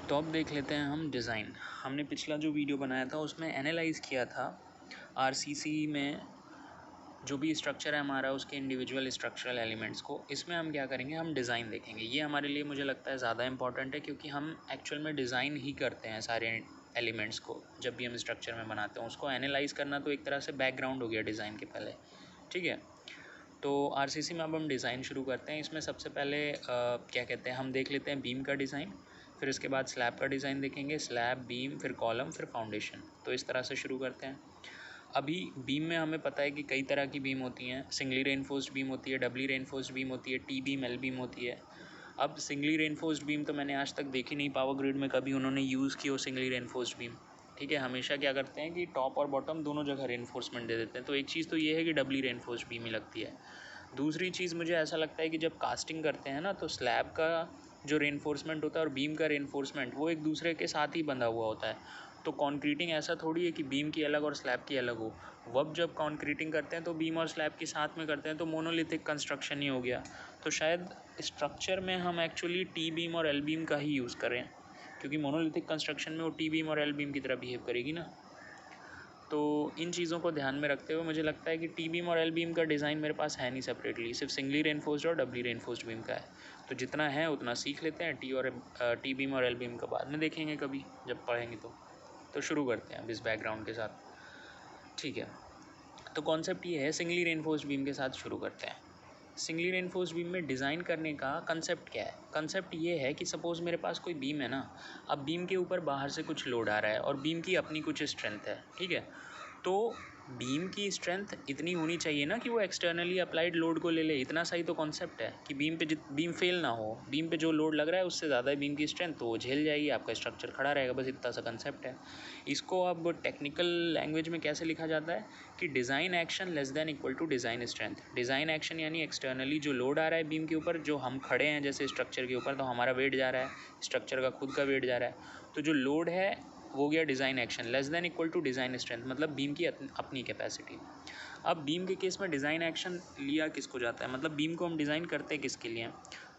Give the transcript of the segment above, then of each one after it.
तो अब देख लेते हैं हम डिज़ाइन। हमने पिछला जो वीडियो बनाया था उसमें एनालाइज़ किया था आरसीसी में जो भी स्ट्रक्चर है हमारा, उसके इंडिविजुअल स्ट्रक्चरल एलिमेंट्स को। इसमें हम क्या करेंगे, हम डिज़ाइन देखेंगे। ये हमारे लिए मुझे लगता है ज़्यादा इंपॉर्टेंट है, क्योंकि हम एक्चुअल में डिज़ाइन ही करते हैं सारे एलिमेंट्स को। जब भी हम स्ट्रक्चर में बनाते हैं उसको एनालाइज़ करना तो एक तरह से बैकग्राउंड हो गया डिज़ाइन के पहले, ठीक है। तो आरसीसी में अब हम डिज़ाइन शुरू करते हैं। इसमें सबसे पहले क्या कहते हैं, हम देख लेते हैं बीम का डिज़ाइन, फिर उसके बाद स्लैब का डिज़ाइन देखेंगे, स्लैब, बीम, फिर कॉलम, फिर फाउंडेशन। तो इस तरह से शुरू करते हैं। अभी बीम में हमें पता है कि कई तरह की बीम होती हैं। सिंगली रेनफोर्स्ड बीम होती है, डबली रेनफोर्स्ड बीम होती है, टी बीम, एल बीम होती है। अब सिंगली रेनफोर्स्ड बीम तो मैंने आज तक देखी नहीं पावर ग्रिड में कभी उन्होंने यूज़ की हो सिंगली रेनफोर्स्ड बीम, ठीक है। हमेशा क्या करते हैं कि टॉप और बॉटम दोनों जगह रेनफोर्समेंट दे देते हैं। तो एक चीज़ तो ये है कि डबली रेनफोर्स्ड बीम ही लगती है। दूसरी चीज़ मुझे ऐसा लगता है कि जब कास्टिंग करते हैं ना, तो स्लैब का जो रेनफोर्समेंट होता है और बीम का रेनफोर्समेंट वो एक दूसरे के साथ ही बंधा हुआ होता है। तो कॉन्क्रीटिंग ऐसा थोड़ी है कि बीम की अलग और स्लैब की अलग हो। वब जब कॉन्क्रीटिंग करते हैं तो बीम और स्लैब की साथ में करते हैं, तो मोनोलिथिक कंस्ट्रक्शन ही हो गया। तो शायद स्ट्रक्चर में हम एक्चुअली टी बीम और एल बीम का ही यूज़ करें, क्योंकि मोनोलिथिक कंस्ट्रक्शन में वो टी बीम और एल बीम की तरह बिहेव करेगी ना। तो इन चीज़ों को ध्यान में रखते हुए मुझे लगता है कि टी बीम और एल बीम का डिज़ाइन मेरे पास है नहीं सेपरेटली, सिर्फ सिंगली रेनफोर्स्ड और डबली रेनफोर्स्ड बीम का है। तो जितना है उतना सीख लेते हैं। टी बीम और एल बीम का बाद में देखेंगे कभी जब पढ़ेंगे तो शुरू करते हैं अब इस बैकग्राउंड के साथ, ठीक है। तो कॉन्सेप्ट ये है, सिंगली रेनफोर्स्ड बीम के साथ शुरू करते हैं। सिंगली रेनफोर्स्ड बीम में डिज़ाइन करने का कंसेप्ट क्या है? कंसेप्ट ये है कि सपोज़ मेरे पास कोई बीम है ना, अब बीम के ऊपर बाहर से कुछ लोड आ रहा है और बीम की अपनी कुछ स्ट्रेंथ है, ठीक है। तो बीम की स्ट्रेंथ इतनी होनी चाहिए ना कि वो एक्सटर्नली अप्लाइड लोड को ले ले। इतना सही तो कॉन्सेप्ट है कि बीम फेल ना हो, बीम पे जो लोड लग रहा है उससे ज़्यादा बीम की स्ट्रेंथ तो वो झेल जाएगी, आपका स्ट्रक्चर खड़ा रहेगा। बस इतना सा कंसेप्ट है। इसको अब टेक्निकल लैंग्वेज में कैसे लिखा जाता है कि design action less than equal to design strength. Design action यानी एक्सटर्नली जो लोड आ रहा है बीम के ऊपर, जो हम खड़े हैं जैसे स्ट्रक्चर के ऊपर, तो हमारा वेट जा रहा है, स्ट्रक्चर का खुद का वेट जा रहा है। तो जो लोड है वो गया design action, less than equal to design strength, मतलब बीम की अपनी कैपेसिटी। अब बीम के केस में डिज़ाइन एक्शन लिया किसको जाता है, मतलब बीम को हम डिज़ाइन करते हैं किसके लिए?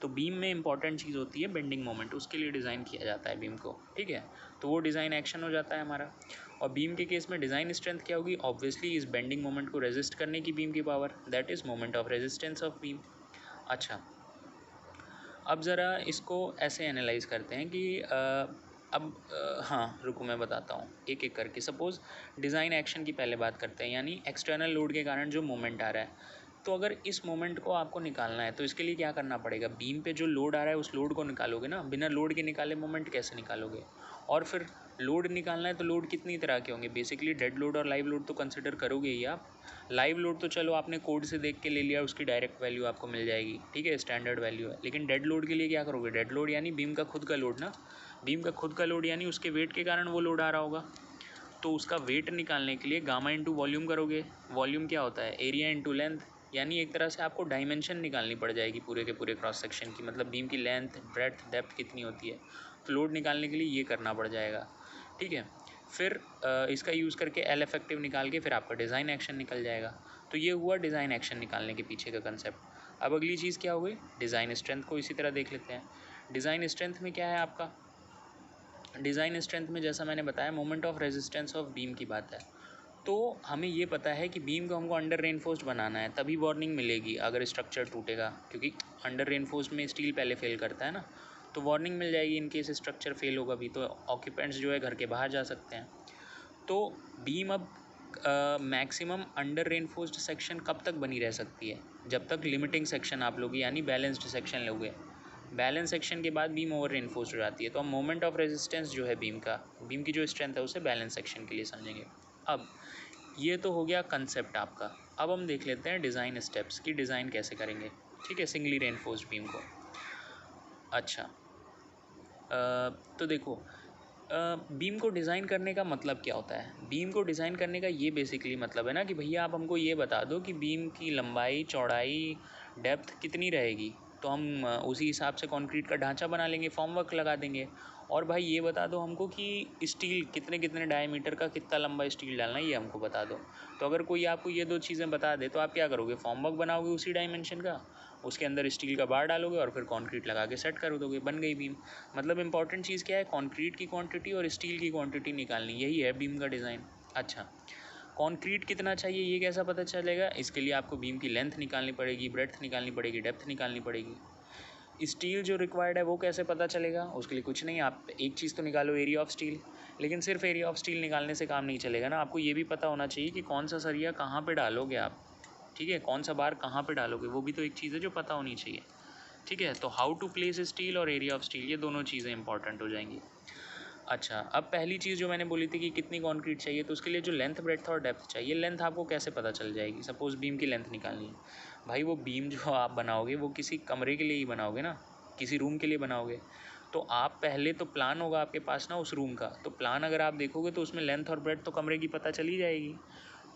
तो बीम में इंपॉर्टेंट चीज़ होती है बेंडिंग मोमेंट, उसके लिए डिज़ाइन किया जाता है बीम को, ठीक है। तो वो डिज़ाइन एक्शन हो जाता है हमारा। और बीम के केस में डिज़ाइन स्ट्रेंथ क्या होगी? ऑब्वियसली इस बेंडिंग मोमेंट को रेजिस्ट करने की बीम की power, that is moment of resistance of beam. अच्छा, अब ज़रा इसको ऐसे एनालाइज करते हैं कि हाँ रुको मैं बताता हूँ एक एक करके। सपोज़ डिज़ाइन एक्शन की पहले बात करते हैं, यानी एक्सटर्नल लोड के कारण जो मोमेंट आ रहा है। तो अगर इस मोमेंट को आपको निकालना है तो इसके लिए क्या करना पड़ेगा? बीम पे जो लोड आ रहा है उस लोड को निकालोगे ना, बिना लोड के निकाले मोमेंट कैसे निकालोगे? और फिर लोड निकालना है तो लोड कितनी तरह के होंगे? बेसिकली डेड लोड और लाइव लोड तो कंसिडर करोगे ही आप। लाइव लोड तो चलो आपने कोड से देख के ले लिया, उसकी डायरेक्ट वैल्यू आपको मिल जाएगी, ठीक है, स्टैंडर्ड वैल्यू है। लेकिन डेड लोड के लिए क्या करोगे? डेड लोड यानी बीम का खुद का लोड ना, बीम का खुद का लोड यानी उसके वेट के कारण वो लोड आ रहा होगा। तो उसका वेट निकालने के लिए गामा इंटू वॉल्यूम करोगे। वॉल्यूम क्या होता है? एरिया इंटू लेंथ, यानी एक तरह से आपको डायमेंशन निकालनी पड़ जाएगी पूरे के पूरे क्रॉस सेक्शन की, मतलब बीम की लेंथ, ब्रेड्थ, डेप्थ कितनी होती है। तो लोड निकालने के लिए ये करना पड़ जाएगा, ठीक है। फिर इसका यूज़ करके एल इफेक्टिव निकाल के फिर आपका डिज़ाइन एक्शन निकल जाएगा। तो ये हुआ डिज़ाइन एक्शन निकालने के पीछे का कंसेप्ट। अब अगली चीज़ क्या हुई? डिज़ाइन स्ट्रेंथ को इसी तरह देख लेते हैं। डिज़ाइन स्ट्रेंथ में क्या है आपका? डिज़ाइन स्ट्रेंथ में जैसा मैंने बताया moment of resistance of beam की बात है। तो हमें ये पता है कि बीम को हमको अंडर रेनफोर्स्ड बनाना है, तभी वार्निंग मिलेगी अगर स्ट्रक्चर टूटेगा, क्योंकि अंडर रेनफोर्स्ड में स्टील पहले फेल करता है ना। तो वार्निंग मिल जाएगी इन केस स्ट्रक्चर फेल होगा भी, तो ऑक्यूपेंट्स जो है घर के बाहर जा सकते हैं। तो बीम अब मैक्सिमम अंडर रेनफोर्स्ड सेक्शन कब तक बनी रह सकती है? जब तक लिमिटिंग सेक्शन आप लोगे, यानी बैलेंस्ड सेक्शन लोगे। बैलेंस सेक्शन के बाद बीम ओवर रेनफोर्स्ड हो जाती है। तो हम मोमेंट ऑफ रेजिस्टेंस जो है बीम का, बीम की जो स्ट्रेंथ है उसे बैलेंस सेक्शन के लिए समझेंगे। अब ये तो हो गया कंसेप्ट आपका। अब हम देख लेते हैं डिज़ाइन स्टेप्स की, डिज़ाइन कैसे करेंगे, ठीक है, सिंगली रेनफोर्स्ड बीम को। अच्छा, तो देखो, बीम को डिज़ाइन करने का मतलब क्या होता है? बीम को डिज़ाइन करने का ये बेसिकली मतलब है ना कि भैया आप हमको ये बता दो कि बीम की लंबाई, चौड़ाई, डेप्थ कितनी रहेगी। तो हम उसी हिसाब से कंक्रीट का ढांचा बना लेंगे, फॉर्मवर्क लगा देंगे। और भाई ये बता दो हमको कि स्टील कितने कितने डायमीटर का कितना लंबा स्टील डालना है, ये हमको बता दो। तो अगर कोई आपको ये दो चीज़ें बता दे तो आप क्या करोगे? फॉर्मवर्क बनाओगे उसी डायमेंशन का, उसके अंदर स्टील का बार डालोगे और फिर कंक्रीट लगा के सेट कर दोगे, बन गई बीम। मतलब इंपॉर्टेंट चीज़ क्या है, कंक्रीट की क्वांटिटी और स्टील की क्वांटिटी निकालनी, यही है बीम का डिज़ाइन। अच्छा, कंक्रीट कितना चाहिए ये कैसा पता चलेगा, इसके लिए आपको बीम की लेंथ निकालनी पड़ेगी, ब्रेड्थ निकालनी पड़ेगी, डेप्थ निकालनी पड़ेगी। स्टील जो रिक्वायर्ड है वो कैसे पता चलेगा, उसके लिए कुछ नहीं, आप एक चीज़ तो निकालो, एरिया ऑफ स्टील। लेकिन सिर्फ एरिया ऑफ स्टील निकालने से काम नहीं चलेगा ना, आपको ये भी पता होना चाहिए कि कौन सा सरिया कहाँ पे डालोगे आप, ठीक है, कौन सा बार कहाँ पे डालोगे, वो भी तो एक चीज़ है जो पता होनी चाहिए, ठीक है। तो हाउ टू प्लेस स्टील और एरिया ऑफ स्टील, ये दोनों चीज़ें इंपॉर्टेंट हो जाएंगी। अच्छा, अब पहली चीज़ जो मैंने बोली थी कि कितनी कंक्रीट चाहिए, तो उसके लिए जो लेंथ, ब्रेड्थ और डेप्थ चाहिए, लेंथ आपको कैसे पता चल जाएगी। सपोज़ बीम की लेंथ निकालनी है, भाई वो बीम जो आप बनाओगे वो किसी कमरे के लिए ही बनाओगे ना, किसी रूम के लिए बनाओगे, तो आप पहले तो प्लान होगा आपके पास ना उस रूम का, तो प्लान अगर आप देखोगे तो उसमें लेंथ और ब्रेड्थ तो कमरे की पता चली जाएगी,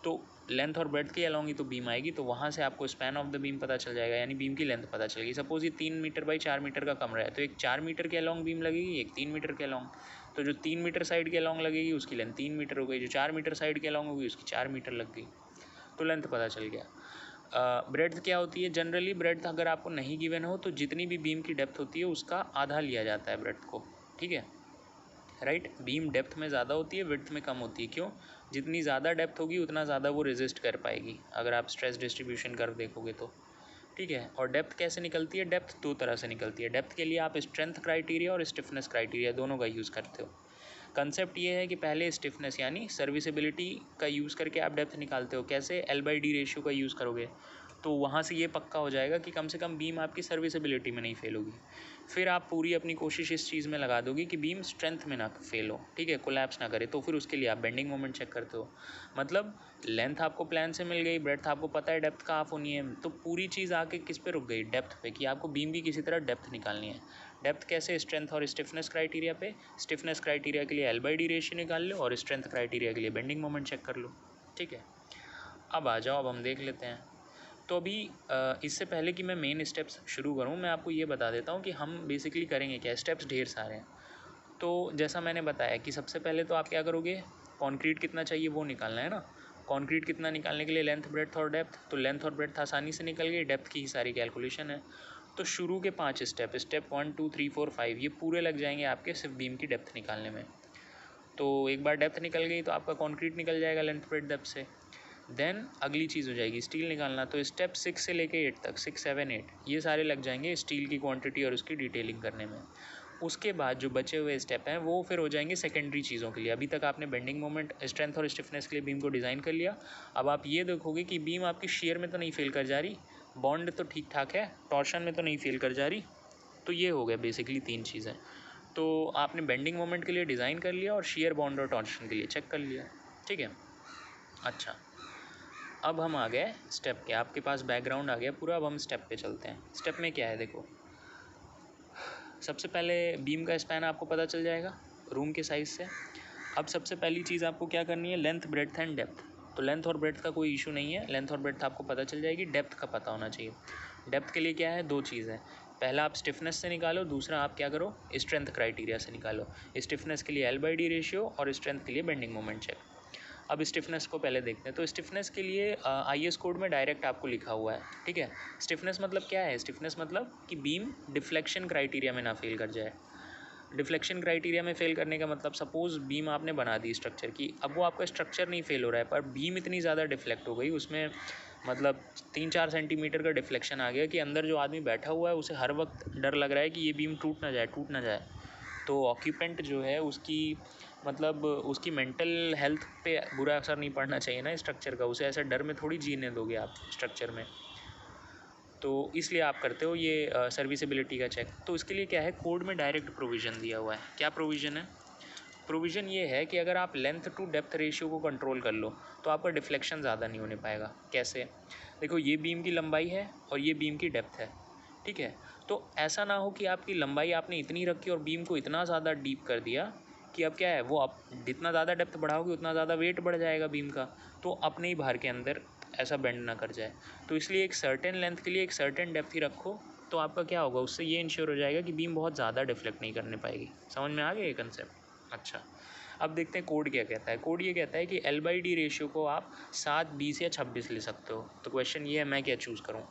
तो लेंथ और ब्रेड्थ के अलॉन्ग ही तो बीम आएगी, तो वहाँ से आपको स्पैन ऑफ द बीम पता चल जाएगा, यानी बीम की लेंथ पता चलेगी। सपोज़ ये 3 मीटर बाई 4 मीटर का कमरा है, तो एक 4 मीटर के अलॉन्ग बीम लगेगी, एक 3 मीटर के अलॉन्ग, तो जो 3 मीटर साइड के अलॉन्ग लगेगी उसकी लेंथ 3 मीटर हो गई, जो 4 मीटर साइड के अलॉन्ग होगी उसकी 4 मीटर लग गई, तो लेंथ पता चल गया। ब्रेड्थ क्या होती है, जनरली ब्रेड्थ अगर आपको नहीं गिवन हो तो जितनी भी बीम की डेप्थ होती है उसका आधा लिया जाता है ब्रेड्थ को, ठीक है, राइट। बीम डेप्थ में ज़्यादा होती है, विड्थ में कम होती है, क्यों, जितनी ज़्यादा डेप्थ होगी उतना ज़्यादा वो रेजिस्ट कर पाएगी, अगर आप स्ट्रेस डिस्ट्रीब्यूशन कर्व देखोगे तो, ठीक है। और डेप्थ कैसे निकलती है, डेप्थ दो तरह से निकलती है। डेप्थ के लिए आप स्ट्रेंथ क्राइटेरिया और स्टिफनेस क्राइटेरिया दोनों का यूज़ करते हो। कंसेप्ट ये है कि पहले स्टिफनेस यानी सर्विसिबिलिटी का यूज़ करके आप डेप्थ निकालते हो, कैसे, L/D रेशियो का यूज़ करोगे, तो वहाँ से ये पक्का हो जाएगा कि कम से कम बीम आपकी सर्विसिबिलिटी में नहीं फेल होगी। फिर आप पूरी अपनी कोशिश इस चीज़ में लगा दोगे कि बीम स्ट्रेंथ में ना फेल हो, ठीक है, कोलैप्स ना करे, तो फिर उसके लिए आप बेंडिंग मोमेंट चेक करते हो। मतलब लेंथ आपको प्लान से मिल गई, ब्रेड्थ आपको पता है डेप्थ का आप होनी है, तो पूरी चीज़ आके किस पे रुक गई, डेप्थ पे, कि आपको बीम की किसी तरह डेप्थ निकालनी है। डेप्थ कैसे, स्ट्रेंथ और स्टिफनेस क्राइटेरिया पे। स्टिफनेस क्राइटेरिया के लिए L/D रेशियो निकाल लो और स्ट्रेंथ क्राइटेरिया के लिए बेंडिंग मोमेंट चेक कर लो, ठीक है। अब आ जाओ, अब हम देख लेते हैं। तो अभी इससे पहले कि मैं मेन स्टेप्स शुरू करूं, मैं आपको ये बता देता हूं कि हम बेसिकली करेंगे क्या। स्टेप्स ढेर सारे हैं, तो जैसा मैंने बताया कि सबसे पहले तो आप क्या करोगे, कंक्रीट कितना चाहिए वो निकालना है ना। कंक्रीट कितना निकालने के लिए लेंथ, ब्रेड्थ और डेप्थ, तो लेंथ और ब्रेड्थ आसानी से निकल गई, डेप्थ की ही सारी कैलकुलेशन है। तो शुरू के 5 स्टेप, स्टेप 1 2 3 4 5, ये पूरे लग जाएंगे आपके सिर्फ बीम की डेप्थ निकालने में। तो एक बार डेप्थ निकल गई तो आपका कंक्रीट निकल जाएगा लेंथ, ब्रेड्थ, डेप्थ से। देन अगली चीज़ हो जाएगी स्टील निकालना, तो स्टेप 6 से लेके 8 तक, 6 7 8 ये सारे लग जाएंगे स्टील की क्वांटिटी और उसकी डिटेलिंग करने में। उसके बाद जो बचे हुए स्टेप हैं वो फिर हो जाएंगे सेकेंडरी चीज़ों के लिए। अभी तक आपने बेंडिंग मोमेंट, स्ट्रेंथ और स्टिफनेस के लिए बीम को डिज़ाइन कर लिया। अब आप ये देखोगे कि बीम आपकी शेयर में तो नहीं फेल कर जा रही, बॉन्ड तो ठीक ठाक है, टॉर्शन में तो नहीं फेल कर जा रही। तो ये हो गया बेसिकली 3 चीज़ें। तो आपने बेंडिंग मोमेंट के लिए डिज़ाइन कर लिया और शेयर, बॉन्ड और टॉर्शन के लिए चेक कर लिया, ठीक है। अच्छा, अब हम आ गए स्टेप के, आपके पास बैकग्राउंड आ गया पूरा। अब हम स्टेप पे चलते हैं। स्टेप में क्या है देखो, सबसे पहले बीम का स्पैन आपको पता चल जाएगा रूम के साइज़ से। अब सबसे पहली चीज़ आपको क्या करनी है, लेंथ, ब्रेड्थ एंड डेप्थ। तो लेंथ और ब्रेड्थ का कोई इशू नहीं है, लेंथ और ब्रेड्थ आपको पता चल जाएगी, डेप्थ का पता होना चाहिए। डेप्थ के लिए क्या है, दो चीज़ है, पहला आप स्टिफनेस से निकालो, दूसरा आप क्या करो, स्ट्रेंथ क्राइटेरिया से निकालो। स्टिफनेस के लिए L/D रेशियो और स्ट्रेंथ के लिए बेंडिंग मोमेंट चेक। अब स्टिफनेस को पहले देखते हैं। तो स्टिफनेस के लिए IS कोड में डायरेक्ट आपको लिखा हुआ है, ठीक है। स्टिफनेस मतलब क्या है, स्टिफनेस मतलब कि बीम डिफ्लेक्शन क्राइटेरिया में ना फेल कर जाए। डिफ्लेक्शन क्राइटेरिया में फेल करने का मतलब, सपोज़ बीम आपने बना दी स्ट्रक्चर की, अब वो आपका स्ट्रक्चर नहीं फेल हो रहा है पर बीम इतनी ज़्यादा डिफ्लेक्ट हो गई, उसमें मतलब 3-4 सेंटीमीटर का डिफ्लेक्शन आ गया कि अंदर जो आदमी बैठा हुआ है उसे हर वक्त डर लग रहा है कि ये बीम टूट ना जाए। तो ऑक्यूपेंट जो है उसकी मतलब उसकी मेंटल हेल्थ पे बुरा असर नहीं पड़ना चाहिए ना स्ट्रक्चर का, उसे ऐसे डर में थोड़ी जीने दोगे आप स्ट्रक्चर में। तो इसलिए आप करते हो ये सर्विसिबिलिटी का चेक। तो इसके लिए क्या है, कोड में डायरेक्ट प्रोविज़न दिया हुआ है। क्या प्रोविज़न है, प्रोविज़न ये है कि अगर आप लेंथ टू डेप्थ रेशियो को कंट्रोल कर लो तो आपका डिफ्लेक्शन ज़्यादा नहीं होने पाएगा। कैसे, देखो ये बीम की लंबाई है और ये बीम की डेप्थ है, ठीक है। तो ऐसा ना हो कि आपकी लंबाई आपने इतनी रखी और बीम को इतना ज़्यादा डीप कर दिया कि अब क्या है, वो आप जितना ज़्यादा डेप्थ बढ़ाओगे उतना ज़्यादा वेट बढ़ जाएगा बीम का, तो अपने ही भार के अंदर ऐसा बेंड ना कर जाए। तो इसलिए एक सर्टेन लेंथ के लिए एक सर्टेन डेप्थ ही रखो, तो आपका क्या होगा, उससे ये इंश्योर हो जाएगा कि बीम बहुत ज़्यादा डिफ्लेक्ट नहीं करने पाएगी। समझ में आ गया ये कंसेप्ट। अच्छा, अब देखते हैं कोड क्या कहता है। कोड ये कहता है कि L/D रेशियो को आप 7, 20 या 26 ले सकते हो। तो क्वेश्चन ये है मैं क्या चूज़ करूँ।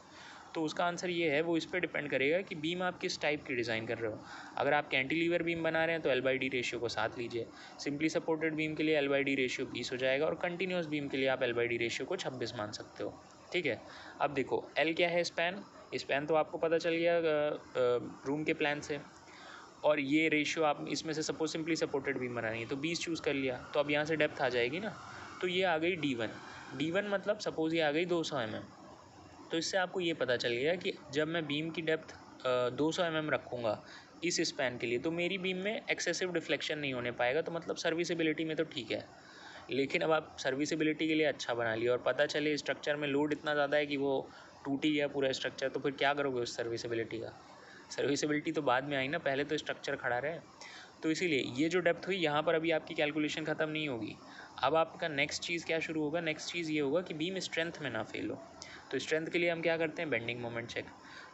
तो उसका आंसर ये है, वो इस पर डिपेंड करेगा कि बीम आप किस टाइप की डिज़ाइन कर रहे हो। अगर आप कैंटिलीवर बीम बना रहे हैं तो L/D रेशियो को 7 लीजिए। सिंपली सपोर्टेड बीम के लिए L/D रेशियो 20 हो जाएगा और कंटिन्यूस बीम के लिए आप L/D रेशियो को 26 मान सकते हो। ठीक है, अब देखो L क्या है, स्पैन। स्पैन तो आपको पता चल गया रूम के प्लान से, और ये रेशियो आप इसमें से सपोज सिंपली सपोर्टेड बीम बनानी है तो 20 चूज़ कर लिया, तो अब यहाँ से डेप्थ आ जाएगी ना, तो ये आ गई D1। D1 मतलब सपोज़ ये आ गई 200 mm। तो इससे आपको ये पता चल गया कि जब मैं बीम की डेप्थ 200 mm रखूँगा इस स्पैन के लिए, तो मेरी बीम में एक्सेसिव डिफ्लेक्शन नहीं होने पाएगा, तो मतलब सर्विसिबिलिटी में तो ठीक है। लेकिन अब आप सर्विसिबिलिटी के लिए अच्छा बना लिया और पता चले स्ट्रक्चर में लोड इतना ज़्यादा है कि वो टूट ही गया पूरा स्ट्रक्चर, तो फिर क्या करोगे उस सर्विसिबिलिटी का? सर्विसिबिलिटी तो बाद में आई ना, पहले तो स्ट्रक्चर खड़ा रहे। तो इसीलिए ये जो डेप्थ हुई यहाँ पर अभी आपकी कैलकुलेशन ख़त्म नहीं होगी। अब आपका नेक्स्ट चीज़ क्या शुरू होगा? नेक्स्ट चीज़ ये होगा कि बीम स्ट्रेंथ में ना फेल हो। तो स्ट्रेंथ के लिए हम क्या करते हैं? Bending moment check.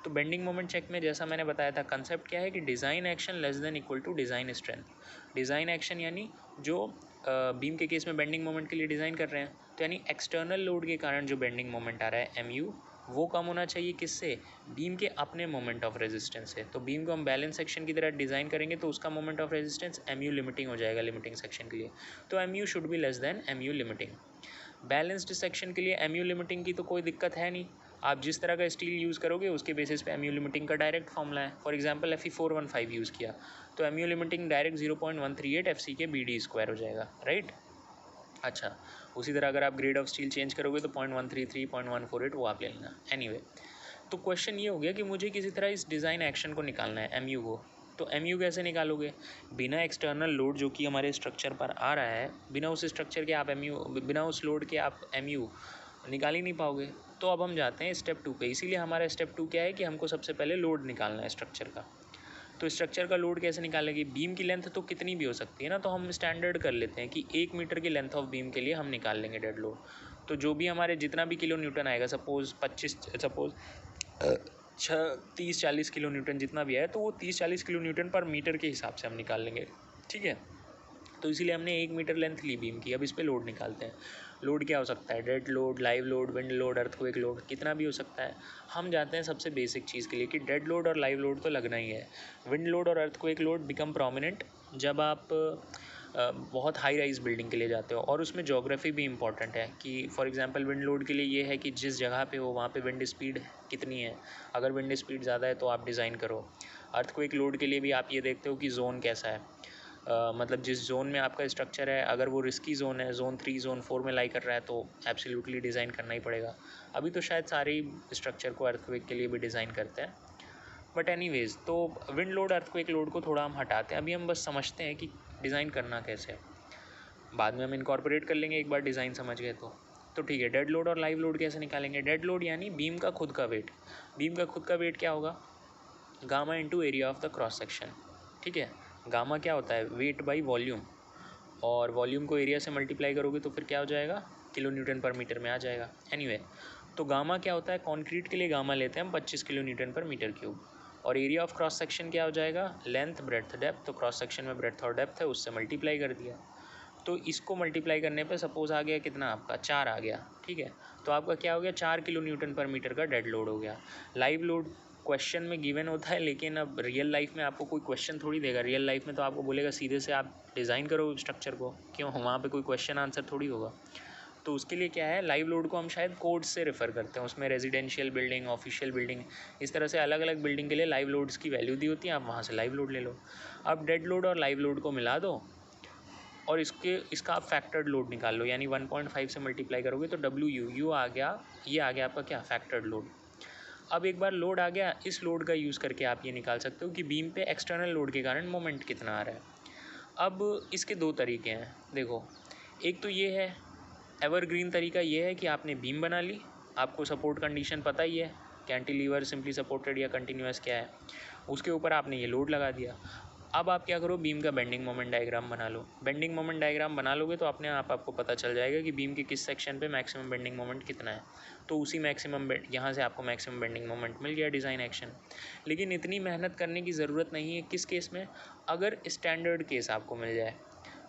तो बेंडिंग मोमेंट चेक में जैसा मैंने बताया था, कंसेप्ट क्या है कि design action less than equal to design strength. Design action यानी जो बीम के केस में बेंडिंग मोमेंट के लिए डिज़ाइन कर रहे हैं, तो यानी एक्सटर्नल लोड के कारण जो बेंडिंग मोमेंट आ रहा है MU, वो कम होना चाहिए किससे? बीम के अपने मोमेंट ऑफ रेजिस्टेंस से। तो बीम को हम बैलेंस सेक्शन की तरह डिज़ाइन करेंगे तो उसका moment of resistance MU limiting हो जाएगा लिमिटिंग सेक्शन के लिए, तो MU should be less then MU limiting. Balanced section के लिए MU लिमिटिंग की तो कोई दिक्कत है नहीं, आप जिस तरह का स्टील यूज़ करोगे उसके बेसिस पे MU लिमिटिंग का डायरेक्ट फॉर्मूला है। फॉर एग्जांपल Fe415 यूज़ किया तो MU लिमिटिंग डायरेक्ट 0.138 FC के BD² हो जाएगा, राइट। अच्छा, उसी तरह अगर आप ग्रेड ऑफ स्टील चेंज करोगे तो 0.133 0.148 वो आप ले लेना। एनीवे, तो क्वेश्चन ये हो गया कि मुझे किसी तरह इस डिज़ाइन एक्शन को निकालना है MU को। तो MU कैसे निकालोगे? बिना एक्सटर्नल लोड जो कि हमारे स्ट्रक्चर पर आ रहा है, बिना उस स्ट्रक्चर के आप बिना उस लोड के आप MU निकाल ही नहीं पाओगे। तो अब हम जाते हैं स्टेप 2 पे। इसीलिए हमारा स्टेप 2 क्या है कि हमको सबसे पहले लोड निकालना है स्ट्रक्चर का। तो स्ट्रक्चर का लोड कैसे निकालेंगे? बीम की लेंथ तो कितनी भी हो सकती है ना, तो हम स्टैंडर्ड कर लेते हैं कि 1 मीटर की लेंथ ऑफ बीम के लिए हम निकाल लेंगे डेड लोड। तो जो भी हमारे जितना भी किलो न्यूटन आएगा, सपोज 30-40 किलो न्यूटन जितना भी है, तो वो 30-40 किलो न्यूटन पर मीटर के हिसाब से हम निकाल लेंगे। ठीक है, तो इसीलिए हमने 1 मीटर लेंथ ली बीम की। अब इस पे लोड निकालते हैं। लोड क्या हो सकता है? Dead load, live load, wind load, earthquake load, कितना भी हो सकता है। हम जाते हैं सबसे बेसिक चीज़ के लिए कि डेड लोड और लाइव लोड तो लगना ही है। विंड लोड और अर्थक्वेक लोड बिकम प्रोमिनेंट जब आप बहुत हाई राइज बिल्डिंग के लिए जाते हो, और उसमें ज्योग्राफी भी इंपॉर्टेंट है कि फॉर एग्जांपल विंड लोड के लिए ये है कि जिस जगह पे हो वहाँ पे विंड स्पीड कितनी है। अगर विंड स्पीड ज़्यादा है तो आप डिज़ाइन करो। अर्थक्वेक लोड के लिए भी आप ये देखते हो कि जोन कैसा है, मतलब जिस जोन में आपका स्ट्रक्चर है, अगर वो रिस्की जोन है, जोन 3 जोन 4 में लाई कर रहा है, तो एब्सोल्युटली डिज़ाइन करना ही पड़ेगा। अभी तो शायद सारे ही स्ट्रक्चर को अर्थक्वेक के लिए भी डिज़ाइन करते हैं, बट एनीवेज, तो विंड लोड अर्थक्वेक लोड को थोड़ा हम हटाते हैं। अभी हम बस समझते हैं कि डिज़ाइन करना कैसे है, बाद में हम इनकॉर्पोरेट कर लेंगे एक बार डिज़ाइन समझ गए तो ठीक है। डेड लोड और लाइव लोड कैसे निकालेंगे? डेड लोड यानी बीम का खुद का वेट। बीम का खुद का वेट क्या होगा? Gamma into area of the cross section. ठीक है, गामा क्या होता है? वेट बाई वॉल्यूम, और वॉल्यूम को एरिया से मल्टीप्लाई करोगे तो फिर क्या हो जाएगा? किलो न्यूटन पर मीटर में आ जाएगा। एनीवे, तो गामा क्या होता है? कंक्रीट के लिए गामा लेते हैं हम 25 किलो न्यूटन पर मीटर क्यूब। और एरिया ऑफ क्रॉस सेक्शन क्या हो जाएगा? Length, breadth, depth. तो क्रॉस सेक्शन में ब्रेड्थ और डेप्थ है, उससे मल्टीप्लाई कर दिया। तो इसको मल्टीप्लाई करने पे सपोज आ गया कितना आपका? 4 आ गया। ठीक है, तो आपका क्या हो गया? 4 किलो न्यूटन पर मीटर का डेड लोड हो गया। लाइव लोड क्वेश्चन में गिवन होता है, लेकिन अब रियल लाइफ में आपको कोई क्वेश्चन थोड़ी देगा। रियल लाइफ में तो आपको बोलेगा सीधे से आप डिज़ाइन करो स्ट्रक्चर को, क्यों? वहाँ पे कोई क्वेश्चन आंसर थोड़ी होगा। तो उसके लिए क्या है, लाइव लोड को हम शायद कोड से रेफ़र करते हैं। उसमें रेजिडेंशियल बिल्डिंग, ऑफिशियल बिल्डिंग, इस तरह से अलग अलग बिल्डिंग के लिए लाइव लोड्स की वैल्यू दी होती है, आप वहाँ से लाइव लोड ले लो। अब डेड लोड और लाइव लोड को मिला दो और इसका आप फैक्टर्ड लोड निकाल लो, यानी 1.5 से मल्टीप्लाई करोगे तो WU आ गया। ये आ गया आपका क्या? Factored load. अब एक बार लोड आ गया, इस लोड का यूज़ करके आप ये निकाल सकते हो कि बीम पे एक्सटर्नल लोड के कारण मोमेंट कितना आ रहा है। अब इसके दो तरीके हैं, देखो। एक तो ये है एवरग्रीन तरीका, ये है कि आपने बीम बना ली, आपको सपोर्ट कंडीशन पता ही है, कैंटिलीवर, सिंपली सपोर्टेड या कंटिन्यूस क्या है, उसके ऊपर आपने ये लोड लगा दिया। अब आप क्या करो? बीम का बेंडिंग मोमेंट डायग्राम बना लो। बेंडिंग मोमेंट डायग्राम बना लोगे तो अपने आप आपको पता चल जाएगा कि बीम के किस सेक्शन पे मैक्सिमम बेंडिंग मोमेंट कितना है। तो उसी मैक्सिमम यहाँ से आपको मैक्सिमम बेंडिंग मोमेंट मिल गया डिज़ाइन एक्शन। लेकिन इतनी मेहनत करने की ज़रूरत नहीं है। किस केस में? अगर स्टैंडर्ड केस आपको मिल जाए,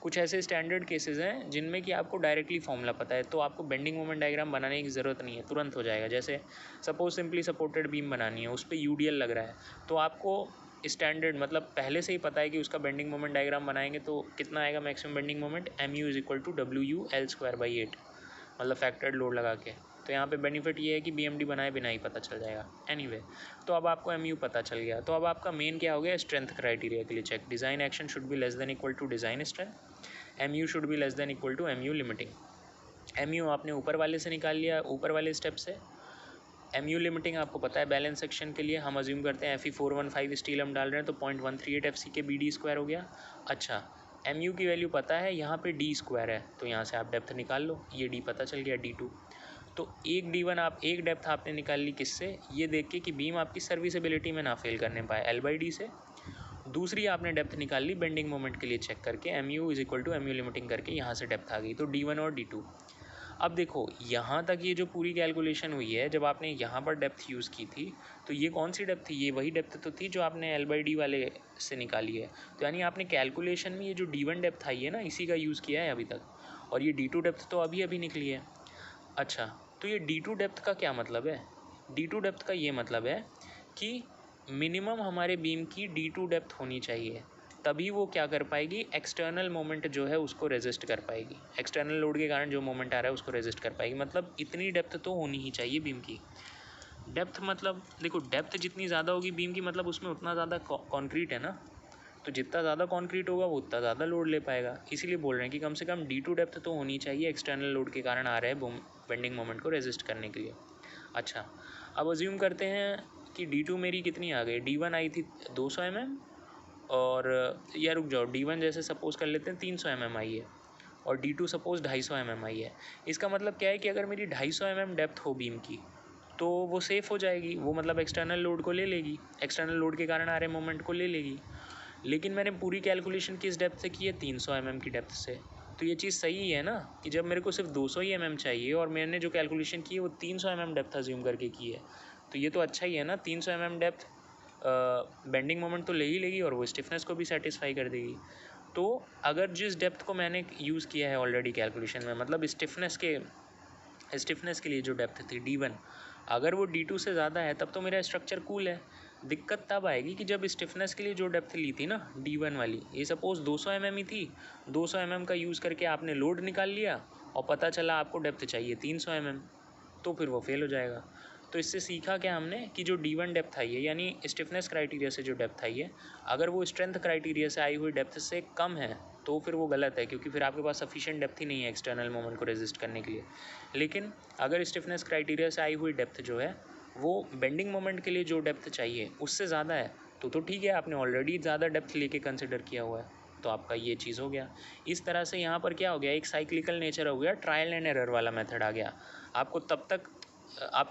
कुछ ऐसे स्टैंडर्ड केसेस हैं जिनमें कि आपको डायरेक्टली फॉर्मूला पता है, तो आपको बेंडिंग मोमेंट डायग्राम बनाने की ज़रूरत नहीं है, तुरंत हो जाएगा। जैसे सपोज सिंपली सपोर्टेड बीम बनानी है, उस पर यूडीएल लग रहा है, तो आपको स्टैंडर्ड मतलब पहले से ही पता है कि उसका बेंडिंग मोमेंट डायग्राम बनाएंगे तो कितना आएगा maximum bending moment, MU is equal to WU L²/8, मतलब फैक्टर्ड लोड लगा के। तो यहाँ पे बेनिफिट ये है कि BMD बनाए बिना ही पता चल जाएगा। एनीवे, तो अब आपको MU पता चल गया, तो अब आपका मेन क्या हो गया, स्ट्रेंथ क्राइटेरिया के लिए check. Design action should be less than equal to design strength, MU should be less than equal to MU limiting. MU आपने ऊपर वाले से निकाल लिया, ऊपर वाले स्टेप से। MU लिमिटिंग आपको पता है बैलेंस सेक्शन के लिए हम अज्यूम करते हैं Fe415 स्टील हम डाल रहे हैं, तो 0.138 FC के BD² हो गया। अच्छा, MU की वैल्यू पता है, यहाँ पे D² है, तो यहाँ से आप डेप्थ निकाल लो, ये D पता चल गया, D2। तो एक D1 आप एक डेप्थ आपने निकाल ली, किससे, ये देख के कि बीम आपकी सर्विसेबिलिटी में ना फेल करने पाए, L/D से। दूसरी आपने डेप्थ निकाल ली बेंडिंग मोमेंट के लिए चेक करके, MU is equal to MU limiting करके, यहाँ से डेप्थ आ गई, तो D1 और D2। अब देखो यहाँ तक ये जो पूरी कैलकुलेशन हुई है, जब आपने यहाँ पर डेप्थ यूज़ की थी, तो ये कौन सी डेप्थ थी, ये वही डेप्थ तो थी जो आपने L/D वाले से निकाली है। तो यानी आपने कैलकुलेशन में ये जो D1 डेप्थ आई है ना, इसी का यूज़ किया है अभी तक, और ये D2 डेप्थ तो अभी अभी निकली है। अच्छा, तो ये D2 डेप्थ का क्या मतलब है, D2 डेप्थ का ये मतलब है कि मिनिमम हमारे बीम की D2 डेप्थ होनी चाहिए, तभी वो क्या कर पाएगी, एक्सटर्नल मोमेंट जो है उसको रेजिस्ट कर पाएगी, एक्सटर्नल लोड के कारण जो मोमेंट आ रहा है उसको रेजिस्ट कर पाएगी। मतलब इतनी डेप्थ तो होनी ही चाहिए बीम की। डेप्थ मतलब देखो, डेप्थ जितनी ज़्यादा होगी बीम की, मतलब उसमें उतना ज़्यादा कॉन्क्रीट है ना, तो जितना ज़्यादा कॉन्क्रीट होगा वो उतना ज़्यादा लोड ले पाएगा। इसीलिए बोल रहे हैं कि कम से कम D2 डेप्थ तो होनी चाहिए एक्सटर्नल लोड के कारण आ रहे हैं बेंडिंग मोमेंट को रेजिस्ट करने के लिए। अच्छा, अब अज्यूम करते हैं कि D2 मेरी कितनी आ गई, D1 आई थी 200 mm, और या रुक जाओ, D1 जैसे सपोज़ कर लेते हैं 300 mm आई है, और D2 सपोज़ 250 mm आई है। इसका मतलब क्या है कि अगर मेरी 250 mm डेप्थ हो बीम की, तो वो सेफ़ हो जाएगी, वो मतलब एक्सटर्नल लोड को ले लेगी, एक्सटर्नल लोड के कारण आ रहे मोमेंट को ले लेगी। लेकिन मैंने पूरी कैलकुलेशन किस डेप्थ से की है, 300 mm की डेप्थ से। तो ये चीज़ सही है ना, कि जब मेरे को सिर्फ 200 ही mm चाहिए और मैंने जो कैलकुलेशन की है वो 300 mm डेप्थ अज्यूम करके की है, तो ये तो अच्छा ही है ना। 300 mm डेप्थ बेंडिंग मोमेंट तो ले ही लेगी और वो स्टिफनेस को भी सेटिस्फाई कर देगी। तो अगर जिस डेप्थ को मैंने यूज़ किया है ऑलरेडी कैलकुलेशन में, मतलब स्टिफनेस के लिए जो डेप्थ थी D1, अगर वो D2 से ज़्यादा है तब तो मेरा स्ट्रक्चर कूल है। दिक्कत तब आएगी कि जब स्टिफनेस के लिए जो डेप्थ ली थी ना D1 वाली, ये सपोज़ 200 mm ही थी, 200 mm का यूज़ करके आपने लोड निकाल लिया और पता चला आपको डेप्थ चाहिए 300 mm, तो फिर वो फेल हो जाएगा। तो इससे सीखा क्या हमने कि जो D1 डेप्थ आई है, यानी स्टिफनेस क्राइटेरिया से जो डेप्थ आई है, अगर वो स्ट्रेंथ क्राइटेरिया से आई हुई डेप्थ से कम है तो फिर वो गलत है, क्योंकि फिर आपके पास सफिशिएंट डेप्थ ही नहीं है एक्सटर्नल मोमेंट को रेजिस्ट करने के लिए। लेकिन अगर स्टिफनेस क्राइटेरिया से आई हुई डेप्थ जो है वो बेंडिंग मोमेंट के लिए जो डेप्थ चाहिए उससे ज़्यादा है, तो ठीक है, आपने ऑलरेडी ज़्यादा डेप्थ लेके कंसिडर किया हुआ है, तो आपका ये चीज़ हो गया। इस तरह से यहाँ पर क्या हो गया, एक साइक्लिकल नेचर हो गया, ट्रायल एंड एरर वाला मेथड आ गया। आपको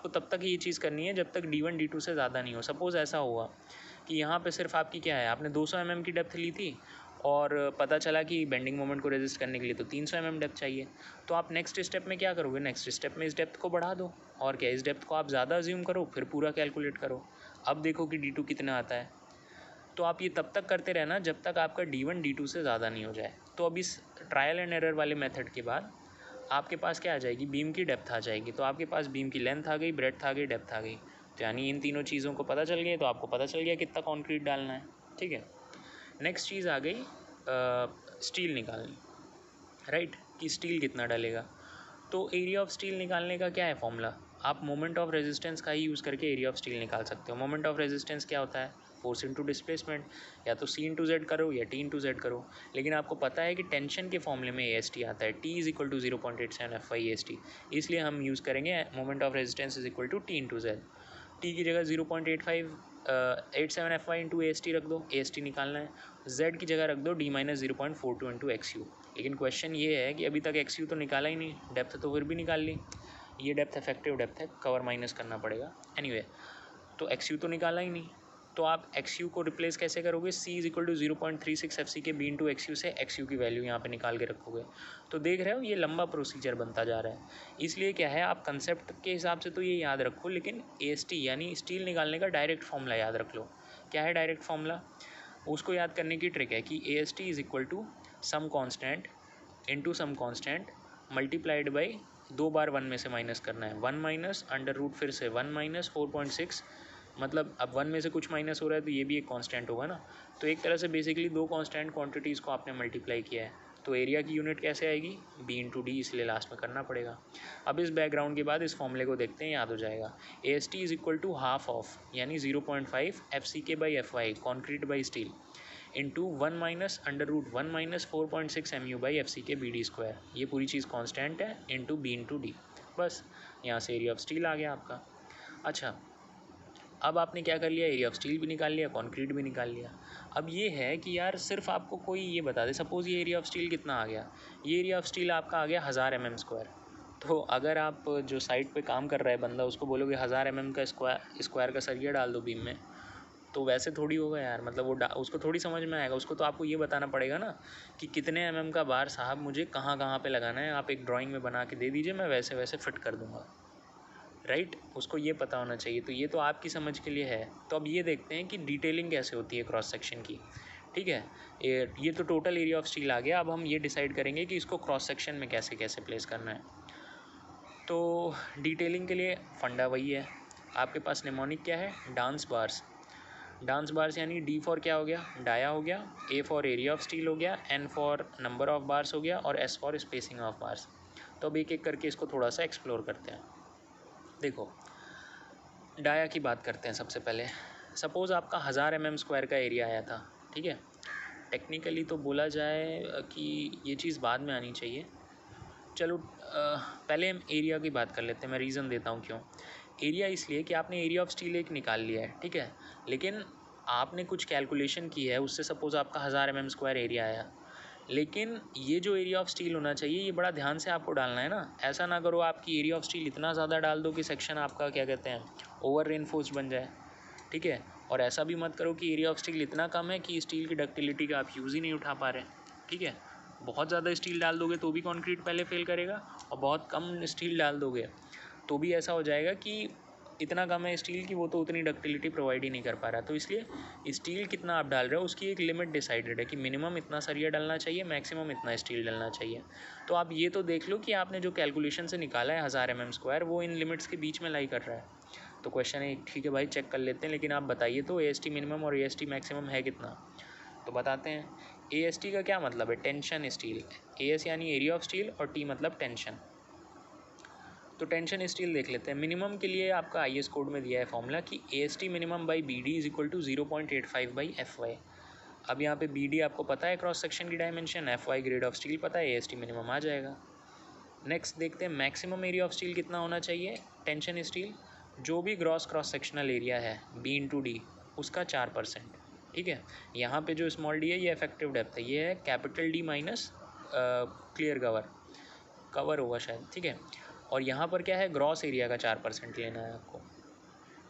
तब तक ये चीज़ करनी है जब तक D1 D2 से ज़्यादा नहीं हो। सपोज़ ऐसा हुआ कि यहाँ पे सिर्फ आपकी क्या है, आपने 200 mm की डेप्थ ली थी और पता चला कि बेंडिंग मोमेंट को रेजिस्ट करने के लिए तो 300 mm डेप्थ चाहिए, तो आप नेक्स्ट स्टेप में क्या करोगे, नेक्स्ट स्टेप में इस डेप्थ को बढ़ा दो, और क्या, इस डेप्थ को आप ज़्यादा अज्यूम करो, फिर पूरा कैलकुलेट करो, अब देखो कि D2 कितना आता है। तो आप ये तब तक करते रहना जब तक आपका D1 D2 से ज़्यादा नहीं हो जाए। तो अब इस ट्रायल एंड एरर वाले मेथड के बाद आपके पास क्या आ जाएगी, बीम की डेप्थ आ जाएगी। तो आपके पास बीम की लेंथ आ गई, ब्रेड्थ आ गई, डेप्थ आ गई, तो यानी इन तीनों चीज़ों को पता चल गया, तो आपको पता चल गया कितना कॉन्क्रीट डालना है। ठीक है, नेक्स्ट चीज़ आ गई स्टील निकालनी, राइट, कि स्टील कितना डलेगा। तो एरिया ऑफ स्टील निकालने का क्या है फॉर्मूला, आप मोमेंट ऑफ रेजिस्टेंस का ही यूज़ करके एरिया ऑफ स्टील निकाल सकते हो। मोमेंट ऑफ रेजिस्टेंस क्या होता है, फोर्स इंटू डिस्प्लेसमेंट, या तो C/Z करो या T/Z करो। लेकिन आपको पता है कि टेंशन के फॉर्मूले में AST आता है, T is equal to 0.87 FY/AST, इसलिए हम यूज़ करेंगे moment of resistance is equal to T/Z। T की जगह 0.87 FY इंटू AST रख दो, AST निकालना है। Z की जगह रख दो D-0.42 इंटू XU। लेकिन क्वेश्चन ये है कि अभी तक XU तो निकाला ही नहीं, डेप्थ तो फिर भी निकाल ली, ये डेप्थ इफेक्टिव डेप्थ है, कवर माइनस करना पड़ेगा। एनीवे, तो XU तो निकाला ही नहीं, तो आप XU को रिप्लेस कैसे करोगे, C is equal to 0.36 FC के B इंटू XU से XU की वैल्यू यहाँ पे निकाल के रखोगे। तो देख रहे हो ये लंबा प्रोसीजर बनता जा रहा है। इसलिए क्या है, आप कंसेप्ट के हिसाब से तो ये याद रखो, लेकिन AST यानी स्टील निकालने का डायरेक्ट फॉर्मूला याद रख लो। क्या है डायरेक्ट फॉर्मूला, उसको याद करने की ट्रिक है कि A S T is equal to some constant into some constant multiplied by 2 बार 1 में से माइनस करना है। 1 माइनस अंडर रूट फिर से 1 माइनस 4.6, मतलब अब 1 में से कुछ माइनस हो रहा है तो ये भी एक कांस्टेंट होगा ना। तो एक तरह से बेसिकली 2 कांस्टेंट क्वांटिटीज़ को आपने मल्टीप्लाई किया है। तो एरिया की यूनिट कैसे आएगी, बी इंटू डी, इसलिए लास्ट में करना पड़ेगा। अब इस बैकग्राउंड के बाद इस फॉर्मूले को देखते हैं, याद हो जाएगा। A S T is equal to half of यानी 0.5 F C K by F Y concrete by steel into 1 minus under root 1 minus 4.6 M U by F C K B D square, ये पूरी चीज़ constant है, into B into D. बस यहाँ से area of steel आ गया आपका। अच्छा, अब आपने क्या कर लिया, एरिया ऑफ स्टील भी निकाल लिया, कंक्रीट भी निकाल लिया। अब ये है कि यार सिर्फ आपको कोई ये बता दे, सपोज़ ये एरिया ऑफ स्टील कितना आ गया, ये एरिया ऑफ स्टील आपका आ गया 1000 mm²। तो अगर आप जो साइट पे काम कर रहा है बंदा उसको बोलोगे 1000 mm का स्क्वायर का सरिया डाल दो बीम में, तो वैसे थोड़ी होगा यार, मतलब वो उसको थोड़ी समझ में आएगा। उसको तो आपको ये बताना पड़ेगा ना कि कितने mm का बार साहब मुझे कहाँ कहाँ पे लगाना है, आप एक ड्राइंग में बना के दे दीजिए, मैं वैसे वैसे फिट कर दूँगा, राइट। उसको ये पता होना चाहिए। तो ये तो आपकी समझ के लिए है। तो अब ये देखते हैं कि डिटेलिंग कैसे होती है क्रॉस सेक्शन की, ठीक है। ये तो टोटल एरिया ऑफ स्टील आ गया। अब हम ये डिसाइड करेंगे कि इसको क्रॉस सेक्शन में कैसे कैसे प्लेस करना है। तो डिटेलिंग के लिए फंडा वही है, आपके पास निमोनिक क्या है, डांस बार्स। डांस बार्स यानी डी फॉर क्या हो गया, डाया हो गया, A for area of steel हो गया, N for number of bars हो गया, और S for spacing of bars. तो अब एक एक करके इसको थोड़ा सा एक्सप्लोर करते हैं। देखो, डाया की बात करते हैं सबसे पहले। सपोज़ आपका 1000 mm² का एरिया आया था, ठीक है। टेक्निकली तो बोला जाए कि ये चीज़ बाद में आनी चाहिए। चलो पहले हम एरिया की बात कर लेते हैं। मैं रीज़न देता हूँ क्यों। एरिया इसलिए कि आपने एरिया ऑफ स्टील एक निकाल लिया है, ठीक है, लेकिन आपने कुछ कैलकुलेशन की है, उससे सपोज़ आपका 1000 mm² एरिया आया, लेकिन ये जो एरिया ऑफ स्टील होना चाहिए ये बड़ा ध्यान से आपको डालना है ना। ऐसा ना करो आपकी एरिया ऑफ स्टील इतना ज़्यादा डाल दो कि सेक्शन आपका क्या कहते हैं ओवर रेनफोर्स्ड बन जाए, ठीक है। और ऐसा भी मत करो कि एरिया ऑफ स्टील इतना कम है कि स्टील की डक्टिलिटी का आप यूज़ ही नहीं उठा पा रहे, ठीक है। बहुत ज़्यादा स्टील डाल दोगे तो भी कंक्रीट पहले फेल करेगा, और बहुत कम स्टील डाल दोगे तो भी ऐसा हो जाएगा कि इतना कम है स्टील की वो तो उतनी डक्टिलिटी प्रोवाइड ही नहीं कर पा रहा। तो इसलिए स्टील कितना आप डाल रहे हो उसकी एक लिमिट डिसाइडेड है कि मिनिमम इतना सरिया डलना चाहिए, मैक्सिमम इतना स्टील डलना चाहिए। तो आप ये तो देख लो कि आपने जो कैलकुलेशन से निकाला है 1000 mm² वो इन लिमिट्स के बीच में लाई कर रहा है। तो क्वेश्चन है, ठीक है भाई चेक कर लेते हैं, लेकिन आप बताइए तो ए एस टी मिनिमम और ए एस टी मैक्सिमम है कितना। तो बताते हैं। ए एस टी का क्या मतलब है, टेंशन स्टील। ए एस यानी एरिया ऑफ स्टील और टी मतलब टेंशन। तो टेंशन स्टील देख लेते हैं। मिनिमम के लिए आपका आई एस कोड में दिया है फॉर्मूला कि A S T minimum by B D is equal to 0.85 by F Y. अब यहाँ पे बी डी आपको पता है क्रॉस सेक्शन की dimension, F Y grade of steel पता है, ए एस टी मिनिमम आ जाएगा। नेक्स्ट देखते हैं मैक्सिमम एरिया ऑफ स्टील कितना होना चाहिए। टेंशन स्टील जो भी ग्रॉस क्रॉस सेक्शनल एरिया है बी इंटू डी उसका 4%, ठीक है। यहाँ पे जो स्मॉल डी है ये इफेक्टिव डेप्थ है, ये है capital D minus clear cover होगा शायद, ठीक है। और यहाँ पर क्या है, ग्रॉस एरिया का 4% लेना है आपको,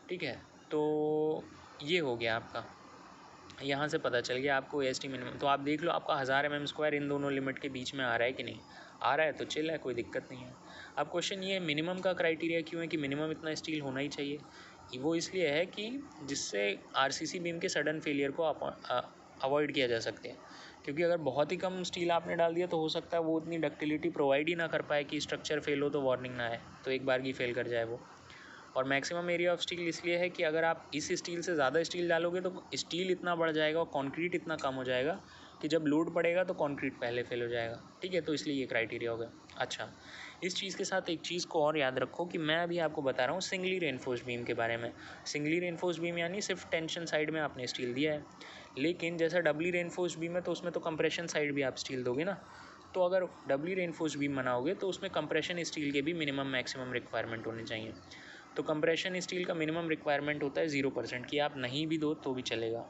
ठीक है। तो ये हो गया आपका, यहाँ से पता चल गया आपको एस टी मिनिमम। तो आप देख लो आपका 1000 mm² इन दोनों लिमिट के बीच में आ रहा है कि नहीं आ रहा है, तो चिल है, कोई दिक्कत नहीं है। अब क्वेश्चन ये है मिनिमम का क्राइटेरिया क्यों है कि मिनिमम इतना स्टील होना ही चाहिए। वो इसलिए है कि जिससे आरसीसी बीम के सडन फेलियर को अवॉइड किया जा सकते हैं। क्योंकि अगर बहुत ही कम स्टील आपने डाल दिया तो हो सकता है वो उतनी डक्टिलिटी प्रोवाइड ही ना कर पाए कि स्ट्रक्चर फेल हो तो वार्निंग ना आए, तो एक बार की फेल कर जाए वो। और मैक्सिमम एरिया ऑफ स्टील इसलिए है कि अगर आप इस स्टील से ज़्यादा स्टील डालोगे तो स्टील इतना बढ़ जाएगा और कंक्रीट इतना कम हो जाएगा कि जब लोड पड़ेगा तो कंक्रीट पहले फेल हो जाएगा, ठीक है। तो इसलिए ये क्राइटेरिया हो गया। अच्छा, इस चीज़ के साथ एक चीज़ को और याद रखो कि मैं अभी आपको बता रहा हूँ सिंगली रेनफोर्स्ड बीम के बारे में। सिंगली रेनफोर्स्ड बीम यानी सिर्फ टेंशन साइड में आपने स्टील दिया है, लेकिन जैसा डबली रेनफोर्स्ड बीम है तो उसमें तो कंप्रेशन साइड भी आप स्टील दोगे ना। तो अगर डबली रेनफोर्स्ड बीम बनाओगे तो उसमें कंप्रेशन स्टील के भी मिनिमम मैक्सिमम रिक्वायरमेंट होने चाहिए। तो कंप्रेशन स्टील का मिनिमम रिक्वायरमेंट होता है 0% कि आप नहीं भी दो तो भी चलेगा,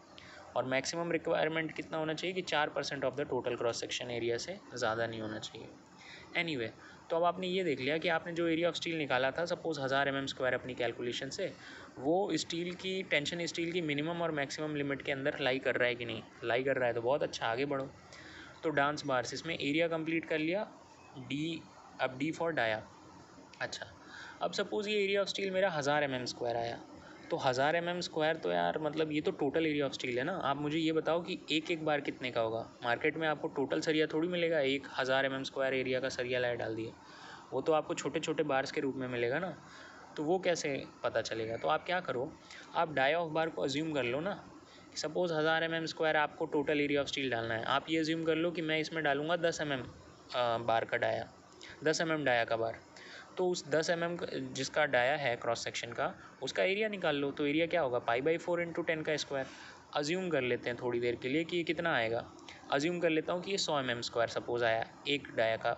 और मैक्सिमम रिक्वायरमेंट कितना होना चाहिए कि 4% of the total cross section area से ज़्यादा नहीं होना चाहिए। एनीवे, तो अब आपने ये देख लिया कि आपने जो एरिया ऑफ स्टील निकाला था सपोज़ 1000 mm² अपनी कैलकुलेशन से, वो स्टील की टेंशन स्टील की मिनिमम और मैक्सिमम लिमिट के अंदर लाई कर रहा है कि नहीं लाई कर रहा है, तो बहुत अच्छा, आगे बढ़ो। तो डांस बार्स इसमें एरिया कंप्लीट कर लिया, डी, अब डी फॉर डाया। अच्छा, अब सपोज़ ये एरिया ऑफ स्टील मेरा 1000 mm² आया, तो 1000 mm² तो यार मतलब ये तो टोटल एरिया ऑफ स्टील है ना। आप मुझे ये बताओ कि एक एक बार कितने का होगा। मार्केट में आपको टोटल सरिया थोड़ी मिलेगा, 1000 mm² एरिया का सरिया लाए डाल दिए, वो तो आपको छोटे छोटे बार्स के रूप में मिलेगा ना। तो वो कैसे पता चलेगा। तो आप क्या करो, आप डाई ऑफ बार को अज्यूम कर लो ना। सपोज़ 1000 mm² आपको टोटल एरिया ऑफ स्टील डालना है। आप ये अज्यूम कर लो कि मैं इसमें डालूंगा 10 mm बार का डाया, 10 mm डाया का बार। तो उस 10 mm जिसका डाया है क्रॉस सेक्शन का, उसका एरिया निकाल लो। तो एरिया क्या होगा, π/4 × 10 का स्क्वायर। अज्यूम कर लेते हैं थोड़ी देर के लिए कि ये कितना आएगा। अज्यूम कर लेता हूँ कि ये 100 mm² सपोज़ आया एक डाया का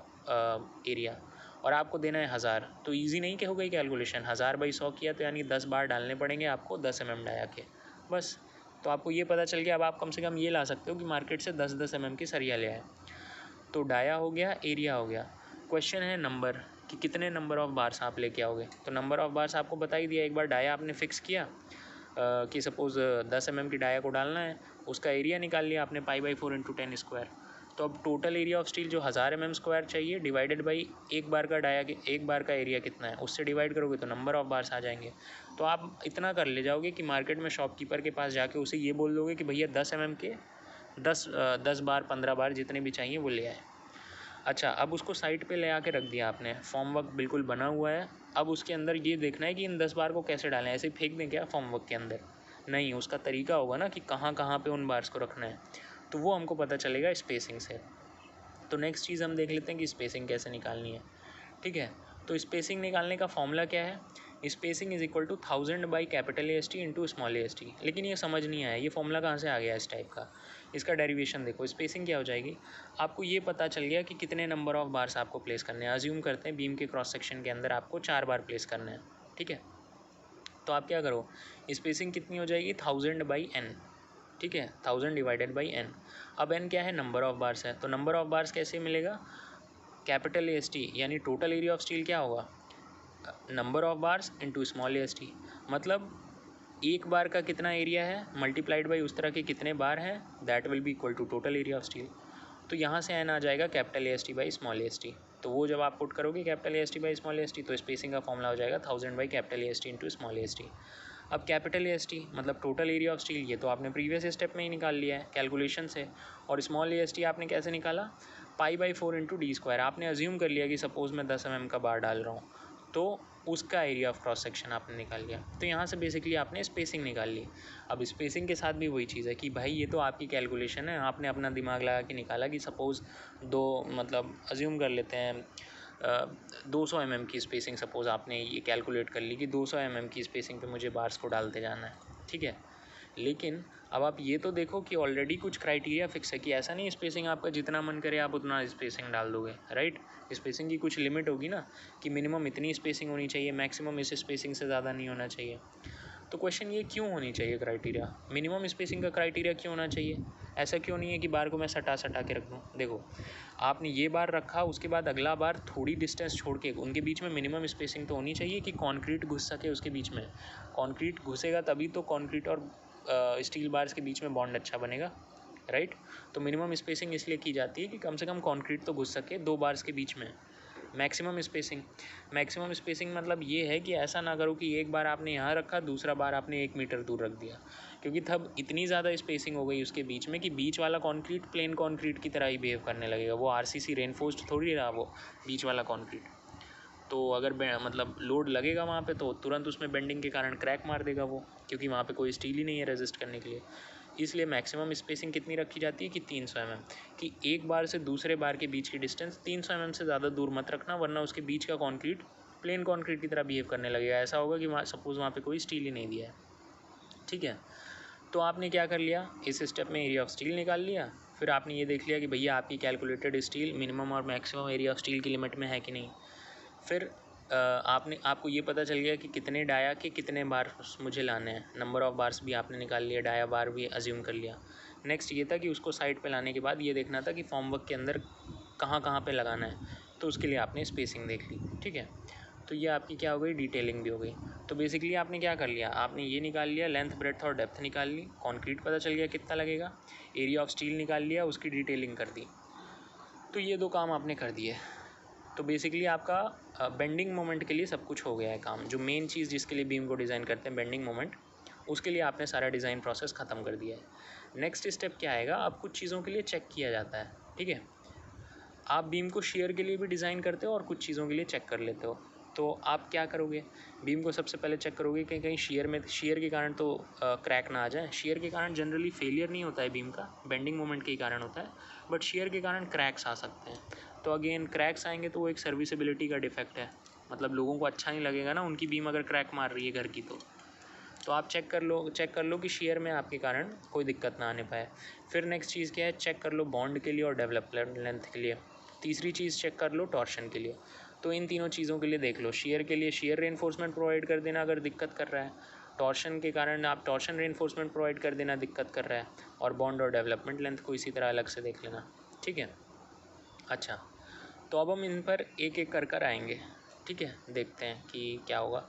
एरिया, और आपको देना है 1000। तो ईजी नहीं क्या हो गई कैलकुलेशन, 1000/100 किया तो यानी 10 बार डालने पड़ेंगे आपको 10 mm डाया के, बस। तो आपको ये पता चल गया। अब आप कम से कम ये ला सकते हो कि मार्केट से 10-10 mm की सरिया ले आए। तो डाया हो गया, एरिया हो गया। क्वेश्चन है नंबर, कि कितने नंबर ऑफ़ बार्स आप लेके आओगे। तो नंबर ऑफ़ बार्स आपको बता ही दिया। एक बार डाया आपने फिक्स किया कि सपोज़ 10 mm की डाया को डालना है, उसका एरिया निकाल लिया आपने π/4 × 10²। तो अब टोटल एरिया ऑफ स्टील जो 1000 mm² चाहिए डिवाइडेड बाई एक बार का डाया, एक बार का एरिया कितना है, उससे डिवाइड करोगे तो नंबर ऑफ़ बार्स आ जाएंगे। तो आप इतना कर ले जाओगे कि मार्केट में शॉपकीपर के पास जाके उसे ये बोल दोगे कि भैया 10 mm के 10 बार 15 बार जितने भी चाहिए वो ले आए। अच्छा, अब उसको साइड पे ले आके रख दिया आपने, फॉर्म वर्क बिल्कुल बना हुआ है। अब उसके अंदर ये देखना है कि इन 10 बार को कैसे डालें। ऐसे ही फेंक दें क्या फॉर्म वर्क के अंदर, नहीं, उसका तरीका होगा ना कि कहाँ कहाँ पे उन बार्स को रखना है। तो वो हमको पता चलेगा स्पेसिंग से। तो नेक्स्ट चीज़ हम देख लेते हैं कि स्पेसिंग कैसे निकालनी है। ठीक है, तो स्पेसिंग निकालने का फॉर्मूला क्या है, spacing is equal to 1000/AST × AST। लेकिन ये समझ नहीं आया ये फॉर्मूला कहाँ से आ गया इस टाइप का। इसका डेरिवेशन देखो, स्पेसिंग क्या हो जाएगी। आपको ये पता चल गया कि कितने नंबर ऑफ बार्स आपको प्लेस करने हैं। अज्यूम करते हैं बीम के क्रॉस सेक्शन के अंदर आपको 4 बार प्लेस करना है। ठीक है, तो आप क्या करो, स्पेसिंग कितनी हो जाएगी 1000/n। ठीक है, 1000/n। अब n क्या है, नंबर ऑफ बार्स है। तो नंबर ऑफ बार्स कैसे मिलेगा, AST यानी टोटल एरिया ऑफ स्टील क्या होगा, number of bars into AST। मतलब एक बार का कितना एरिया है मल्टीप्लाइड बाई उस तरह के कितने बार हैं, that will be equal to total area of steel. तो यहाँ से n आ जाएगा AST/AST। तो वो जब आप पुट करोगे AST/AST तो स्पेसिंग का फॉर्मूला हो जाएगा 1000/AST × AST। अब AST मतलब टोटल एरिया ऑफ स्टील, ये तो आपने प्रीवियस स्टेप में ही निकाल लिया है कैलकुलेशन से। और AST आपने कैसे निकाला, π/4 × d²। आपने अज्यूम कर लिया कि सपोज़ मैं 10 mm का बार डाल रहा हूँ, तो उसका एरिया ऑफ क्रॉस सेक्शन आपने निकाल लिया। तो यहाँ से बेसिकली आपने स्पेसिंग निकाल ली। अब स्पेसिंग के साथ भी वही चीज़ है कि भाई ये तो आपकी कैलकुलेशन है, आपने अपना दिमाग लगा के निकाला कि सपोज़ मतलब अज्यूम कर लेते हैं 200 mm की स्पेसिंग सपोज़ आपने ये कैलकुलेट कर ली कि 200 mm की स्पेसिंग पे मुझे बार्स को डालते जाना है। ठीक है, लेकिन अब आप ये तो देखो कि ऑलरेडी कुछ क्राइटेरिया फिक्स है कि ऐसा नहीं स्पेसिंग आपका जितना मन करे आप उतना स्पेसिंग डाल दोगे, राइट। स्पेसिंग की कुछ लिमिट होगी ना कि मिनिमम इतनी स्पेसिंग होनी चाहिए, मैक्सिमम इस स्पेसिंग से ज़्यादा नहीं होना चाहिए। तो क्वेश्चन ये क्यों होनी चाहिए क्राइटेरिया, मिनिमम स्पेसिंग का क्राइटेरिया क्यों होना चाहिए। ऐसा क्यों नहीं है कि बार को मैं सटा के रख दूँ। देखो, आपने ये बार रखा, उसके बाद अगला बार थोड़ी डिस्टेंस छोड़ के, उनके बीच में मिनिमम स्पेसिंग तो होनी चाहिए कि कॉन्क्रीट घुस सके उसके बीच में। कॉन्क्रीट घुसेगा तभी तो कॉन्क्रीट और स्टील बार्स के बीच में बॉन्ड अच्छा बनेगा, राइट। तो मिनिमम स्पेसिंग इसलिए की जाती है कि कम से कम कॉन्क्रीट तो घुस सके दो बार्स के बीच में। मैक्सिमम स्पेसिंग मतलब ये है कि ऐसा ना करो कि एक बार आपने यहाँ रखा, दूसरा बार आपने 1 मीटर दूर रख दिया, क्योंकि तब इतनी ज़्यादा स्पेसिंग हो गई उसके बीच में कि बीच वाला कॉन्क्रीट प्लेन कॉन्क्रीट की तरह ही बिहेव करने लगेगा। वो RCC रेनफोर्स्ड थोड़ी रहा वो बीच वाला कॉन्क्रीट। तो अगर मतलब लोड लगेगा वहाँ पे तो तुरंत उसमें बेंडिंग के कारण क्रैक मार देगा वो, क्योंकि वहाँ पे कोई स्टील ही नहीं है रेजिस्ट करने के लिए। इसलिए मैक्सिमम स्पेसिंग कितनी रखी जाती है कि 300 mm, कि एक बार से दूसरे बार के बीच की डिस्टेंस 300 mm से ज़्यादा दूर मत रखना, वरना उसके बीच का कॉन्क्रीट प्लेन कॉन्क्रीट की तरह बिहेव करने लगेगा। ऐसा होगा कि सपोज़ वहाँ पे कोई स्टील ही नहीं दिया है। ठीक है, तो आपने क्या कर लिया, इस स्टेप में एरिया ऑफ स्टील निकाल लिया। फिर आपने ये देख लिया कि भैया आपकी कैलकुलेटेड स्टील मिनिमम और मैक्सिमम एरिया ऑफ स्टील की लिमिट में है कि नहीं। फिर आपको ये पता चल गया कि कितने डाया के कितने बार मुझे लाने हैं, नंबर ऑफ़ बार्स भी आपने निकाल लिया, डाया बार भी अज्यूम कर लिया। नेक्स्ट ये था कि उसको साइड पे लाने के बाद ये देखना था कि फॉर्म वर्क के अंदर कहाँ कहाँ पे लगाना है, तो उसके लिए आपने स्पेसिंग देख ली। ठीक है, तो ये आपकी क्या हो गई, डिटेलिंग भी हो गई। तो बेसिकली आपने क्या कर लिया, आपने ये निकाल लिया, लेंथ ब्रेड्थ और डेप्थ निकाल ली, कॉन्क्रीट पता चल गया कितना लगेगा, एरिया ऑफ स्टील निकाल लिया, उसकी डिटेलिंग कर दी। तो ये दो काम आपने कर दिए। तो बेसिकली आपका बेंडिंग मोमेंट के लिए सब कुछ हो गया है काम। जो मेन चीज़ जिसके लिए बीम को डिज़ाइन करते हैं बेंडिंग मोमेंट, उसके लिए आपने सारा डिज़ाइन प्रोसेस ख़त्म कर दिया है। नेक्स्ट स्टेप क्या आएगा, अब कुछ चीज़ों के लिए चेक किया जाता है, ठीक है। आप बीम को शियर के लिए भी डिज़ाइन करते हो और कुछ चीज़ों के लिए चेक कर लेते हो। तो आप क्या करोगे, बीम को सबसे पहले चेक करोगे कि कहीं शियर के कारण तो क्रैक ना आ जाए। शियर के कारण जनरली फेलियर नहीं होता है बीम का, बेंडिंग मोमेंट के कारण होता है, बट शियर के कारण क्रैक्स आ सकते हैं। तो अगेन क्रैक्स आएंगे तो वो एक सर्विसेबिलिटी का डिफेक्ट है, मतलब लोगों को अच्छा नहीं लगेगा ना उनकी बीम अगर क्रैक मार रही है घर की। तो आप चेक कर लो कि शियर में आपके कारण कोई दिक्कत ना आने पाए। फिर नेक्स्ट चीज़ क्या है, चेक कर लो बॉन्ड के लिए और डेवलपमेंट लेंथ के लिए। तीसरी चीज़ चेक कर लो टॉर्शन के लिए। तो इन तीनों चीज़ों के लिए देख लो, शियर के लिए शियर रेनफोर्समेंट प्रोवाइड कर देना अगर दिक्कत कर रहा है, टॉर्शन के कारण आप टॉर्शन रेनफोर्समेंट प्रोवाइड कर देना दिक्कत कर रहा है, और बॉन्ड और डेवलपमेंट लेंथ को इसी तरह अलग से देख लेना, ठीक है। अच्छा, तो अब हम इन पर एक एक कर आएंगे, ठीक है। देखते हैं कि क्या होगा।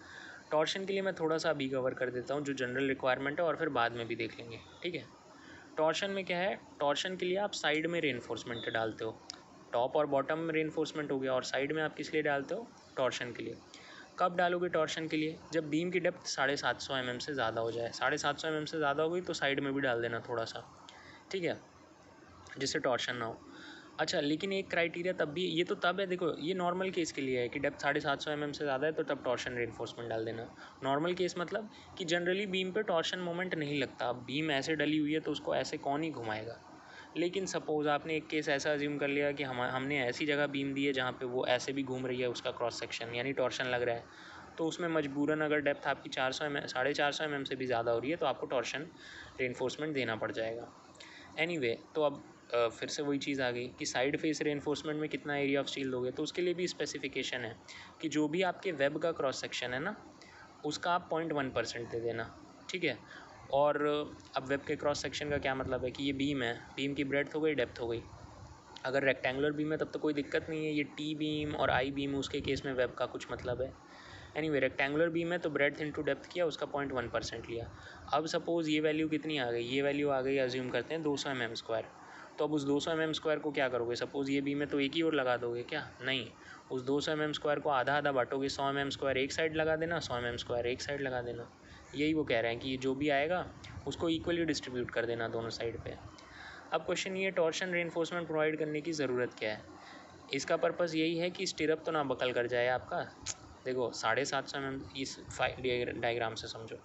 टॉर्शन के लिए मैं थोड़ा सा अभी कवर कर देता हूँ जो जनरल रिक्वायरमेंट है, और फिर बाद में भी देख लेंगे, ठीक है। टॉर्शन में क्या है, टॉर्शन के लिए आप साइड में रेनफोर्समेंट डालते हो। टॉप और बॉटम में रेनफोर्समेंट हो गया, और साइड में आप किस लिए डालते हो, टॉर्शन के लिए। कब डालोगे टॉर्शन के लिए, जब बीम की डेप्थ 750 mm से ज़्यादा हो जाए। 750 mm से ज़्यादा हो गई तो साइड में भी डाल देना थोड़ा सा, ठीक है, जिससे टॉर्शन ना हो। अच्छा, लेकिन एक क्राइटेरिया तब भी, ये तो तब है, देखो ये नॉर्मल केस के लिए है कि डेप्थ 750 mm से ज़्यादा है तो तब टॉर्शन रेनफोर्समेंट डाल देना। नॉर्मल केस मतलब कि जनरली बीम पे टॉर्शन मोमेंट नहीं लगता। अब बीम ऐसे डली हुई है तो उसको ऐसे कौन ही घुमाएगा। लेकिन सपोज़ आपने एक केस ऐसा अज्यूम कर लिया कि हमने ऐसी जगह बीम दी है जहाँ पे वो ऐसे भी घूम रही है, उसका क्रॉस सेक्शन यानी टॉर्शन लग रहा है, तो उसमें मजबूरन अगर डेप्थ आपकी 450 mm से भी ज़्यादा हो रही है तो आपको टॉर्शन रेनफोर्समेंट देना पड़ जाएगा। एनीवे, तो अब फिर से वही चीज़ आ गई कि साइड फेस रेनफोर्समेंट में कितना एरिया ऑफ स्टील दोगे। तो उसके लिए भी स्पेसिफिकेशन है कि जो भी आपके वेब का क्रॉस सेक्शन है ना, उसका आप 0.1% दे देना, ठीक है। और अब वेब के क्रॉस सेक्शन का क्या मतलब है कि ये बीम है, बीम की ब्रेड्थ हो गई, डेप्थ हो गई। अगर रेक्टेंगुलर बीम है तब तो कोई दिक्कत नहीं है, ये टी बीम और आई बीम उसके केस में वेब का कुछ मतलब है। एनीवे, रेक्टेंगुलर बीम है तो ब्रेड्थ इंटू डेप्थ किया, उसका 0.1% लिया। अब सपोज़ ये वैल्यू कितनी आ गई, ये वैल्यू आ गई, अज्यूम करते हैं 200 mm²। तो अब उस 200 mm² को क्या करोगे, सपोज़ ये बीम है तो एक ही ओर लगा दोगे क्या, नहीं, उस 200 mm² को आधा आधा बांटोगे, 100 mm² एक साइड लगा देना, 100 mm² एक साइड लगा देना। यही वो कह रहे हैं कि जो भी आएगा उसको इक्वली डिस्ट्रीब्यूट कर देना दोनों साइड पे। अब क्वेश्चन ये, टॉर्शन रेनफोर्समेंट प्रोवाइड करने की ज़रूरत क्या है। इसका पर्पज़ यही है कि स्टिरअप तो ना बकल कर जाए आपका। देखो 750 mm इस डायग्राम से समझो,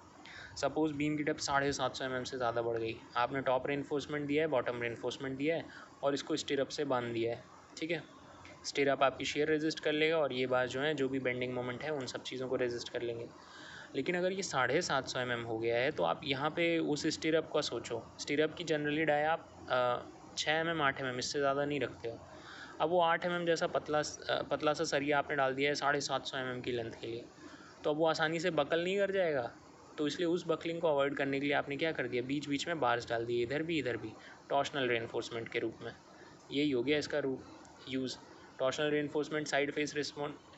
सपोज़ बीम की डेप्थ 750 mm से ज़्यादा बढ़ गई, आपने टॉप रेनफोर्समेंट दिया है, बॉटम रेनफोर्समेंट दिया है, और इसको स्टिरअप से बांध दिया है, ठीक है। स्टिरअप आपकी शेयर रेजिस्ट कर लेगा, और ये बात जो है जो भी बेंडिंग मोमेंट है उन सब चीज़ों को रेजिस्ट कर लेंगे। लेकिन अगर ये 750 mm हो गया है तो आप यहाँ पे उस स्टिरअप का सोचो। स्टिरअप की जनरली डाई आप 6 mm 8 mm इससे ज़्यादा नहीं रखते हो। अब वो 8 mm जैसा पतला सा सरिया आपने डाल दिया है 750 mm की लेंथ के लिए, तो अब वो आसानी से बकल नहीं कर जाएगा। तो इसलिए उस बकलिंग को अवॉइड करने के लिए आपने क्या कर दिया, बीच बीच में बार्स डाल दिए, इधर भी, टॉर्शनल रेनफोर्समेंट के रूप में। यही हो गया इसका use. Torsional reinforcement side face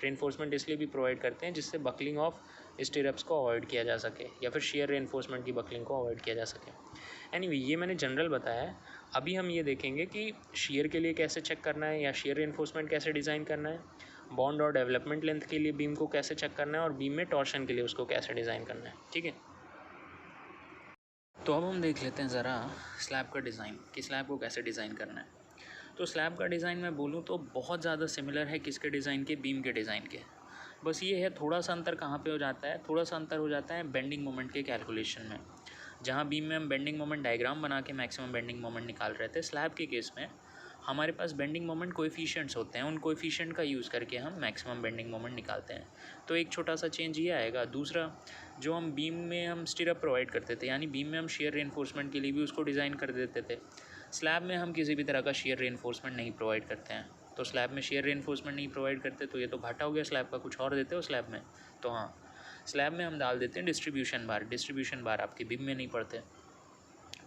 reinforcement इसलिए भी प्रोवाइड करते हैं जिससे बकलिंग ऑफ स्टिरअप्स को अवॉइड किया जा सके, या फिर शेयर रेनफोर्समेंट की बकलिंग को अवॉइड किया जा सके। एनीवे, ये मैंने जनरल बताया है। अभी हम ये देखेंगे कि शेयर के लिए कैसे चेक करना है, या शेयर रेनफोर्समेंट कैसे डिज़ाइन करना है, बॉन्ड और डेवलपमेंट लेंथ के लिए बीम को कैसे चेक करना है, और बीम में टॉर्शन के लिए उसको कैसे डिज़ाइन करना है, ठीक है। तो अब हम देख लेते हैं ज़रा स्लैब का डिज़ाइन, कि स्लैब को कैसे डिज़ाइन करना है। तो स्लैब का डिज़ाइन मैं बोलूँ तो बहुत ज़्यादा सिमिलर है किसके डिज़ाइन के, बीम के डिज़ाइन के। बस ये है, थोड़ा सा अंतर कहाँ पे हो जाता है, थोड़ा सा अंतर हो जाता है बेंडिंग मोमेंट के कैलकुलेशन में। जहाँ बीम में हम बेंडिंग मोमेंट डायग्राम बना के मैक्सिमम बेंडिंग मोमेंट निकाल रहे थे, स्लैब के केस में हमारे पास बेंडिंग मोमेंट कोएफिशिएंट्स होते हैं, उन कोएफिशिएंट का यूज़ करके हम मैक्सिमम बेंडिंग मोमेंट निकालते हैं। तो एक छोटा सा चेंज ये आएगा। दूसरा, जो हम बीम में हम स्टिरअप प्रोवाइड करते थे, यानी बीम में हम शेयर रेनफोर्समेंट के लिए भी उसको डिज़ाइन कर देते थे, स्लैब में हम किसी भी तरह का शेयर रेनफोर्समेंट नहीं प्रोवाइड करते हैं। तो स्लैब में शेयर रेनफोर्समेंट नहीं प्रोवाइड करते तो ये तो घाटा हो गया स्लैब का, कुछ और देते हो स्लैब में। तो हाँ, स्लैब में हम डाल देते हैं डिस्ट्रीब्यूशन बार आपके बीम में नहीं पड़ते,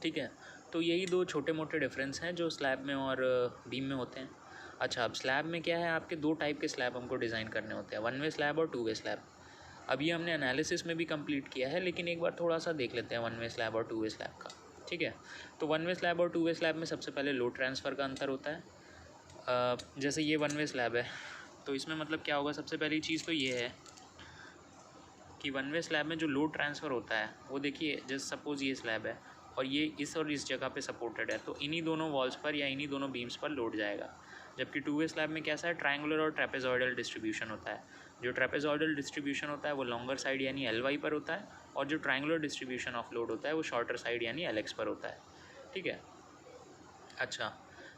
ठीक है। तो यही दो छोटे मोटे डिफरेंस हैं जो स्लैब में और बीम में होते हैं। अच्छा, अब स्लैब में क्या है, आपके दो टाइप के स्लैब हमको डिज़ाइन करने होते हैं, 1 वे स्लैब और 2 वे स्लैब। अब ये हमने एनालिसिस में भी कंप्लीट किया है, लेकिन एक बार थोड़ा सा देख लेते हैं 1 वे स्लैब और 2 वे स्लैब का, ठीक है। तो 1 वे स्लैब और 2 वे स्लैब में सबसे पहले लोड ट्रांसफ़र का अंतर होता है। जैसे ये 1 वे स्लैब है, तो इसमें मतलब क्या होगा, सबसे पहली चीज़ तो ये है कि वन वे स्लैब में जो लोड ट्रांसफ़र होता है वो देखिए, जैसे सपोज़ ये स्लैब है और ये इस और इस जगह पे सपोर्टेड है, तो इन्हीं दोनों वॉल्स पर या इन्हीं दोनों बीम्स पर लोड जाएगा। जबकि टू वे स्लैब में कैसा है, ट्रायंगुलर और ट्रेपेजॉइडल डिस्ट्रीब्यूशन होता है। जो ट्रेपेजॉइडल डिस्ट्रीब्यूशन होता है वो लॉन्गर साइड यानी LY पर होता है, और जो ट्रायंगुलर डिस्ट्रीब्यूशन ऑफ लोड होता है वो शॉर्टर साइड यानी LX पर होता है। ठीक है। अच्छा,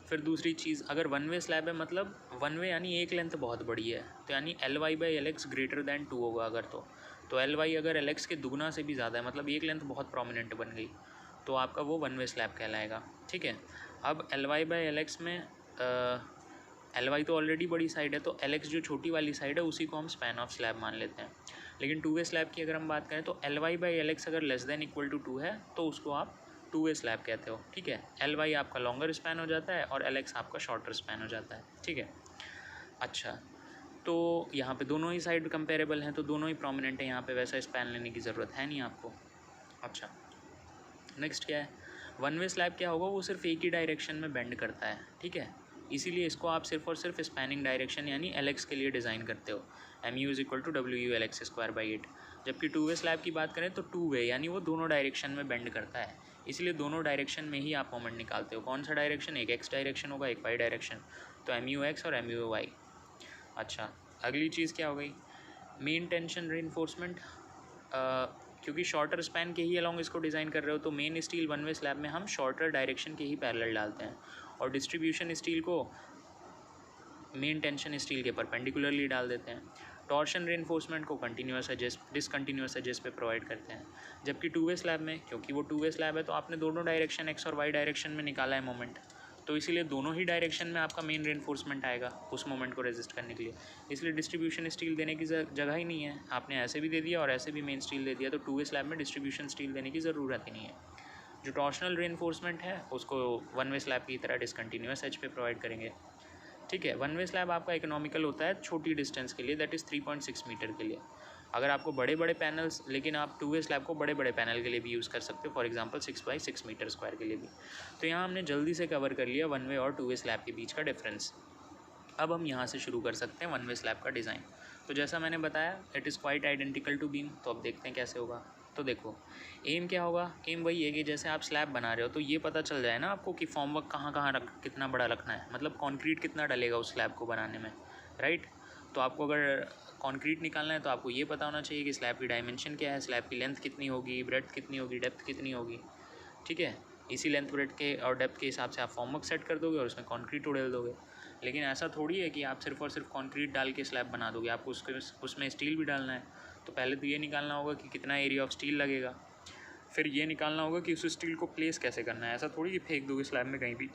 फिर दूसरी चीज़, अगर वन वे स्लैब है मतलब वन वे यानी एक लेंथ बहुत बड़ी है, तो यानी LY/LX ग्रेटर दैन 2 होगा अगर तो LY अगर LX के दुगना से भी ज़्यादा है, मतलब एक लेंथ बहुत प्रोमिनेंट बन गई, तो आपका वो वन वे स्लैब कहलाएगा। ठीक है। अब LY/LX में LY तो ऑलरेडी बड़ी साइड है, तो LX जो छोटी वाली साइड है उसी को हम स्पैन ऑफ स्लैब मान लेते हैं। लेकिन टू वे स्लैब की अगर हम बात करें तो LY/LX अगर लेस दैन इक्वल टू 2 है तो उसको आप टू वे स्लैब कहते हो। ठीक है। LY आपका लॉन्गर स्पैन हो जाता है और LX आपका शॉर्टर स्पैन हो जाता है। ठीक है। अच्छा, तो यहाँ पे दोनों ही साइड कंपेरेबल हैं, तो दोनों ही प्रोमिनेंट है, यहाँ पे वैसा स्पैन लेने की ज़रूरत है नहीं आपको। अच्छा, नेक्स्ट क्या है, वन वे स्लैब क्या होगा, वो सिर्फ एक ही डायरेक्शन में बेंड करता है। ठीक है। इसीलिए इसको आप सिर्फ और सिर्फ स्पैनिंग डायरेक्शन यानी LX के लिए डिज़ाइन करते हो। MU = WU/LX²/8। जबकि टू वे स्लैब की बात करें तो टू वे यानी वो दोनों डायरेक्शन में बेंड करता है, इसलिए दोनों डायरेक्शन में ही आप मोमेंट निकालते हो। कौन सा डायरेक्शन, एक X डायरेक्शन होगा, एक Y डायरेक्शन, तो MUX और MUY। अच्छा, अगली चीज़ क्या हो गई, मेन टेंशन रीइंफोर्समेंट। क्योंकि शॉर्टर स्पैन के ही अलॉन्ग इसको डिज़ाइन कर रहे हो, तो main steel one way slab में हम शॉर्टर डायरेक्शन के ही पैरेलल डालते हैं, और डिस्ट्रीब्यूशन स्टील को मेन टेंशन स्टील के परपेंडिकुलरली डाल देते हैं। टॉर्शन रीइंफोर्समेंट को कंटिन्यूस एजेस डिसकंटिन्यूस एजेस पे प्रोवाइड करते हैं। जबकि टू वे स्लैब में, क्योंकि वो टू वे स्लैब है, तो आपने दोनों डायरेक्शन X और Y डायरेक्शन में निकाला है मोमेंट, तो इसीलिए दोनों ही डायरेक्शन में आपका मेन रीइंफोर्समेंट आएगा उस मोमेंट को रेजिस्ट करने के लिए। इसलिए डिस्ट्रीब्यूशन स्टील देने की जगह ही नहीं है, आपने ऐसे भी दे दिया और ऐसे भी मेन स्टील दे दिया, तो टू वे स्लैब में डिस्ट्रीब्यूशन स्टील देने की ज़रूरत ही नहीं है। जो टॉर्शनल रीइंफोर्समेंट है उसको वन वे स्लैब की तरह डिसकंटिन्यूस एज पे प्रोवाइड करेंगे। ठीक है। वन वे स्लैब आपका इकोनॉमिकल होता है छोटी डिस्टेंस के लिए, दैट इज़ 3.6 मीटर के लिए। अगर आपको बड़े बड़े पैनल्स, लेकिन आप टू वे स्लैब को बड़े बड़े पैनल के लिए भी यूज़ कर सकते हो, for example 6x6 metre square के लिए भी। तो यहाँ हमने जल्दी से कवर कर लिया वन वे और टू वे स्लैब के बीच का डिफरेंस। अब हम यहाँ से शुरू कर सकते हैं वन वे स्लैब का डिज़ाइन। तो जैसा मैंने बताया, it is quite identical to beam. तो अब देखते हैं कैसे होगा। तो देखो, एम क्या होगा, एम वही है कि जैसे आप स्लैब बना रहे हो तो ये पता चल जाए ना आपको कि फॉर्मवर्क कहाँ कहाँ कितना बड़ा रखना है, मतलब कंक्रीट कितना डलेगा उस स्लैब को बनाने में, राइट। तो आपको अगर कंक्रीट निकालना है तो आपको ये पता होना चाहिए कि स्लैब की डायमेंशन क्या है, स्लैब की लेंथ कितनी होगी, ब्रेड्थ कितनी होगी, डेप्थ कितनी होगी। ठीक है। इसी लेंथ ब्रेड्थ के और डेप्थ के हिसाब से आप फॉर्मवर्क सेट कर दोगे और उसमें कंक्रीट उड़ेल दोगे। लेकिन ऐसा थोड़ी है कि आप सिर्फ और सिर्फ कंक्रीट डाल के स्लैब बना दोगे, आपको उसमें स्टील भी डालना है। तो पहले तो ये निकालना होगा कि कितना एरिया ऑफ स्टील लगेगा, फिर ये निकालना होगा कि उस स्टील को प्लेस कैसे करना है। ऐसा थोड़ी कि फेंक दोगे स्लैब में कहीं भी।